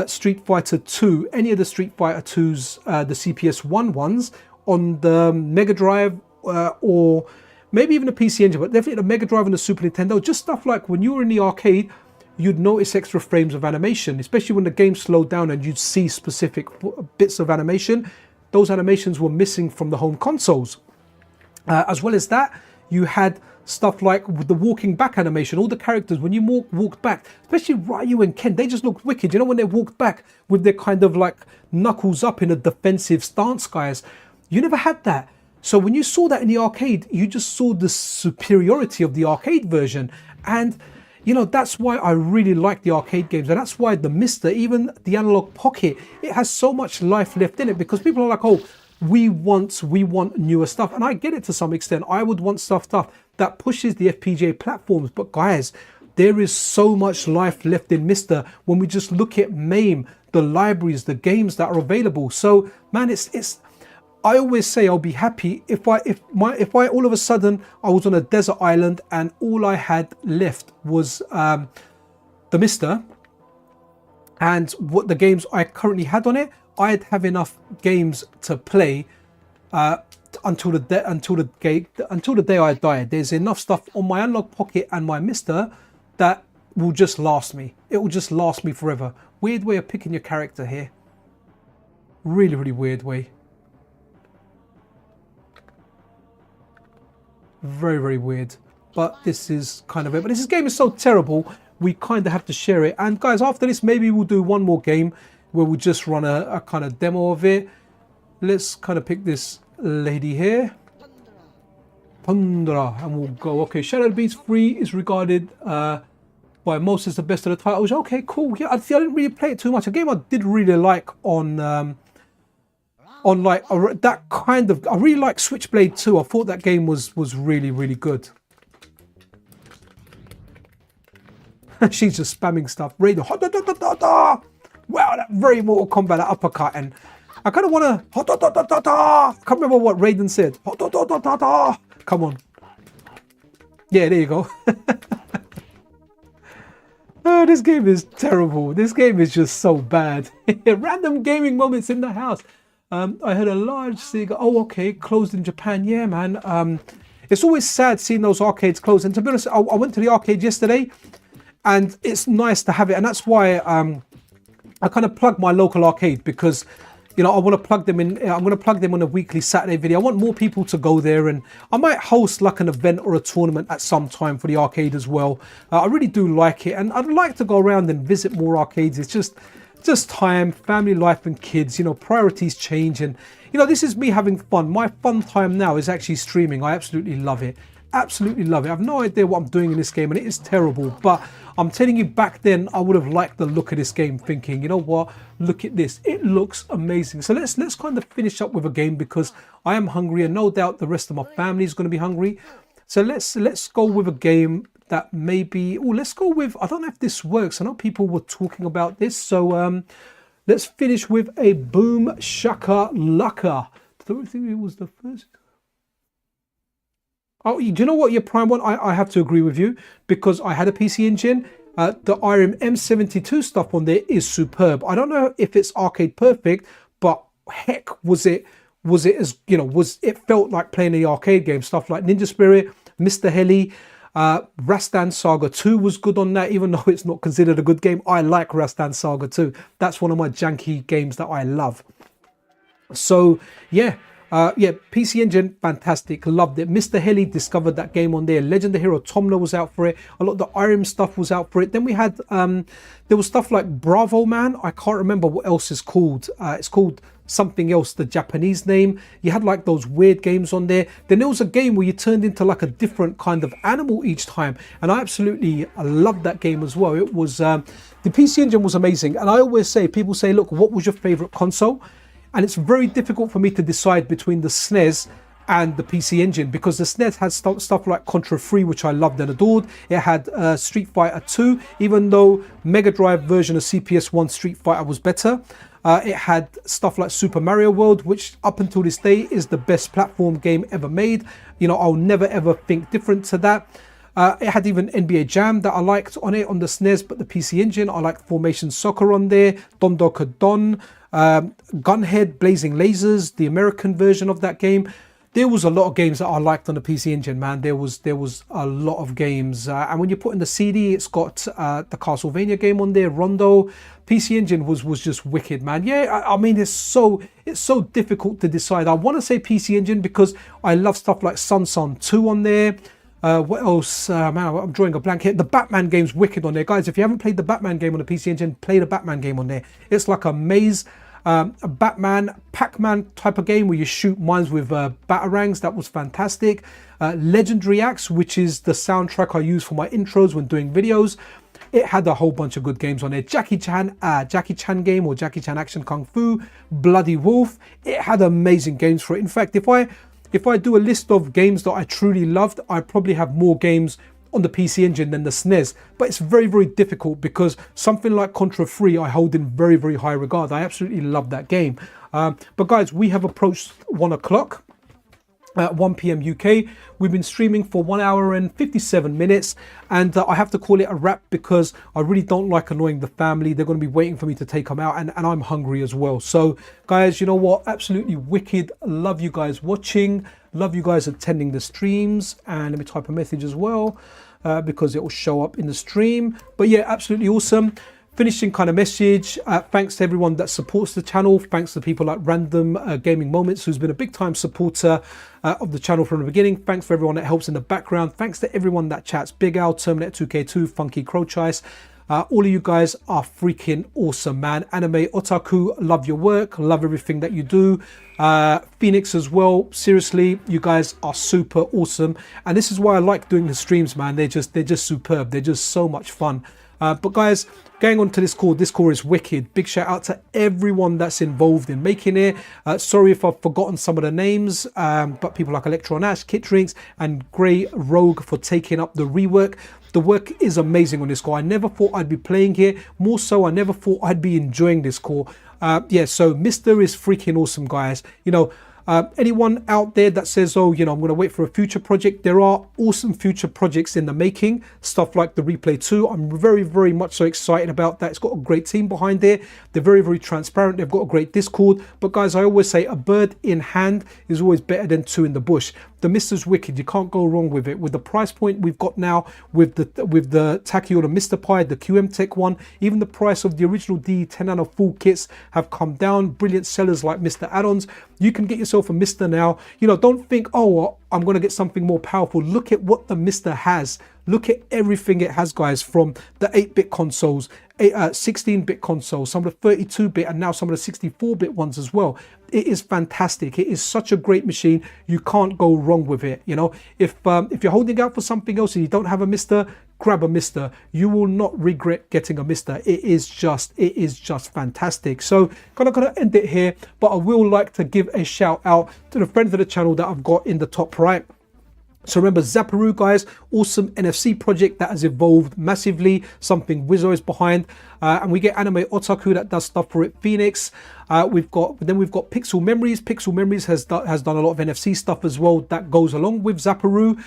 Street Fighter 2, any of the Street Fighter 2s, the CPS-1 ones on the Mega Drive or maybe even a PC Engine, but definitely the Mega Drive and the Super Nintendo, just stuff like when you were in the arcade, you'd notice extra frames of animation, especially when the game slowed down and you'd see specific bits of animation. Those animations were missing from the home consoles. As well as that, you had stuff like with the walking back animation. All the characters, when you walked back, especially Ryu and Ken, they just looked wicked. You know, when they walked back with their kind of like knuckles up in a defensive stance, guys. You never had that. So when you saw that in the arcade, you just saw the superiority of the arcade version. And you know, that's why I really like the arcade games, and that's why the MiSTer, even the Analog Pocket, it has so much life left in it, because people are like, oh, we want newer stuff. And I get it to some extent. I would want stuff that pushes the FPGA platforms. But guys, there is so much life left in MiSTer when we just look at MAME, the libraries, the games that are available. So man, it's I always say I'll be happy if I all of a sudden I was on a desert island and all I had left was the MiSTer and what the games I currently had on it. I'd have enough games to play until the day I die. There's enough stuff on my Analog Pocket and my MiSTer that will just last me. It will just last me forever. Weird way of picking your character here. Really, really weird way. Very, very weird. But this is kind of it. But this game is so terrible, we kind of have to share it. And guys, after this, maybe we'll do one more game where we'll just run a kind of demo of it. Let's kind of pick this lady here. Tundra. And we'll go, okay, Shadow Beats 3 is regarded by most as the best of the titles. Okay, cool. Yeah, I didn't really play it too much. A game I did really like on like that kind of, I really like Switchblade 2. I thought that game was really, really good. She's just spamming stuff. Raiden. Wow, that very Mortal Kombat, that uppercut. And I kind of want to... I can't remember what Raiden said. Come on. Yeah, there you go. Oh, this game is terrible. This game is just so bad. Random gaming moments in the house. I had a large cigar. Oh, okay. Closed in Japan. Yeah, man. It's always sad seeing those arcades close. And to be honest, I went to the arcade yesterday. And it's nice to have it. And that's why... I kind of plug my local arcade because, you know, I want to plug them in. I'm going to plug them on a weekly Saturday video. I want more people to go there, and I might host like an event or a tournament at some time for the arcade as well. I really do like it, and I'd like to go around and visit more arcades. It's just time, family life and kids, you know, priorities change, and you know, this is me having fun. My fun time now is actually streaming. I absolutely love it. Absolutely love it. I have no idea what I'm doing in this game, and it is terrible, but I'm telling you, back then I would have liked the look of this game, thinking, you know what, look at this, it looks amazing. So let's kind of finish up with a game, because I am hungry, and no doubt the rest of my family is going to be hungry. So let's go with a game that maybe, oh, let's go with, I don't know if this works. I know people were talking about this, so let's finish with a Boom Shaka Laka. I don't think it was the first. Oh, do you know what, your Prime one? I have to agree with you, because I had a PC Engine. The IRM M72 stuff on there is superb. I don't know if it's arcade perfect, but heck, was it as, you know, it felt like playing the arcade game. Stuff like Ninja Spirit, Mr. Heli, Rastan Saga 2 was good on that, even though it's not considered a good game. I like Rastan Saga 2. That's one of my janky games that I love. So yeah. Yeah, PC Engine, fantastic, loved it. Mr. Heli discovered that game on there. Legend of Hero Tomla was out for it. A lot of the IRM stuff was out for it. Then we had, there was stuff like Bravo Man. I can't remember what else it's called. It's called something else, the Japanese name. You had like those weird games on there. Then there was a game where you turned into like a different kind of animal each time. And I absolutely loved that game as well. It was, the PC Engine was amazing. And I always say, people say, look, what was your favorite console? And it's very difficult for me to decide between the SNES and the PC Engine, because the SNES had stuff like Contra 3, which I loved and adored. It had Street Fighter 2, even though Mega Drive version of CPS1 Street Fighter was better. It had stuff like Super Mario World, which up until this day is the best platform game ever made. You know, I'll never ever think different to that. It had even NBA Jam that I liked on it on the SNES, but the PC Engine, I liked Formation Soccer on there, Don Doka Don, Gunhead, Blazing Lasers, the American version of that game. There was a lot of games that I liked on the PC Engine, man. There was a lot of games, and when you put in the CD, it's got the Castlevania game on there, Rondo. PC Engine was just wicked, man. Yeah, I mean, it's so difficult to decide. I want to say PC Engine because I love stuff like Sun 2 on there. What else? Man, I'm drawing a blank here. The Batman game's wicked on there. Guys, if you haven't played the Batman game on the PC Engine, play the Batman game on there. It's like a maze, a Batman, Pac-Man type of game where you shoot mines with batarangs. That was fantastic. Legendary Axe, which is the soundtrack I use for my intros when doing videos. It had a whole bunch of good games on there. Jackie Chan game, or Jackie Chan Action Kung Fu, Bloody Wolf. It had amazing games for it. In fact, if I do a list of games that I truly loved, I probably have more games on the PC Engine than the SNES. But it's very, very difficult because something like Contra 3 I hold in very, very high regard. I absolutely love that game. But guys, we have approached 1 o'clock. At 1 p.m. UK. We've been streaming for 1 hour and 57 minutes, and I have to call it a wrap because I really don't like annoying the family. They're going to be waiting for me to take them out, and I'm hungry as well. So guys, you know what, absolutely wicked. Love you guys watching, love you guys attending the streams, and let me type a message as well because it will show up in the stream. But yeah, absolutely awesome. Finishing kind of message, thanks to everyone that supports the channel. Thanks to people like Random Gaming Moments, who's been a big time supporter of the channel from the beginning. Thanks for everyone that helps in the background. Thanks to everyone that chats. Big Al, Terminator 2K2, Funky Crochice. All of you guys are freaking awesome, man. Anime Otaku, love your work, love everything that you do. Phoenix as well, seriously, you guys are super awesome. And this is why I like doing the streams, man. They're just superb. They're just so much fun. But guys, going on to this core is wicked. Big shout out to everyone that's involved in making it. Sorry if I've forgotten some of the names, but people like Electron Ash, Kit Drinks, and Grey Rogue for taking up the rework. The work is amazing on this core. I never thought I'd be playing here. More so, I never thought I'd be enjoying this core. Yeah, so MiSTer is freaking awesome, guys. You know, anyone out there that says, oh, you know, I'm going to wait for a future project, there are awesome future projects in the making. Stuff like the Replay 2. I'm very, very much so excited about that. It's got a great team behind there. They're very, very transparent. They've got a great Discord. But guys, I always say a bird in hand is always better than two in the bush. the MiSTer's wicked. You can't go wrong with it. With the price point we've got now, with the Tachyon and MiSTer Pi, the QM Tech one, even the price of the original D10 Nano full kits have come down. Brilliant sellers like MiSTer add-ons. You can get yourself a MiSTer now. You know, don't think, oh, I'm going to get something more powerful. Look at what the MiSTer has. Look at everything it has, guys, from the 8-bit consoles, 16-bit consoles, some of the 32-bit, and now some of the 64-bit ones as well. It is fantastic. It is such a great machine. You can't go wrong with it. You know, if you're holding out for something else and you don't have a MiSTer, grab a MiSTer. You will not regret getting a MiSTer. It is just fantastic. So gonna end it here, but I will like to give a shout out to the friends of the channel that I've got in the top right. So remember, Zapparoo, guys, awesome NFC project that has evolved massively. Something Wizzo is behind, and we get Anime Otaku that does stuff for it. Phoenix. We've got Pixel Memories. Pixel Memories has done a lot of NFC stuff as well that goes along with Zapparoo.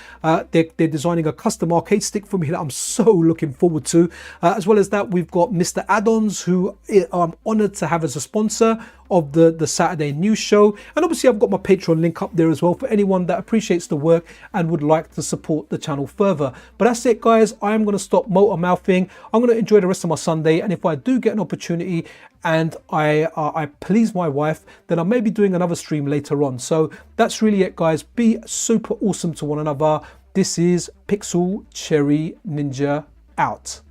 They're designing a custom arcade stick for me that I'm so looking forward to. As well as that, we've got MiSTer Add-ons, who I'm honored to have as a sponsor of the Saturday news show. And obviously I've got my Patreon link up there as well for anyone that appreciates the work and would like to support the channel further. But that's it, guys. I am going to stop motor mouthing. I'm going to enjoy the rest of my Sunday, and if I do get an opportunity and I please my wife, then I may be doing another stream later on. So that's really it, guys. Be super awesome to one another. This is Pixel Cherry Ninja out.